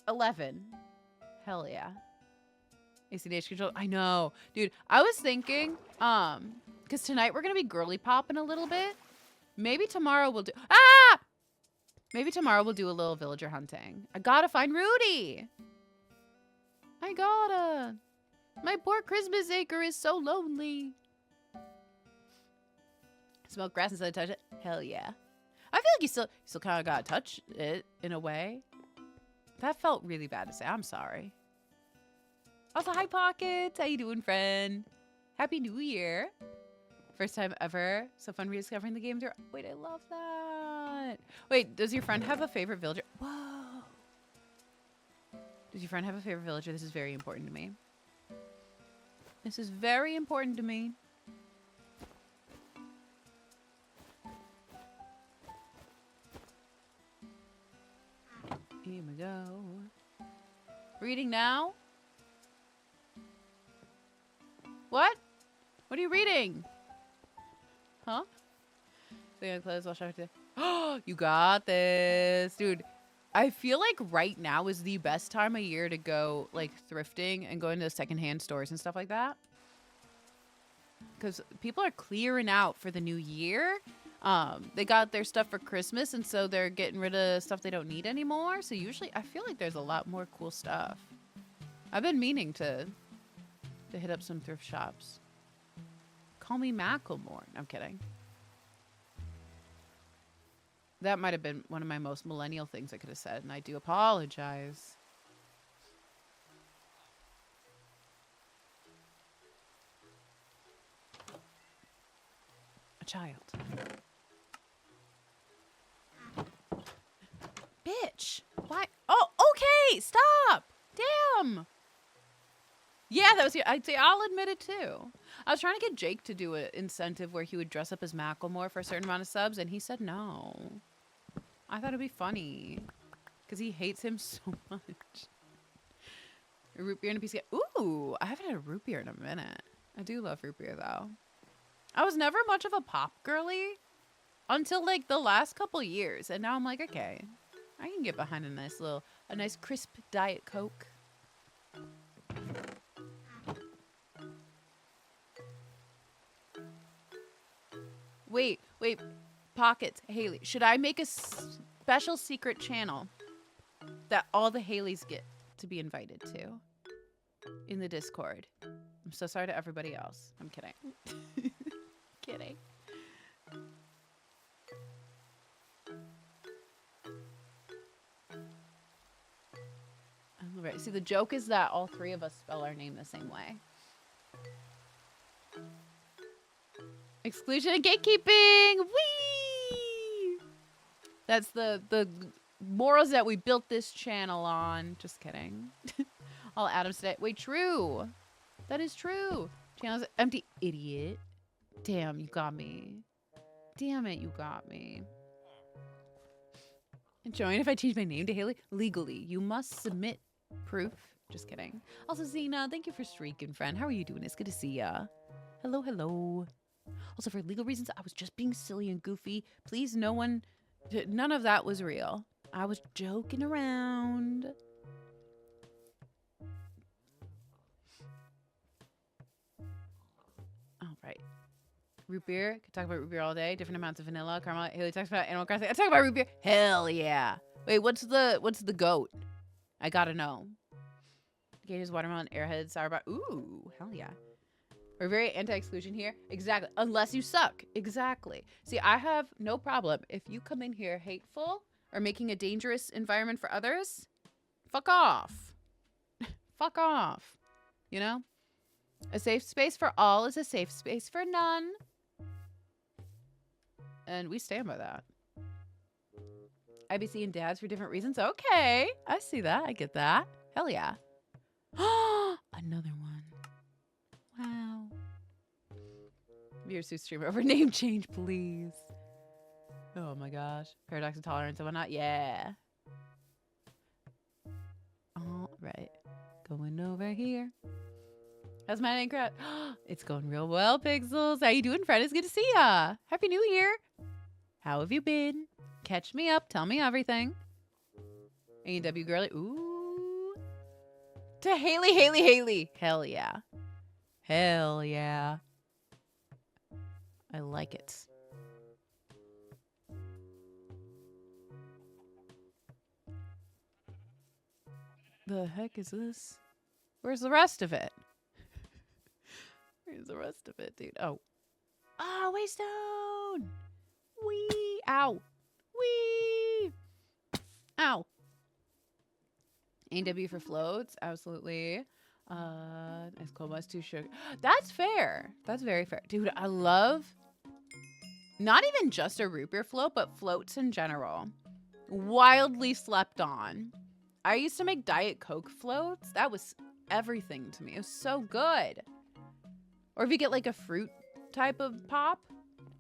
11. Hell yeah. ACDH control. I know. Dude, I was thinking, because tonight we're going to be girly popping a little bit. Maybe tomorrow we'll do... Ah! Maybe tomorrow we'll do a little villager hunting. I gotta find Rudy. I gotta. My poor Christmas acre is so lonely. Smoke grass instead of touch it? Hell yeah. I feel like you still kind of gotta touch it in a way. That felt really bad to say. I'm sorry. Also, hi Pockets. How you doing, friend? Happy New Year. First time ever. So fun rediscovering the game. Wait, I love that. Wait, does your friend have a favorite villager? Whoa. Does your friend have a favorite villager? This is very important to me. This is very important to me. Here we go. Reading now? What? What are you reading? Huh? So you clothes while shopping today. Oh, you got this. Dude, I feel like right now is the best time of year to go like thrifting and going to secondhand stores and stuff like that. Because people are clearing out for the new year. They got their stuff for Christmas, and so they're getting rid of stuff they don't need anymore. So usually I feel like there's a lot more cool stuff. I've been meaning to hit up some thrift shops. Call me Macklemore. I'm kidding. That might have been one of my most millennial things I could have said, and I do apologize. A child. Bitch. Why? Oh, okay. Stop. Damn. Yeah, that was your... I'd say I'll admit it too. I was trying to get Jake to do an incentive where he would dress up as Macklemore for a certain amount of subs, and he said no. I thought it'd be funny because he hates him so much. A root beer and a piece of... Ooh, I haven't had a root beer in a minute. I do love root beer though. I was never much of a pop girly until like the last couple years, and now I'm like, okay, I can get behind a nice crisp Diet Coke. Wait, Pockets, Haley. Should I make a special secret channel that all the Haleys get to be invited to in the Discord? I'm so sorry to everybody else. I'm kidding. Kidding. All right. See, the joke is that all three of us spell our name the same way. Exclusion and gatekeeping. Whee! That's the morals that we built this channel on. Just kidding. All Adams today. Wait, true. That is true. Channel's empty, idiot. Damn, you got me. Damn it, you got me. And join if I change my name to Haley? Legally, you must submit proof. Just kidding. Also, Zena, thank you for streaking, friend. How are you doing? It's good to see ya. Hello, hello. Also, for legal reasons, I was just being silly and goofy. Please, none of that was real. I was joking around. All right. Root beer. Could talk about root beer all day. Different amounts of vanilla, caramel. Haley talks about Animal Crossing. I talk about root beer. Hell yeah. Wait, what's the goat? I gotta know. Gators, watermelon, airhead, sour bar. Ooh, hell yeah. We're very anti-exclusion here. Exactly. Unless you suck. Exactly. See, I have no problem. If you come in here hateful or making a dangerous environment for others, fuck off. Fuck off. You know? A safe space for all is a safe space for none. And we stand by that. IBC and dads for different reasons. Okay. I see that. I get that. Hell yeah. Another one. Wow. Beer suit streamer over name change, please. Oh my gosh. Paradox of tolerance and whatnot. Yeah. All right. Going over here. How's my name crowd? It's going real well, Pixels. How you doing, Fred? It's good to see ya. Happy New Year. How have you been? Catch me up. Tell me everything. A&W girly. Ooh. To Haley, Haley, Haley. Hell yeah. Hell yeah. I like it. The heck is this? Where's the rest of it? Where's the rest of it, dude? Oh. Oh, Waystone! Wee! Ow! Wee! Ow! A&W for floats, absolutely. Nice cold bus, 2 sugar. That's fair. That's very fair. Dude, I love not even just a root beer float, but floats in general. Wildly slept on. I used to make Diet Coke floats. That was everything to me. It was so good. Or if you get like a fruit type of pop,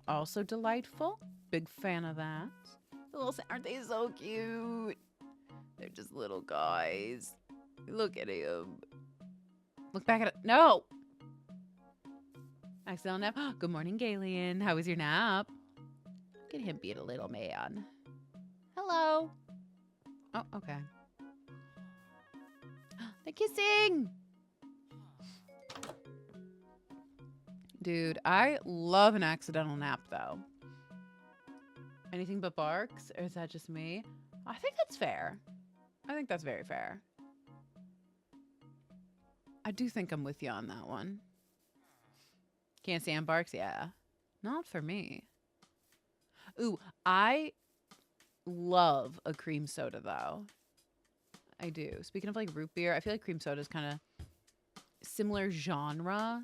also delightful. Big fan of that. The little, aren't they so cute? They're just little guys. Look at him. Look back at it. No. Accidental nap. Good morning, Galen. How was your nap? Look at him being a little man. Hello. Oh, okay. They're kissing. Dude, I love an accidental nap, though. Anything but barks? Or is that just me? I think that's fair. I think that's very fair. I do think I'm with you on that one. Can't stand barks? Yeah. Not for me. Ooh, I love a cream soda, though. I do. Speaking of like root beer, I feel like cream soda is kind of similar genre.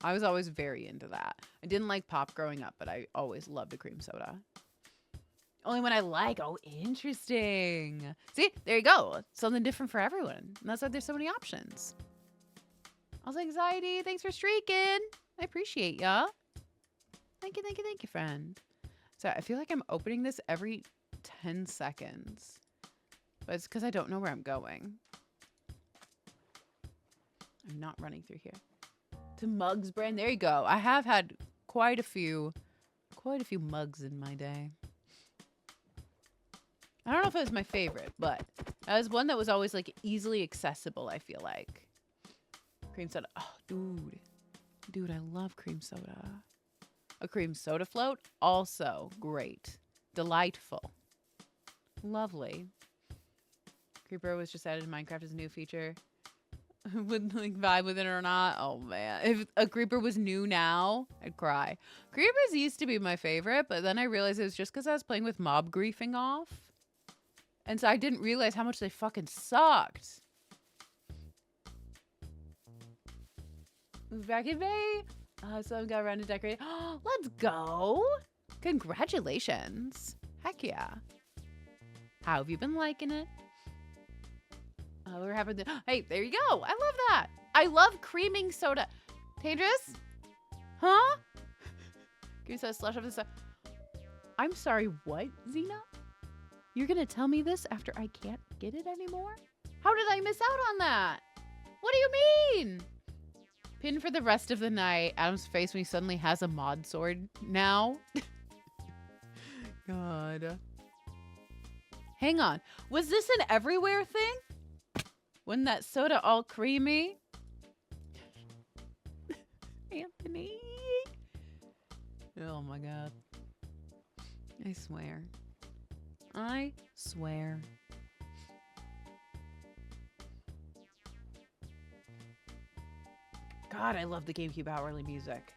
I was always very into that. I didn't like pop growing up, but I always loved a cream soda. Only when I like. Oh, interesting. See, there you go. Something different for everyone. And that's why there's so many options. Also, anxiety. Thanks for streaking. I appreciate ya. Thank you, thank you, thank you, friend. So I feel like I'm opening this every 10 seconds. But it's because I don't know where I'm going. I'm not running through here. To Mugs brand. There you go. I have had quite a few mugs in my day. I don't know if it was my favorite, but that was one that was always like easily accessible, I feel like. Cream soda. Oh, dude. Dude, I love cream soda. A cream soda float, also great. Delightful. Lovely. Creeper was just added to Minecraft as a new feature. Would like vibe with it or not. Oh man. If a creeper was new now, I'd cry. Creepers used to be my favorite, but then I realized it was just because I was playing with mob griefing off. And so I didn't realize how much they fucking sucked. Back in May. So I got around to decorate. Let's go. Congratulations. Heck yeah. How have you been liking it? We're having the... Hey, there you go. I love that. I love creaming soda. Dangerous? Huh? Can you say slush up this stuff? I'm sorry, what, Xena? You're gonna tell me this after I can't get it anymore? How did I miss out on that? What do you mean? Pin for the rest of the night. Adam's face when he suddenly has a mod sword now. God. Hang on. Was this an everywhere thing? Wasn't that soda all creamy? Anthony. Oh my God. I swear. I swear. God, I love the GameCube hourly music.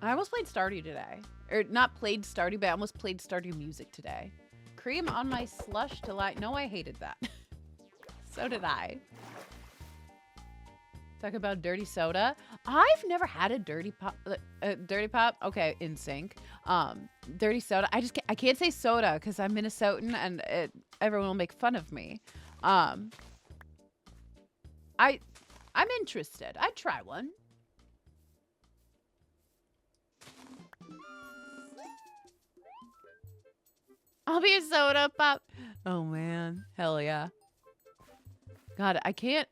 I almost played Stardew today. Or not played Stardew, but I almost played Stardew music today. Cream on my slush till I... No, I hated that. So did I. Talk about dirty soda. I've never had a dirty pop. Dirty pop? Okay, in sync. Dirty soda. I can't say soda because I'm Minnesotan and everyone will make fun of me. I'm interested. I'd try one. I'll be a soda pop. Oh man, hell yeah. God, I can't.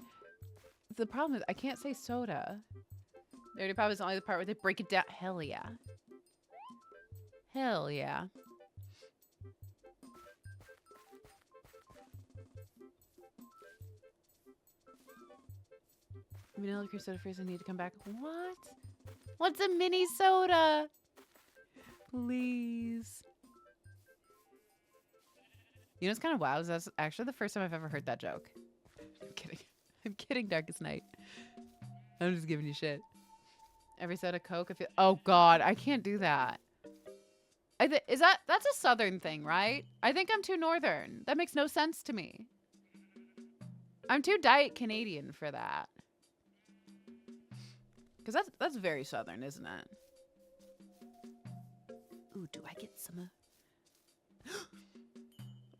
The problem is I can't say soda. Dirty pop is only the part where they break it down. Hell yeah. Hell yeah. Vanilla cream soda freeze. I need to come back. What? What's a mini soda? Please. You know what's kind of wild? That's actually the first time I've ever heard that joke. I'm kidding. I'm kidding, Darkest Night. I'm just giving you shit. Every soda Coke. I feel. Oh God, I can't do that. That's a Southern thing, right? I think I'm too Northern. That makes no sense to me. I'm too Diet Canadian for that. Because that's very Southern, isn't it? Ooh, do I get some?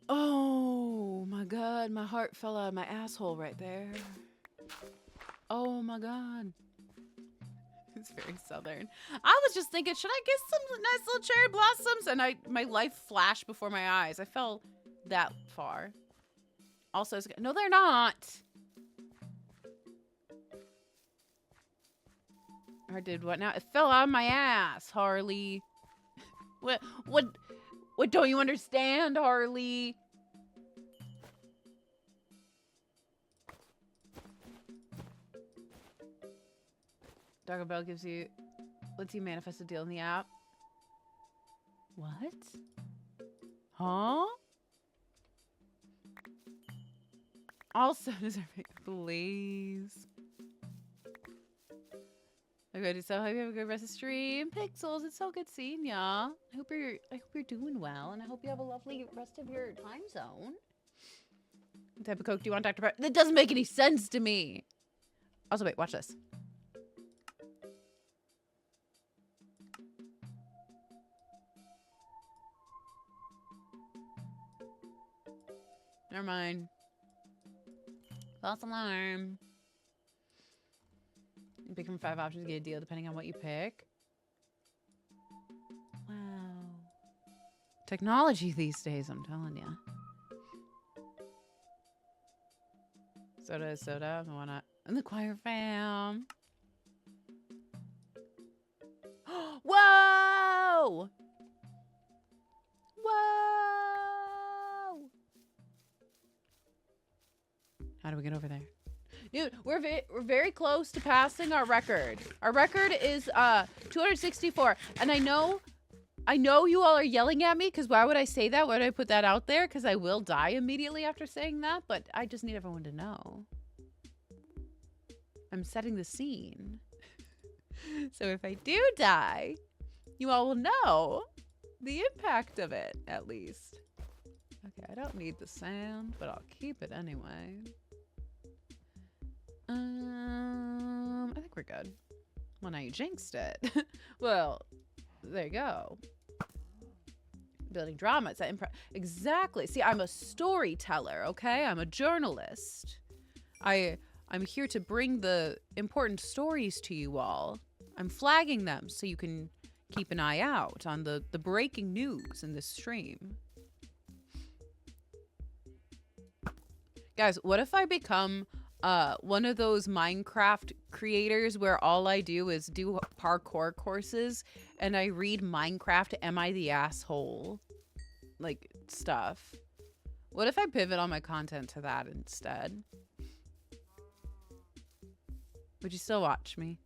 Oh my God, my heart fell out of my asshole right there. Oh my God. It's very Southern. I was just thinking, should I get some nice little cherry blossoms? And my life flashed before my eyes. I fell that far. Also, no, they're not. Or did what now? It fell out of my ass, Harley. What don't you understand, Harley? Taco Bell lets you manifest a deal in the app. What? Huh? Also, please. Okay, so hope you have a good rest of the stream. Pixels, it's so good seeing ya. I hope you're doing well, and I hope you have a lovely rest of your time zone. What type of Coke do you want, Dr. Pepper? That doesn't make any sense to me. Also, wait, watch this. Never mind. False alarm. You pick from 5 options to get a deal depending on what you pick. Wow. Technology these days, I'm telling you. Soda is soda. Why not? And the choir fam. What? How do we get over there? Dude, we're very close to passing our record. Our record is 264. And I know you all are yelling at me, because why would I say that? Why would I put that out there? Because I will die immediately after saying that. But I just need everyone to know. I'm setting the scene. So if I do die, you all will know the impact of it, at least. Okay, I don't need the sound, but I'll keep it anyway. I think we're good. Well, now you jinxed it. Well, there you go. Building drama. It's that exactly. See, I'm a storyteller, okay? I'm a journalist. I'm here to bring the important stories to you all. I'm flagging them so you can keep an eye out on the breaking news in this stream. Guys, what if I become one of those Minecraft creators where all I do is do parkour courses and I read Minecraft Am I the Asshole like stuff? What if I pivot all my content to that instead? Would you still watch me?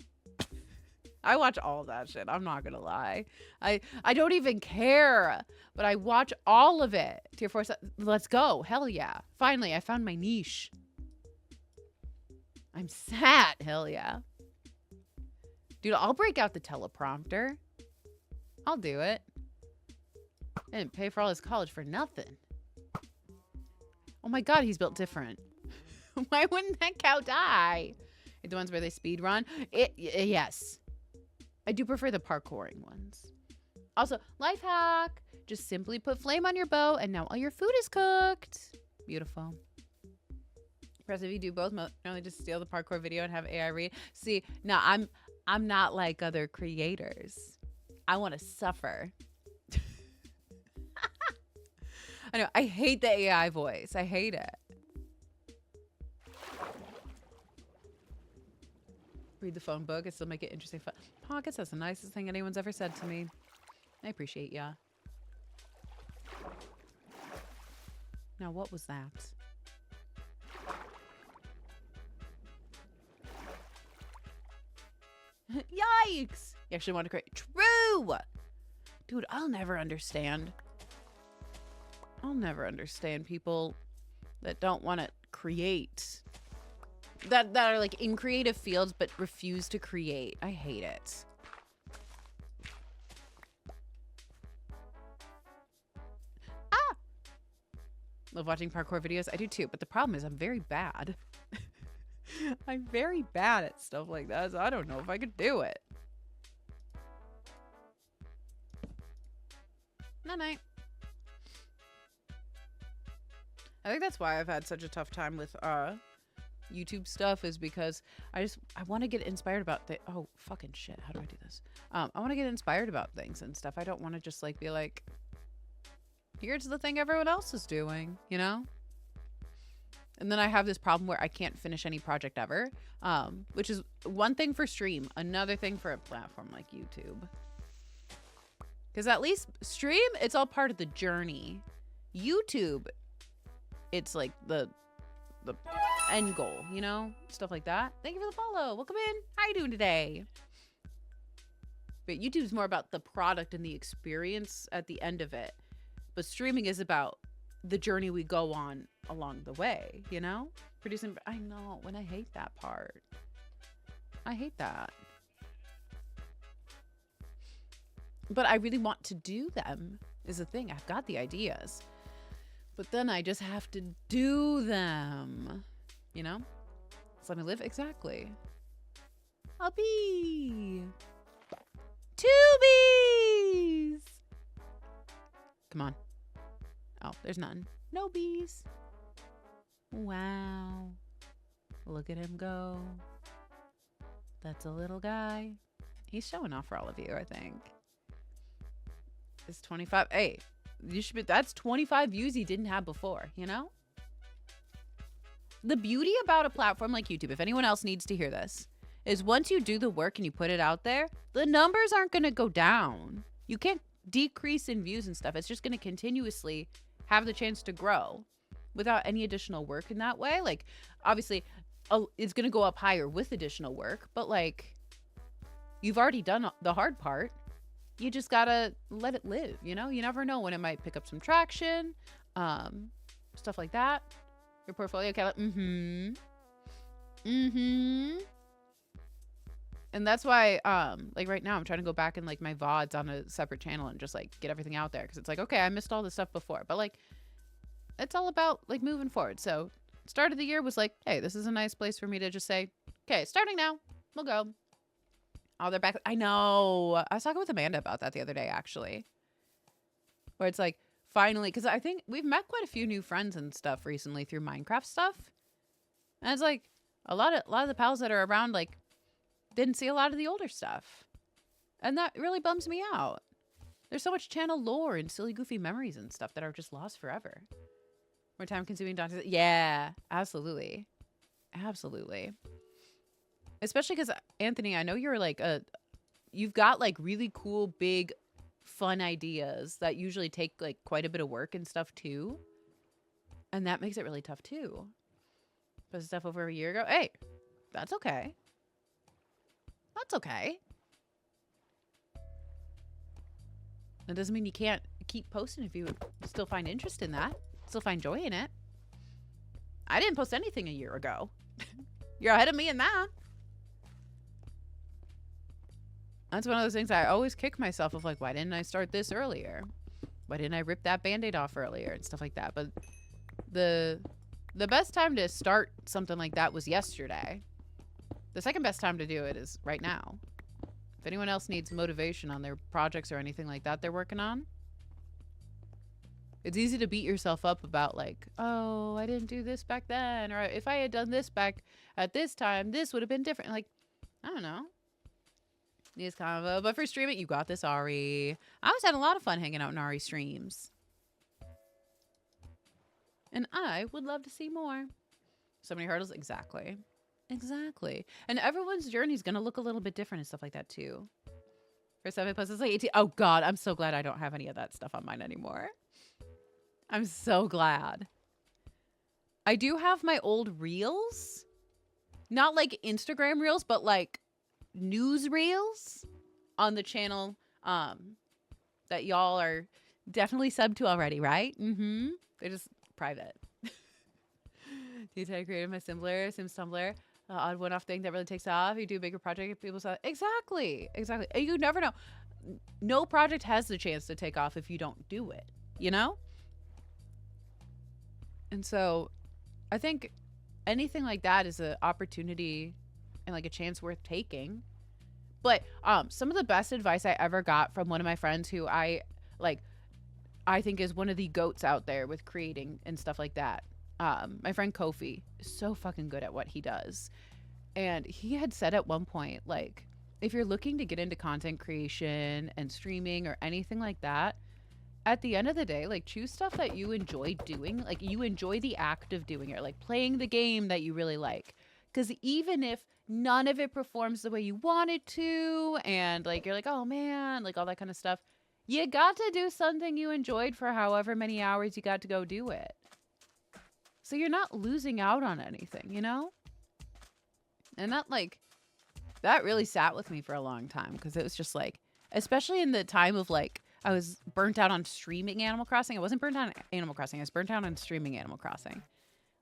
I watch all that shit. I'm not gonna lie. I don't even care, but I watch all of it. Tier 4, let's go. Hell yeah. Finally, I found my niche. I'm sad. Hell yeah. Dude, I'll break out the teleprompter. I'll do it. I didn't pay for all his college for nothing. Oh my god, he's built different. Why wouldn't that cow die? The ones where they speed run? Yes. I do prefer the parkouring ones. Also, life hack. Just simply put flame on your bow and now all your food is cooked. Beautiful. Press if you do both, only just steal the parkour video and have AI read. See, no, I'm not like other creators. I want to suffer. I know, I hate the AI voice. I hate it. Read the phone book and still make it interesting. Pockets, that's the nicest thing anyone's ever said to me. I appreciate ya. Now, what was that? Yikes! You actually want to create... True! Dude, I'll never understand people that don't want to create. That are like in creative fields but refuse to create. I hate it. Ah! Love watching parkour videos. I do too, but the problem is I'm very bad. I'm very bad at stuff like that, so I don't know if I could do it. Night-night. I think that's why I've had such a tough time with YouTube stuff, is because I want to get inspired about oh fucking shit, how do I do this? I want to get inspired about things and stuff. I don't want to just like be like, here's the thing everyone else is doing, you know? And then I have this problem where I can't finish any project ever, which is one thing for stream, another thing for a platform like YouTube. Because at least stream, it's all part of the journey. YouTube, it's like the end goal, you know? Stuff like that. Thank you for the follow. Welcome in. How you doing today? But YouTube's more about the product and the experience at the end of it. But streaming is about the journey we go on along the way, you know? Producing, I know, when I hate that part. I hate that. But I really want to do them, is the thing. I've got the ideas. But then I just have to do them. You know? Just let me live. Exactly. A bee. 2 bees. Come on. Oh, there's none. No bees. Wow. Look at him go. That's a little guy. He's showing off for all of you, I think. It's 25. Hey, you should be, that's 25 views he didn't have before, you know? The beauty about a platform like YouTube, if anyone else needs to hear this, is once you do the work and you put it out there, the numbers aren't going to go down. You can't decrease in views and stuff. It's just going to continuously have the chance to grow, without any additional work in that way. Like, obviously, it's going to go up higher with additional work, but like, you've already done the hard part. You just gotta let it live, you know? You never know when it might pick up some traction, stuff like that. Your portfolio, okay, and that's why, like right now I'm trying to go back and like my VODs on a separate channel and just like get everything out there. Cause it's like, okay, I missed all this stuff before, but like, it's all about like moving forward. So start of the year was like, hey, this is a nice place for me to just say, okay, starting now, we'll go. Oh, they're back. I know. I was talking with Amanda about that the other day, actually. Where it's like, finally, because I think we've met quite a few new friends and stuff recently through Minecraft stuff. And it's like, a lot of the pals that are around, like, didn't see a lot of the older stuff. And that really bums me out. There's so much channel lore and silly, goofy memories and stuff that are just lost forever. More time-consuming. Yeah, absolutely. Absolutely. Especially because, Anthony, I know you're like you've got like really cool, big, fun ideas that usually take like quite a bit of work and stuff too. And that makes it really tough too. Put stuff over a year ago. Hey, that's okay. That's okay. That doesn't mean you can't keep posting if you still find interest in that. Still find joy in it. I didn't post anything a year ago. You're ahead of me in that. That's one of those things I always kick myself of like, why didn't I start this earlier? Why didn't I rip that Band-Aid off earlier and stuff like that? But the best time to start something like that was yesterday. The second best time to do it is right now. If anyone else needs motivation on their projects or anything like that they're working on, it's easy to beat yourself up about like, oh, I didn't do this back then. Or if I had done this back at this time, this would have been different. Like, I don't know. These convo, but for streaming, you got this, Ari. I always had a lot of fun hanging out in Ari streams. And I would love to see more. So many hurdles. Exactly. Exactly. And everyone's journey is going to look a little bit different and stuff like that too. For 7 posts, it's like 18. Oh God, I'm so glad I don't have any of that stuff on mine anymore. I'm so glad. I do have my old reels. Not like Instagram reels, but like news reels on the channel that y'all are definitely subbed to already, right? They're just private. I created my Sims Tumblr. Odd one-off thing that really takes off. You do a bigger project if people saw it. Exactly. You never know. No project has the chance to take off if you don't do it, you know? And so I think anything like that is an opportunity and like a chance worth taking. But some of the best advice I ever got from one of my friends who I think is one of the goats out there with creating and stuff like that. My friend Kofi is so fucking good at what he does. And he had said at one point, like, if you're looking to get into content creation and streaming or anything like that, at the end of the day, like, choose stuff that you enjoy doing. Like, you enjoy the act of doing it, like playing the game that you really like. Because even if none of it performs the way you want it to, and like you're like, oh man, like all that kind of stuff, you got to do something you enjoyed for however many hours you got to go do it. So you're not losing out on anything, you know? And that really sat with me for a long time, because it was just like, especially in the time of like, I was burnt out on streaming Animal Crossing. I wasn't burnt out on Animal Crossing. I was burnt out on streaming Animal Crossing.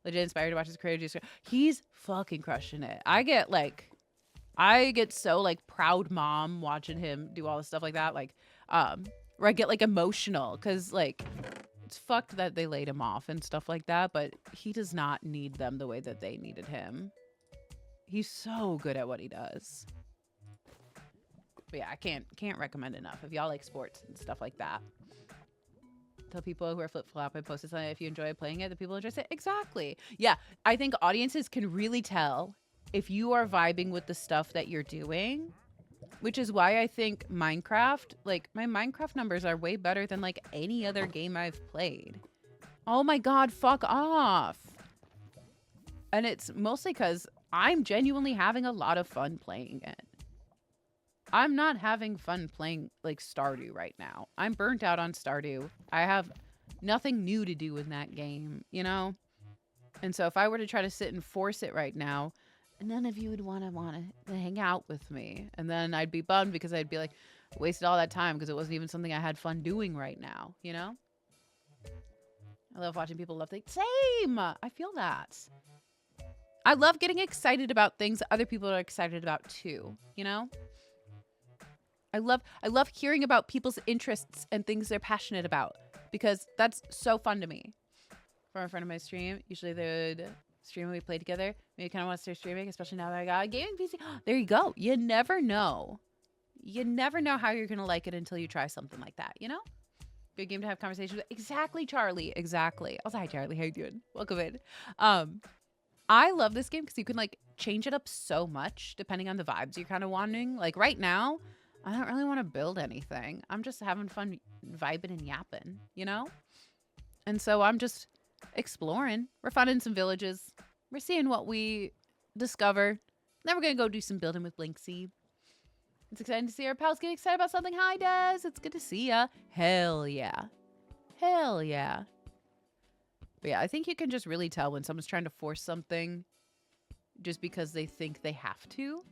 Legit inspired to watch his creator. He's fucking crushing it. I get so like proud mom watching him do all this stuff like that. Like, where I get like emotional because like it's fucked that they laid him off and stuff like that. But he does not need them the way that they needed him. He's so good at what he does. But yeah, I can't recommend enough. If y'all like sports and stuff like that, tell people who are flip-flopping, post it if you enjoy playing it, the people enjoy it. Exactly. Yeah, I think audiences can really tell if you are vibing with the stuff that you're doing, which is why I think Minecraft, like my Minecraft numbers are way better than like any other game I've played. Oh my God, fuck off. And it's mostly because I'm genuinely having a lot of fun playing it. I'm not having fun playing like Stardew right now. I'm burnt out on Stardew. I have nothing new to do in that game, you know? And so if I were to try to sit and force it right now, none of you would want to hang out with me. And then I'd be bummed because I'd be like, wasted all that time because it wasn't even something I had fun doing right now, you know? I love watching people love things. Same! I feel that. I love getting excited about things that other people are excited about too, you know? I love hearing about people's interests and things they're passionate about because that's so fun to me. From a friend of my stream, usually they would stream when we play together. Maybe kind of want to start streaming, especially now that I got a gaming PC. There you go. You never know. You never know how you're going to like it until you try something like that, you know? Good game to have conversations with. Exactly, Charlie. Exactly. Also, hi, Charlie. How you doing? Welcome in. I love this game because you can, like, change it up so much depending on the vibes you're kind of wanting. Like, right now, I don't really want to build anything. I'm just having fun vibing and yapping, you know? And so I'm just exploring. We're finding some villages. We're seeing what we discover. Then we're going to go do some building with Blinksy. It's exciting to see our pals get excited about something. Hi, Des. It's good to see ya. Hell yeah. Hell yeah. But yeah, I think you can just really tell when someone's trying to force something just because they think they have to.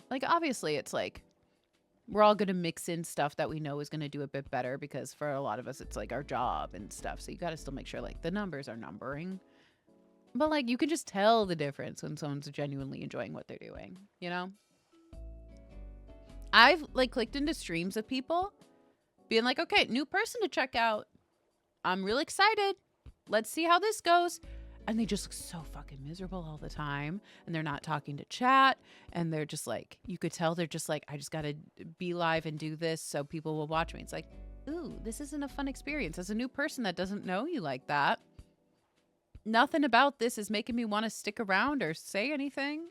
Like, obviously, it's like, we're all going to mix in stuff that we know is going to do a bit better because for a lot of us, it's like our job and stuff. So you got to still make sure, like, the numbers are numbering. But, like, you can just tell the difference when someone's genuinely enjoying what they're doing, you know? I've, like, clicked into streams of people being like, okay, new person to check out. I'm really excited. Let's see how this goes. And they just look so fucking miserable all the time. And they're not talking to chat. And they're just like, you could tell they're just like, I just got to be live and do this so people will watch me. It's like, ooh, this isn't a fun experience. As a new person that doesn't know you like that, nothing about this is making me want to stick around or say anything.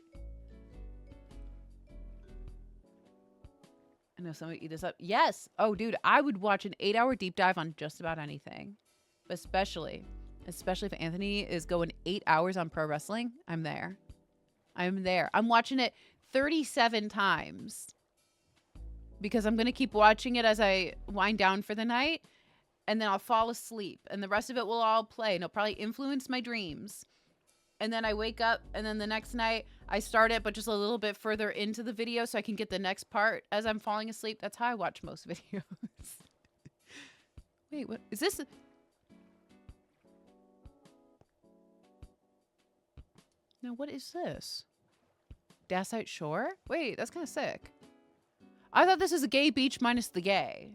I know somebody eat this up. Yes. Oh, dude, I would watch an 8-hour deep dive on just about anything. Especially if Anthony is going 8 hours on pro wrestling. I'm there. I'm there. I'm watching it 37 times because I'm going to keep watching it as I wind down for the night, and then I'll fall asleep, and the rest of it will all play, and it'll probably influence my dreams. And then I wake up, and then the next night I start it, but just a little bit further into the video so I can get the next part as I'm falling asleep. That's how I watch most videos. Wait, what is this? Now, what is this? Dassite Shore? Wait, that's kind of sick. I thought this was a gay beach minus the gay.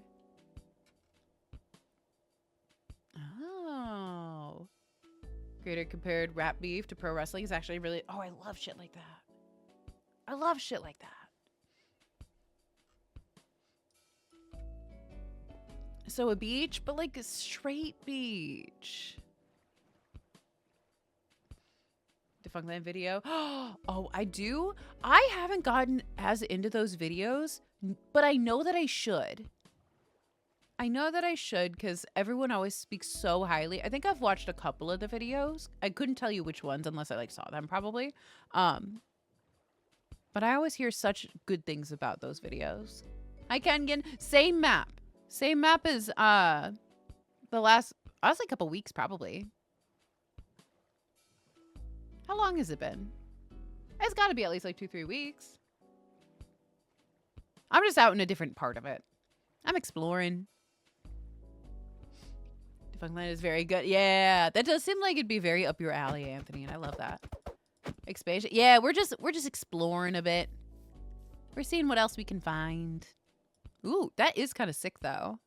Oh. Creator compared rap beef to pro wrestling is actually really... Oh, I love shit like that. I love shit like that. So a beach, but like a straight beach. Defunctland video. Oh, I do. I haven't gotten as into those videos, but I know that I should. I know that I should because everyone always speaks so highly. I think I've watched a couple of the videos. I couldn't tell you which ones unless I like saw them probably. But I always hear such good things about those videos. Hi, Kengen. Same map. Same map as the last, honestly, couple weeks probably. How long has it been? It's got to be at least like 2-3 weeks. I'm just out in a different part of it. I'm exploring. Defunctland is very good. Yeah, that does seem like it'd be very up your alley, Anthony, and I love that. Expansion. Yeah, we're just exploring a bit. We're seeing what else we can find. Ooh, that is kind of sick though.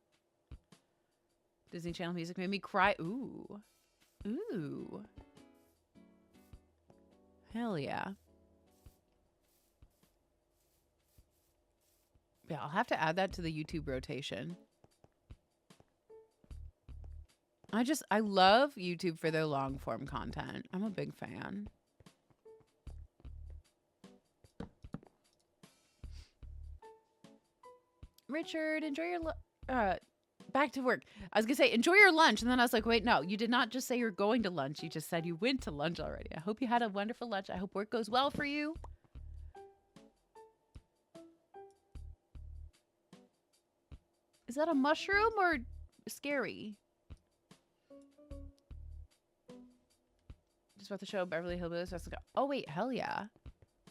Disney Channel music made me cry. Ooh. Ooh. Hell yeah. Yeah, I'll have to add that to the YouTube rotation. I love YouTube for their long form content. I'm a big fan. Richard, enjoy your back to work. I was gonna say enjoy your lunch, and then I was like, wait, no, you did not just say you're going to lunch. You just said you went to lunch already. I hope you had a wonderful lunch. I hope work goes well for you. Is that a mushroom or scary? Just about the show Beverly Hillbillies. Oh wait, hell yeah.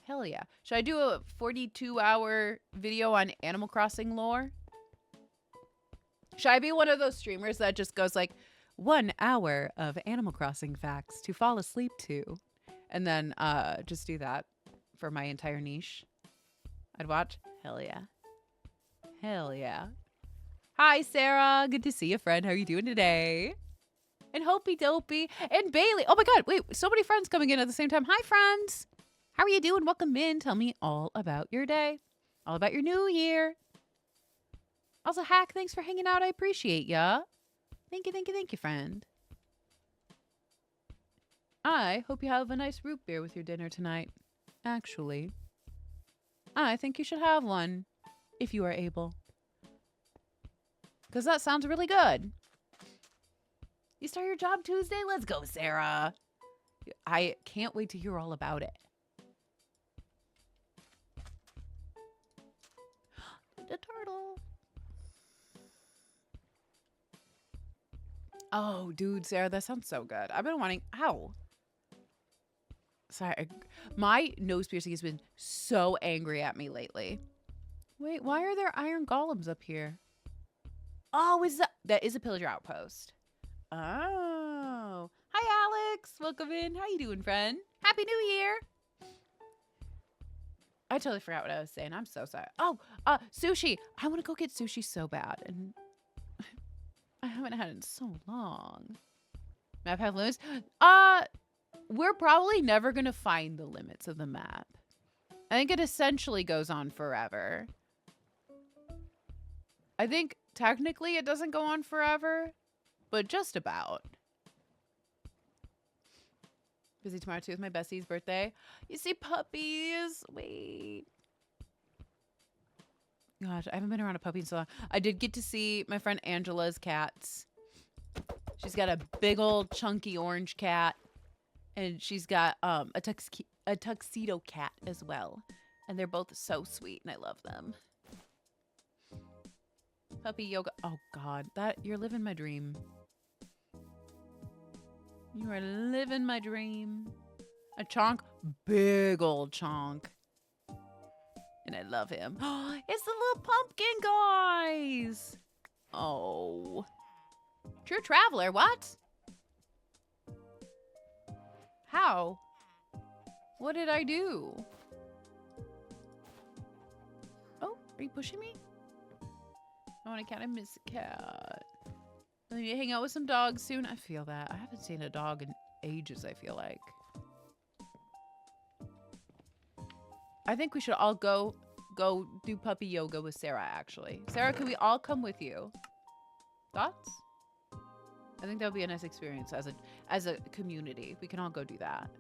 Hell yeah. Should I do a 42-hour video on Animal Crossing lore? Should I be one of those streamers that just goes like 1 hour of Animal Crossing facts to fall asleep to? And then just do that for my entire niche. I'd watch. Hell yeah. Hell yeah. Hi, Sarah. Good to see you, friend. How are you doing today? And Hopey Dopey and Bailey. Oh my God. Wait, so many friends coming in at the same time. Hi, friends. How are you doing? Welcome in. Tell me all about your day. All about your new year. Also, Hack, thanks for hanging out. I appreciate ya. Thank you, thank you, thank you, friend. I hope you have a nice root beer with your dinner tonight. Actually, I think you should have one if you are able. Because that sounds really good. You start your job Tuesday? Let's go, Sarah. I can't wait to hear all about it. The turtle. Oh, dude, Sarah, that sounds so good. I've been wanting... Ow. Sorry. My nose piercing has been so angry at me lately. Wait, why are there iron golems up here? Oh, that is a pillager outpost. Oh. Hi, Alex. Welcome in. How you doing, friend? Happy New Year. I totally forgot what I was saying. I'm so sorry. Oh, sushi. I want to go get sushi so bad. And I haven't had it in so long. Map have limits? We're probably never going to find the limits of the map. I think it essentially goes on forever. I think technically it doesn't go on forever, but just about. Busy tomorrow too with my bestie's birthday. You see puppies. Wait. Gosh, I haven't been around a puppy in so long. I did get to see my friend Angela's cats. She's got a big old chunky orange cat. And she's got a tuxedo cat as well. And they're both so sweet and I love them. Puppy yoga. Oh God, you're living my dream. You are living my dream. A chonk, big old chonk. And I love him. It's the little pumpkin guys. Oh. True traveler, what? How? What did I do? Oh, are you pushing me? I want to kind of miss a cat. I need to hang out with some dogs soon. I feel that. I haven't seen a dog in ages, I feel like. I think we should all go do puppy yoga with Sarah, actually. Sarah, can we all come with you? Thoughts? I think that would be a nice experience as a community. We can all go do that.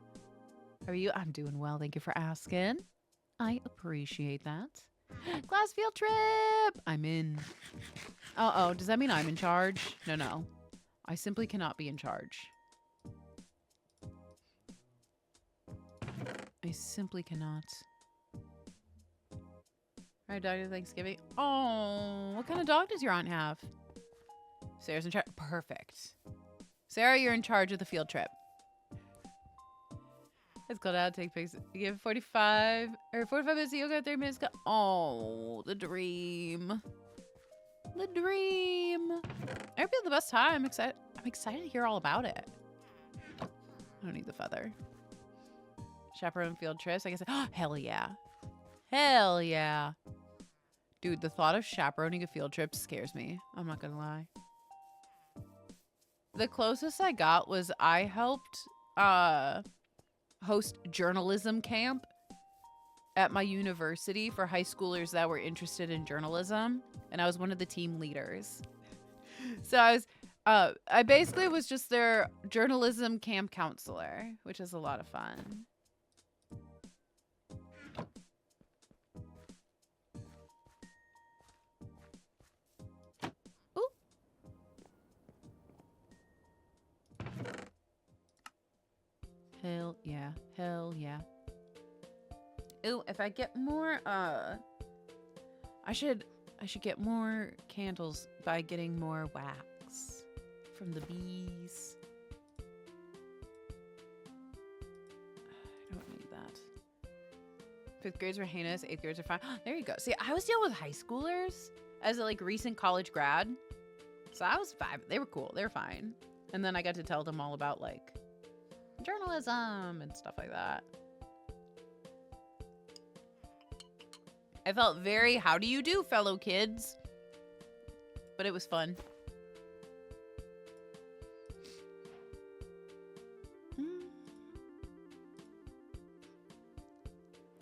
How are you? I'm doing well. Thank you for asking. I appreciate that. Class field trip. I'm in. Uh-oh. Does that mean I'm in charge? No. I simply cannot be in charge. I simply cannot. All right, dog, Thanksgiving. Oh, what kind of dog does your aunt have? Sarah's in charge. Perfect. Sarah, you're in charge of the field trip. Let's go down, take pics. You give 45 minutes of yoga, 30 minutes. Oh, the dream. The dream. I hope you have the best time. I'm excited to hear all about it. I don't need the feather. Chaperone field trips. I guess. Oh, hell yeah. Hell yeah. Dude, the thought of chaperoning a field trip scares me. I'm not gonna lie. The closest I got was I helped host journalism camp at my university for high schoolers that were interested in journalism, and I was one of the team leaders. So I basically was just their journalism camp counselor, which is a lot of fun. Hell yeah. Hell yeah. Ooh, if I get more, I should get more candles by getting more wax from the bees. 5th grades were heinous. 8th grades are fine. There you go. See, I was dealing with high schoolers as a like recent college grad. So I was fine. They were cool. They were fine. And then I got to tell them all about like journalism and stuff like that. I felt very, how do you do, fellow kids? But it was fun.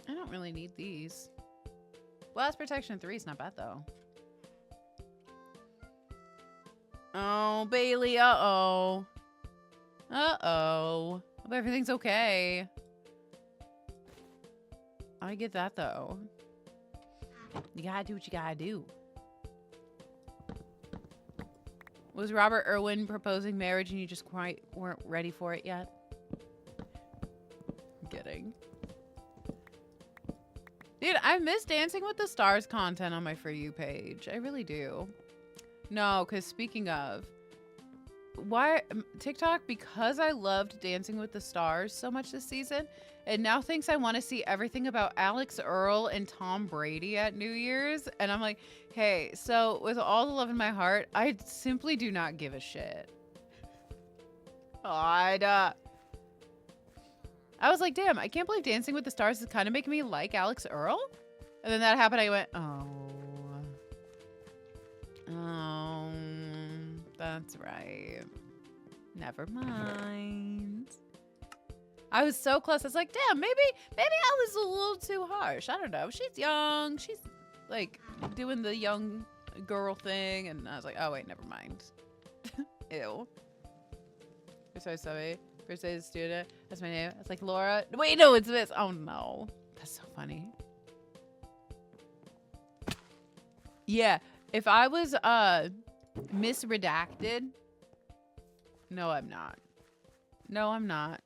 I don't really need these. Blast Protection 3 is not bad, though. Oh, Bailey, uh-oh. Uh-oh. Hope everything's okay. I get that, though. You gotta do what you gotta do. Was Robert Irwin proposing marriage and you just quite weren't ready for it yet? I'm kidding. Dude, I miss Dancing with the Stars content on my For You page. I really do. No, because speaking of, why TikTok, because I loved Dancing with the Stars so much this season, it now thinks I want to see everything about Alex Earl and Tom Brady at New Year's. And I'm like, hey, so with all the love in my heart, I simply do not give a shit. I was like, damn, I can't believe Dancing with the Stars is kind of making me like Alex Earl. And then that happened. I went, oh, that's right. Never mind. I was so close. I was like, damn, maybe I was a little too harsh. I don't know. She's young. She's like doing the young girl thing. And I was like, oh, wait, never mind. Ew. Sorry. First day student. That's my name. It's like Laura. Wait, no, it's this. Oh, no. That's so funny. Yeah. If I was misredacted. No, I'm not. No, I'm not.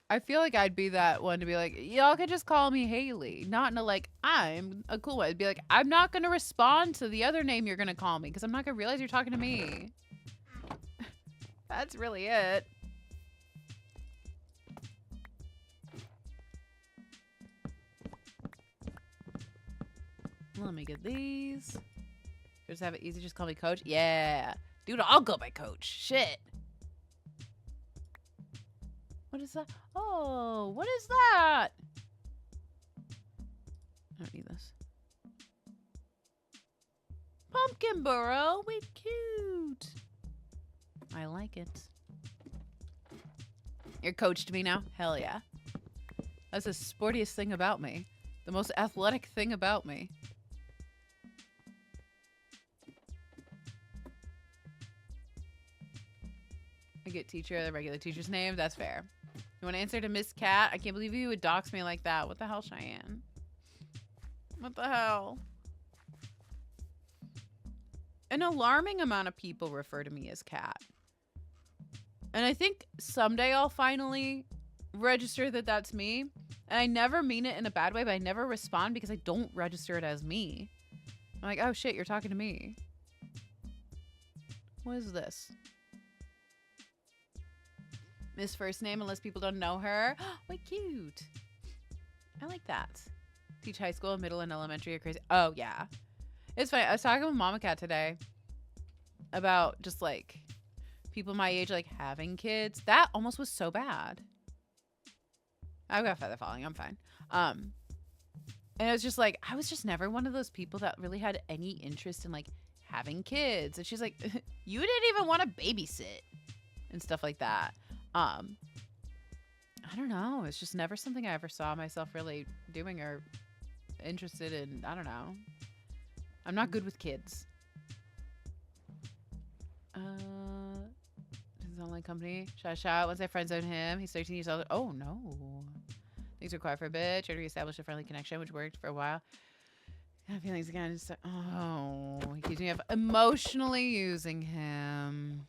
I feel like I'd be that one to be like, y'all could just call me Haley. Not in a like, I'm a cool one. I'd be like, I'm not going to respond to the other name you're going to call me because I'm not going to realize you're talking to me. That's really it. Let me get these. Just have it easy. Just call me Coach. Yeah. Dude, I'll go by Coach. Shit. What is that? Oh, what is that? I don't need this. Pumpkin burrow. Wait, cute. I like it. You're Coach to me now? Hell yeah. That's the sportiest thing about me. The most athletic thing about me. I get teacher, the regular teacher's name. That's fair. You want to answer to Miss Cat? I can't believe you would dox me like that. What the hell, Cheyenne? What the hell? An alarming amount of people refer to me as Cat. And I think someday I'll finally register that that's me. And I never mean it in a bad way, but I never respond because I don't register it as me. I'm like, oh shit, you're talking to me. What is this? Miss First Name, unless people don't know her. Wait, cute. I like that. Teach high school, middle, and elementary are crazy. Oh, yeah. It's funny. I was talking with Mama Cat today about just like people my age like having kids. That almost was so bad. I've got feather falling. I'm fine. And it was just like, I was just never one of those people that really had any interest in like having kids. And she's like, you didn't even want to babysit and stuff like that. I don't know. It's just never something I ever saw myself really doing or interested in. I don't know. I'm not good with kids. His online company. Shout out. Once I friend zoned him, he's 13 years old. Oh no. Things were quiet for a bit. Tried to reestablish a friendly connection, which worked for a while. Yeah, feelings again. Just, oh, he keeps me up emotionally using him.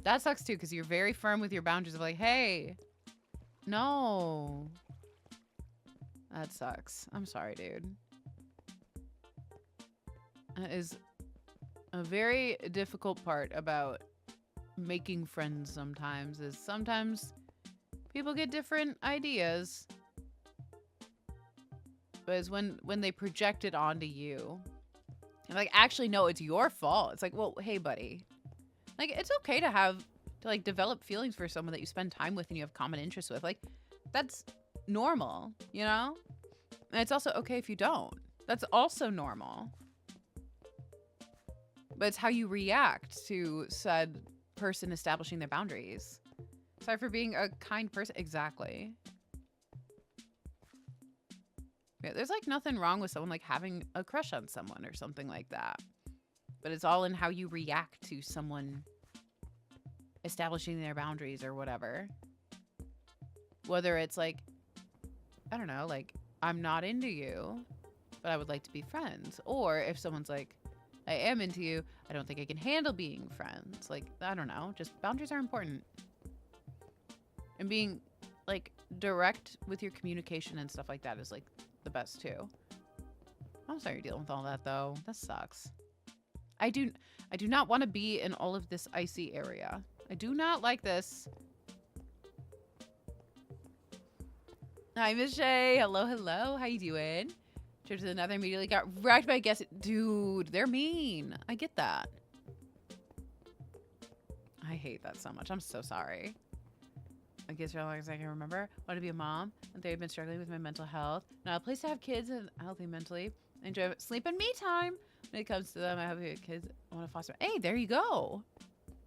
That sucks too, because you're very firm with your boundaries of like, hey, no. That sucks. I'm sorry, dude. That is a very difficult part about making friends sometimes, is sometimes people get different ideas. but it's when they project it onto you. And like, actually, no, it's your fault. It's like, well, hey, buddy. Like, it's okay to like develop feelings for someone that you spend time with and you have common interests with. Like, that's normal, you know? And it's also okay if you don't. That's also normal. But it's how you react to said person establishing their boundaries. Sorry for being a kind person. Exactly. Yeah, there's like nothing wrong with someone like having a crush on someone or something like that. But it's all in how you react to someone establishing their boundaries or whatever. Whether it's like, I don't know, like, I'm not into you, but I would like to be friends. Or if someone's like, I am into you, I don't think I can handle being friends. Like, I don't know. Just boundaries are important. And being, like, direct with your communication and stuff like that is, like, the best, too. I'm sorry you're dealing with all that, though. That sucks. I do not want to be in all of this icy area. I do not like this. Hi, Miss Shay. Hello, hello. How you doing? Trip to the Nether immediately got wrecked by guess. Dude, they're mean. I get that. I hate that so much. I'm so sorry. I guess for as long as I can remember, I want to be a mom, and they've been struggling with my mental health. Now, a place to have kids and healthy mentally. Enjoy sleep and me time. When it comes to them, I have kids. I want to foster. Hey, there you go.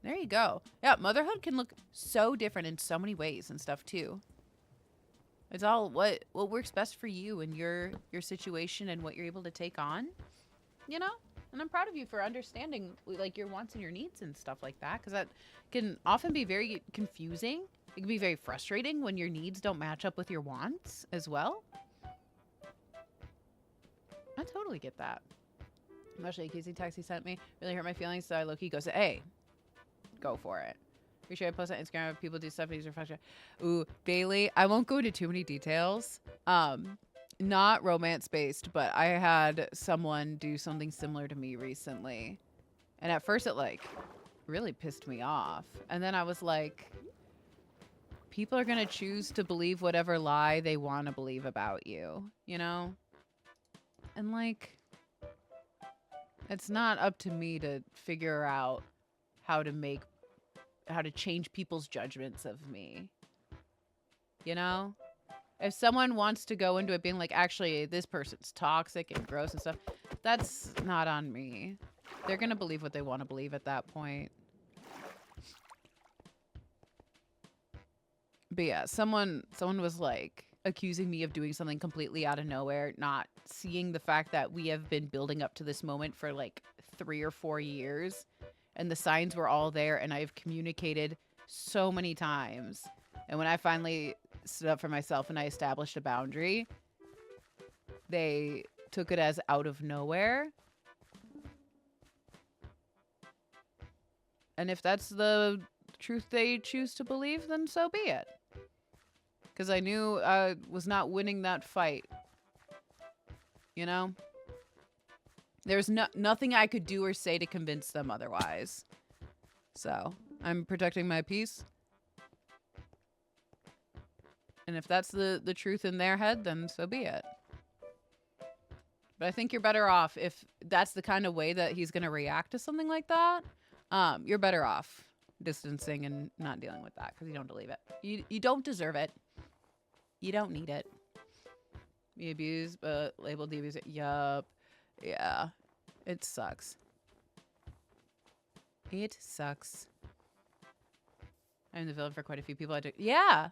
There you go. Yeah, motherhood can look so different in so many ways and stuff too. It's all what works best for you and your situation and what you're able to take on, you know? And I'm proud of you for understanding like your wants and your needs and stuff like that, because that can often be very confusing. It can be very frustrating when your needs don't match up with your wants as well. I totally get that. Especially a Casey text he sent me really hurt my feelings, so I low-key go say, hey, go for it. Appreciate I post on Instagram if people do stuff these are frustrating. Ooh, Bailey, I won't go into too many details. Not romance based, but I had someone do something similar to me recently. And at first it like really pissed me off. And then I was like, people are gonna choose to believe whatever lie they want to believe about you, you know? And like, it's not up to me to figure out how to change people's judgments of me. You know? If someone wants to go into it being like, actually, this person's toxic and gross and stuff, that's not on me. They're going to believe what they want to believe at that point. But yeah, someone was like accusing me of doing something completely out of nowhere, not seeing the fact that we have been building up to this moment for like 3 or 4 years. And the signs were all there, and I've communicated so many times. And when I finally stood up for myself and I established a boundary, they took it as out of nowhere. And if that's the truth they choose to believe, then so be it. Because I knew I was not winning that fight. You know? There's nothing I could do or say to convince them otherwise. So, I'm protecting my peace. And if that's the truth in their head, then so be it. But I think you're better off if that's the kind of way that he's going to react to something like that. You're better off distancing and not dealing with that because you don't believe it. You don't deserve it. You don't need it. Be abused, but labeled the abuser. Yup. Yeah, it sucks. It sucks. I'm the villain for quite a few people. Yeah,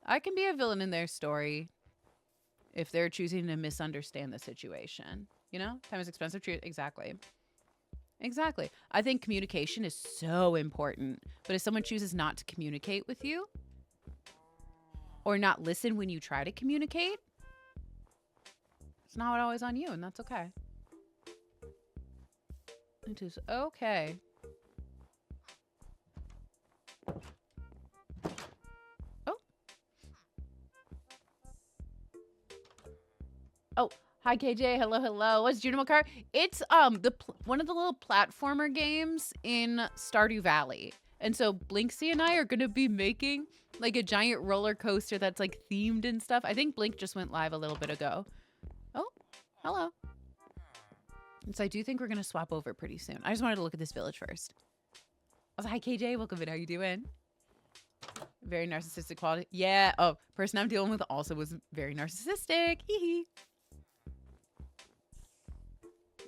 I can be a villain in their story if they're choosing to misunderstand the situation. You know, time is expensive. Truth. Exactly. Exactly. I think communication is so important. But if someone chooses not to communicate with you or not listen when you try to communicate, it's not always on you, and that's okay. It is okay. Oh. Oh, hi KJ. Hello, hello. What's Junimo Car? It's one of the little platformer games in Stardew Valley. And so Blinksy and I are going to be making like a giant roller coaster that's like themed and stuff. I think Blink just went live a little bit ago. Oh, Hello. And so I do think we're going to swap over pretty soon. I just wanted to look at this village first. I was like, hi, KJ. Welcome in. How you doing? Very narcissistic quality. Yeah. Oh, person I'm dealing with also was very narcissistic. Hee hee.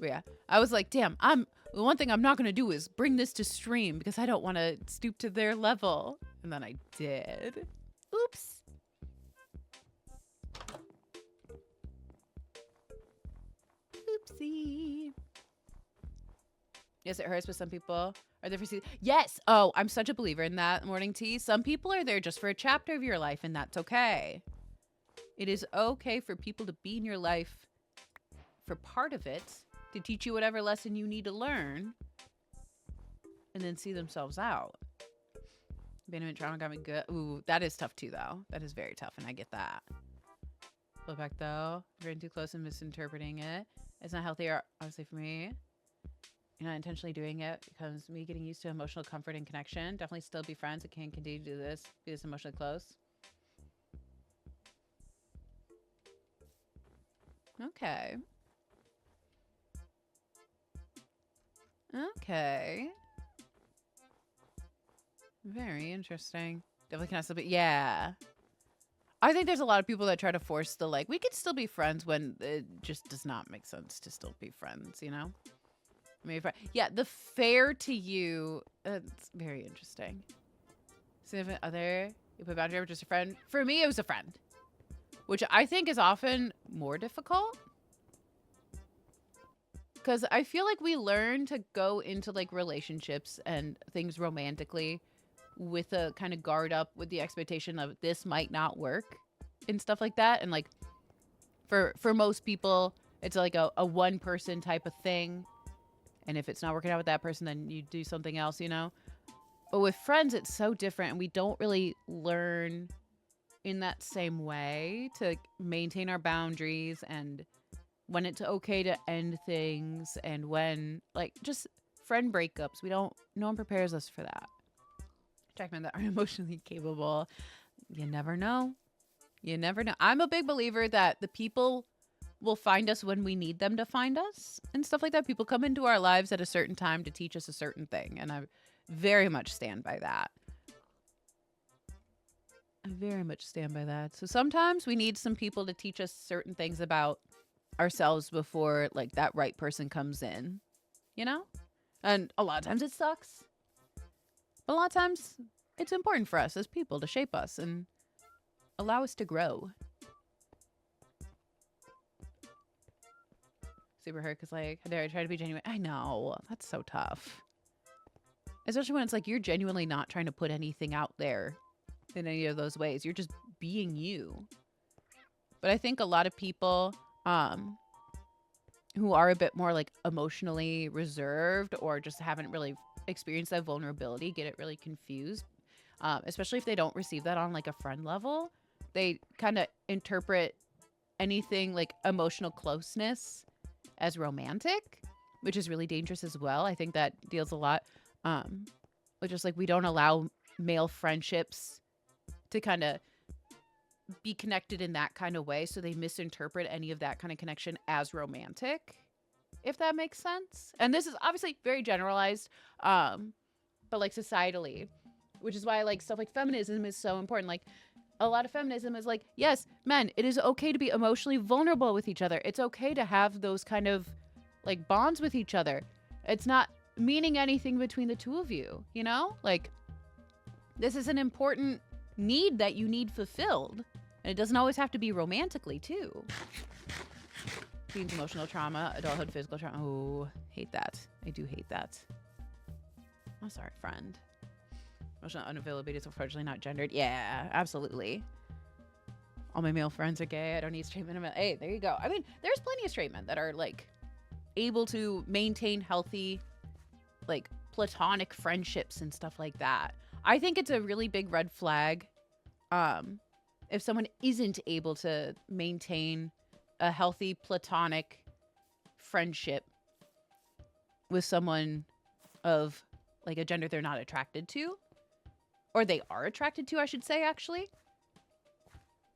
But yeah, I was like, damn, the one thing I'm not going to do is bring this to stream because I don't want to stoop to their level. And then I did. Oops. Oopsie. Yes, it hurts, but some people are there for yes. Oh, I'm such a believer in that, Morning Tea. Some people are there just for a chapter of your life, and that's okay. It is okay for people to be in your life for part of it, to teach you whatever lesson you need to learn, and then see themselves out. Abandonment trauma got me good. Ooh, that is tough too, though. That is very tough, and I get that. Pull back, though. Getting too close and misinterpreting it. It's not healthy, obviously, for me. You're not intentionally doing it. It becomes me getting used to emotional comfort and connection. Definitely still be friends. I can't continue to do this. Be this emotionally close. Okay. Okay. Very interesting. Definitely cannot still be. Yeah. I think there's a lot of people that try to force the like, we could still be friends when it just does not make sense to still be friends, you know? Maybe yeah, the fair to you, it's very interesting. Significant other, you put boundary over just a friend. For me, it was a friend, which I think is often more difficult. Because I feel like we learn to go into like relationships and things romantically with a kind of guard up with the expectation of this might not work and stuff like that. And like for most people, it's like a one person type of thing. And if it's not working out with that person, then you do something else, you know? But with friends, it's so different. And we don't really learn in that same way to maintain our boundaries and when it's okay to end things and when, like, just friend breakups. No one prepares us for that. Jackman that aren't emotionally capable. You never know. You never know. I'm a big believer that the people will find us when we need them to find us and stuff like that. People come into our lives at a certain time to teach us a certain thing. And I very much stand by that. I very much stand by that. So sometimes we need some people to teach us certain things about ourselves before like that right person comes in, you know? And a lot of times it sucks. But a lot of times it's important for us as people to shape us and allow us to grow. Super hurt because like, how dare I try to be genuine? I know. That's so tough. Especially when it's like you're genuinely not trying to put anything out there in any of those ways. You're just being you. But I think a lot of people who are a bit more like emotionally reserved or just haven't really experienced that vulnerability get it really confused, especially if they don't receive that on like a friend level. They kind of interpret anything like emotional closeness as romantic, which is really dangerous as well. I think that deals a lot with just like we don't allow male friendships to kind of be connected in that kind of way, so they misinterpret any of that kind of connection as romantic, if that makes sense. And this is obviously very generalized, but like societally, which is why like stuff like feminism is so important. Like a lot of feminism is like, yes, men, it is okay to be emotionally vulnerable with each other. It's okay to have those kind of like bonds with each other. It's not meaning anything between the two of you, you know? Like this is an important need that you need fulfilled. And it doesn't always have to be romantically, too. Teens, emotional trauma, adulthood, physical trauma. Oh, hate that. I do hate that. I'm sorry, friend. Emotional unavailability is unfortunately not gendered. Yeah, absolutely. All my male friends are gay. I don't need straight men. Hey, there you go. I mean, there's plenty of straight men that are, like, able to maintain healthy, like, platonic friendships and stuff like that. I think it's a really big red flag. If someone isn't able to maintain a healthy platonic friendship with someone of like a gender they're not attracted to, or they are attracted to, I should say, actually.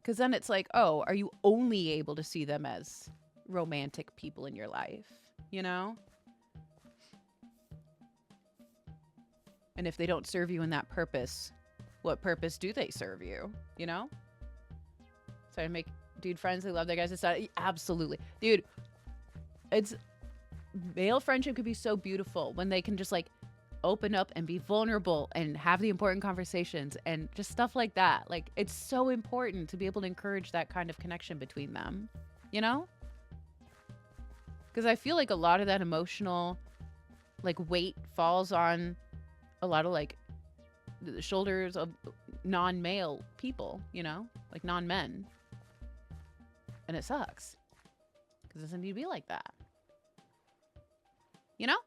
Because then it's like, oh, are you only able to see them as romantic people in your life, you know? And if they don't serve you in that purpose, what purpose do they serve you, you know? So I make dude friends, they love their guys' side. Absolutely. Dude, it's male friendship could be so beautiful when they can just like open up and be vulnerable and have the important conversations and just stuff like that. Like, it's so important to be able to encourage that kind of connection between them, you know? Because I feel like a lot of that emotional like weight falls on a lot of like the shoulders of non-male people, you know, like non-men. And it sucks because it doesn't need to be like that, you know?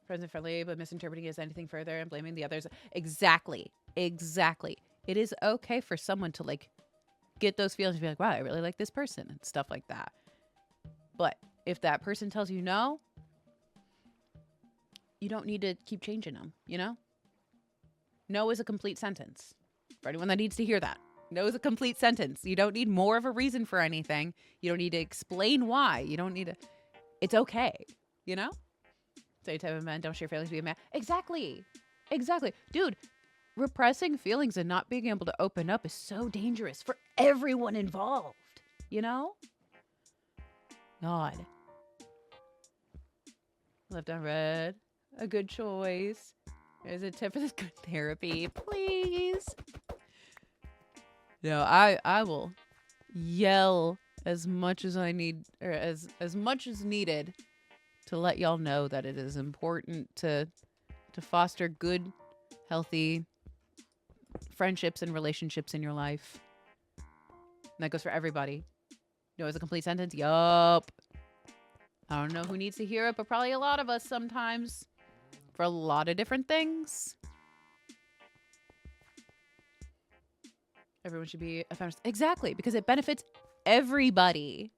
Friends and friendly, but misinterpreting it as anything further and blaming the others. Exactly. Exactly. It is okay for someone to like get those feelings and be like, wow, I really like this person and stuff like that. But if that person tells you no, you don't need to keep changing them, you know? No is a complete sentence. For anyone that needs to hear that. No is a complete sentence. You don't need more of a reason for anything. You don't need to explain why. You don't need to. It's okay, you know? So you type of men, don't share feelings, be a man. Exactly. Exactly. Dude, repressing feelings and not being able to open up is so dangerous for everyone involved, you know? God. Left unread. A good choice. There's a tip for this good therapy. Please. No, I will yell as much as I need, or as much as needed to let y'all know that it is important to foster good, healthy friendships and relationships in your life. And that goes for everybody. No, it's a complete sentence. Yup. I don't know who needs to hear it, but probably a lot of us sometimes. For a lot of different things. Everyone should be a feminist. Exactly, because it benefits everybody.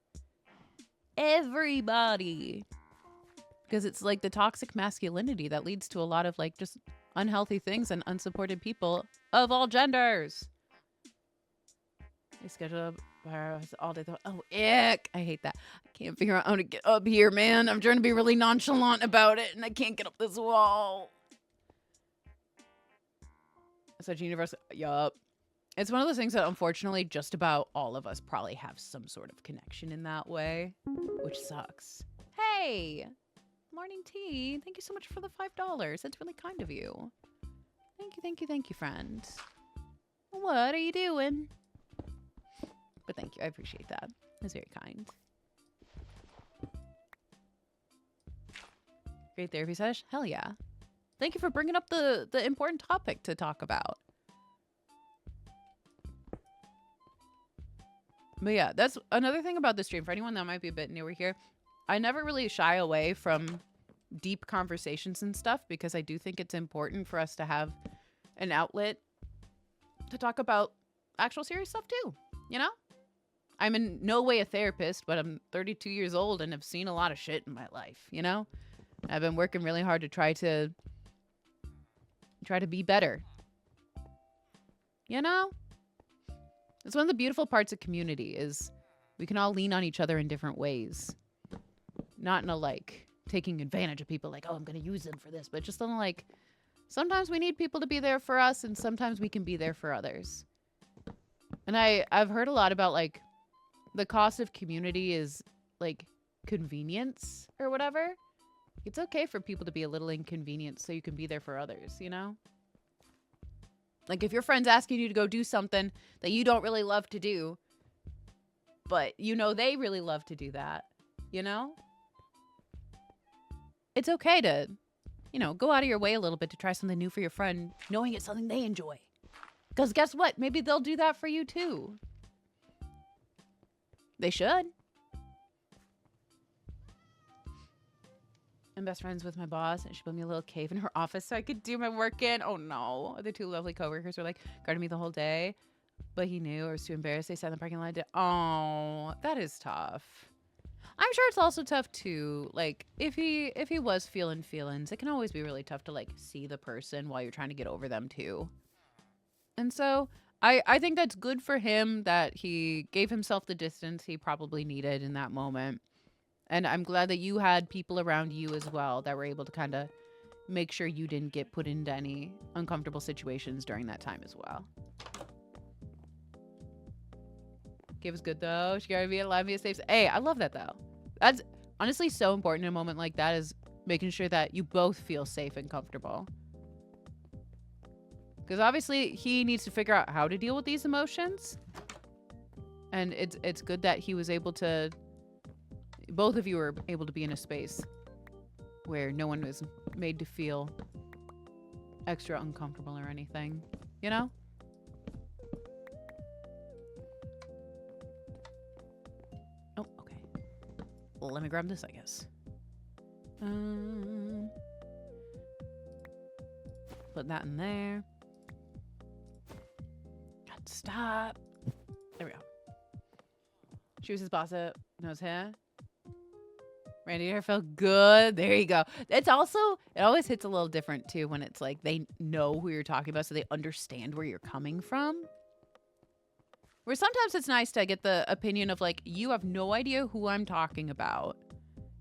Everybody. Because it's like the toxic masculinity that leads to a lot of like just unhealthy things and unsupported people of all genders. They schedule all day. Oh, ick. I hate that. I can't figure out how to get up here, man. I'm trying to be really nonchalant about it, and I can't get up this wall. Such a universal. Yup. It's one of those things that unfortunately just about all of us probably have some sort of connection in that way, which sucks. Hey! Morning tea. Thank you so much for the $5. That's really kind of you. Thank you, thank you, thank you, friend. What are you doing? But thank you. I appreciate that. That's very kind. Great therapy session? Hell yeah. Thank you for bringing up the important topic to talk about. But yeah, that's another thing about the stream. For anyone that might be a bit newer here, I never really shy away from deep conversations and stuff because I do think it's important for us to have an outlet to talk about actual serious stuff too, you know? I'm in no way a therapist, but I'm 32 years old and have seen a lot of shit in my life, you know? I've been working really hard to try to be better. You know? It's one of the beautiful parts of community is we can all lean on each other in different ways. Not in a like taking advantage of people like, oh, I'm going to use them for this, but just in like sometimes we need people to be there for us and sometimes we can be there for others. And I've heard a lot about like the cost of community is like convenience or whatever. It's okay for people to be a little inconvenienced so you can be there for others, you know? Like if your friend's asking you to go do something that you don't really love to do, but you know they really love to do that, you know? It's okay to, you know, go out of your way a little bit to try something new for your friend, knowing it's something they enjoy. Because guess what? Maybe they'll do that for you too. They should. I'm best friends with my boss, and she built me a little cave in her office so I could do my work in. Oh no. The two lovely coworkers were like guarding me the whole day, but he knew I was too embarrassed. They sat in the parking lot. Oh, that is tough. I'm sure it's also tough too. Like if he was feeling feelings, it can always be really tough to like see the person while you're trying to get over them too. And so I think that's good for him that he gave himself the distance he probably needed in that moment. And I'm glad that you had people around you as well that were able to kind of make sure you didn't get put into any uncomfortable situations during that time as well. Gabe was good though. She gotta be alive, be safe. Hey, I love that though. That's honestly so important in a moment like that, is making sure that you both feel safe and comfortable. Because obviously he needs to figure out how to deal with these emotions. And it's good that he was able to, both of you were able to be in a space where no one was made to feel extra uncomfortable or anything, you know? Oh, okay. Well, let me grab this, I guess. Put that in there. God, stop. There we go. She was his boss up. Nose hair. Randy hair felt good. There you go. It's also, it always hits a little different too when it's like they know who you're talking about, so they understand where you're coming from. Where sometimes it's nice to get the opinion of like, you have no idea who I'm talking about.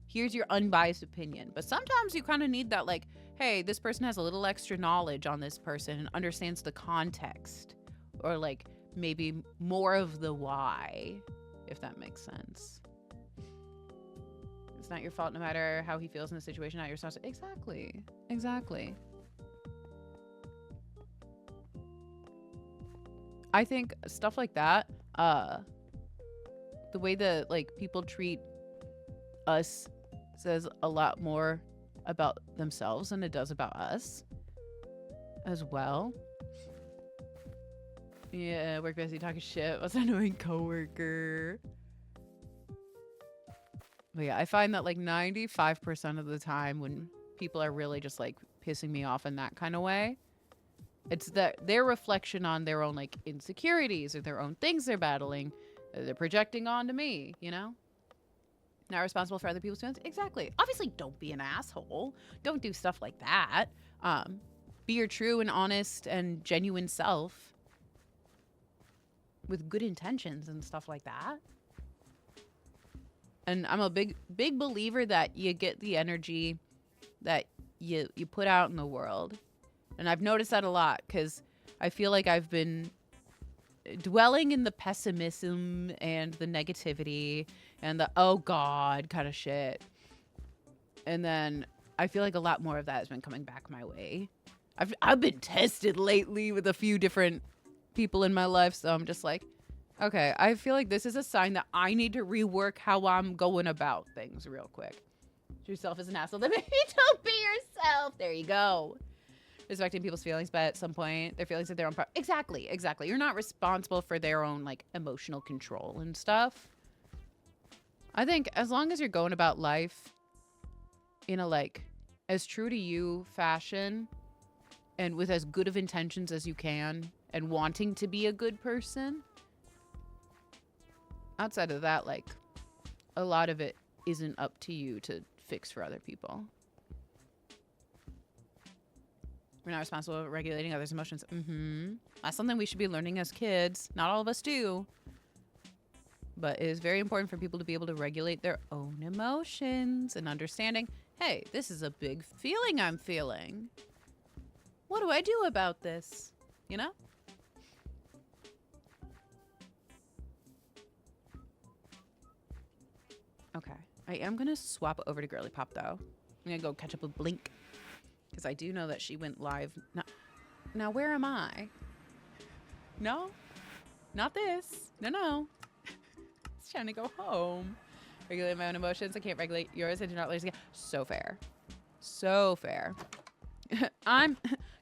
Here's your unbiased opinion. But sometimes you kind of need that, like, hey, this person has a little extra knowledge on this person and understands the context. Or like maybe more of the why, if that makes sense. It's not your fault no matter how he feels in the situation, not your fault. Exactly. Exactly. I think stuff like that, the way that like people treat us says a lot more about themselves than it does about us as well. Yeah, work busy talking shit. What's an annoying coworker? But yeah, I find that like 95% of the time when people are really just like pissing me off in that kind of way, it's that their reflection on their own like insecurities or their own things they're battling, they're projecting onto me, you know? Not responsible for other people's feelings. Exactly. Obviously, don't be an asshole. Don't do stuff like that. Be your true and honest and genuine self with good intentions and stuff like that. And I'm a big believer that you get the energy that you put out in the world. And I've noticed that a lot because I feel like I've been dwelling in the pessimism and the negativity and the oh god kind of shit. And then I feel like a lot more of that has been coming back my way. I've been tested lately with a few different people in my life, so I'm just like, okay, I feel like this is a sign that I need to rework how I'm going about things real quick. Yourself as an asshole, then maybe don't be yourself. There you go. Respecting people's feelings, but at some point their feelings are their own part. Exactly. You're not responsible for their own like emotional control and stuff. I think as long as you're going about life in a like as true to you fashion and with as good of intentions as you can and wanting to be a good person, outside of that, like a lot of it isn't up to you to fix for other people. We're not responsible for regulating others' emotions. That's something we should be learning as kids. Not all of us do. But it is very important for people to be able to regulate their own emotions and understanding, hey, this is a big feeling I'm feeling. What do I do about this? You know? Okay. I am going to swap over to Girly Pop, though. I'm going to go catch up with Blink. Because I do know that she went live. Now, where am I? No? Not this. No. It's trying to go home. Regulate my own emotions. I can't regulate yours. I do not let it. So fair. So fair. I'm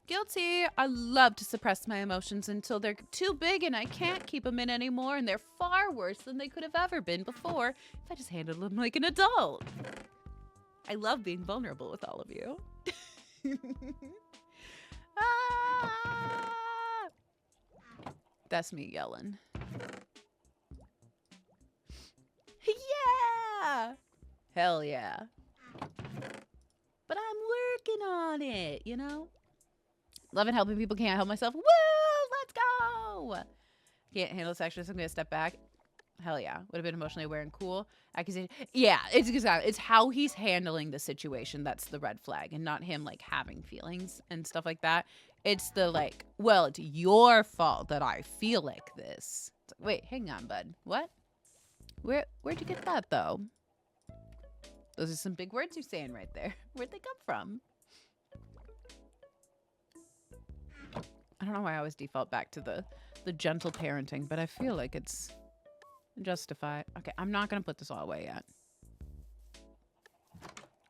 guilty. I love to suppress my emotions until they're too big and I can't keep them in anymore. And they're far worse than they could have ever been before if I just handled them like an adult. I love being vulnerable with all of you. That's me yelling. Yeah! Hell yeah. But I'm working on it, you know? Loving helping people, can't help myself. Woo! Let's no. Can't handle sexual, so I'm gonna step back. Hell yeah. Would have been emotionally aware and cool. Accusation. Yeah, it's how he's handling the situation that's the red flag, and not him like having feelings and stuff like that. It's the like, well, it's your fault that I feel like this. It's like, wait, hang on, bud. What? Where'd you get that though? Those are some big words you're saying right there. Where'd they come from? I don't know why I always default back to the gentle parenting, but I feel like it's justified. Okay, I'm not gonna put this all away yet.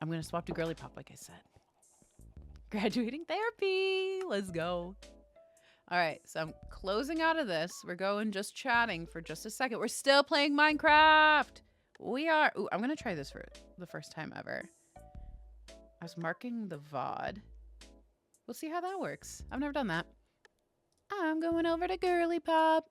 I'm gonna swap to girly pop, like I said. Graduating therapy. Let's go. All right, so I'm closing out of this. We're going just chatting for just a second. We're still playing Minecraft. We are. Ooh, I'm gonna try this for the first time ever. I was marking the VOD. We'll see how that works. I've never done that. I'm going over to girly pop.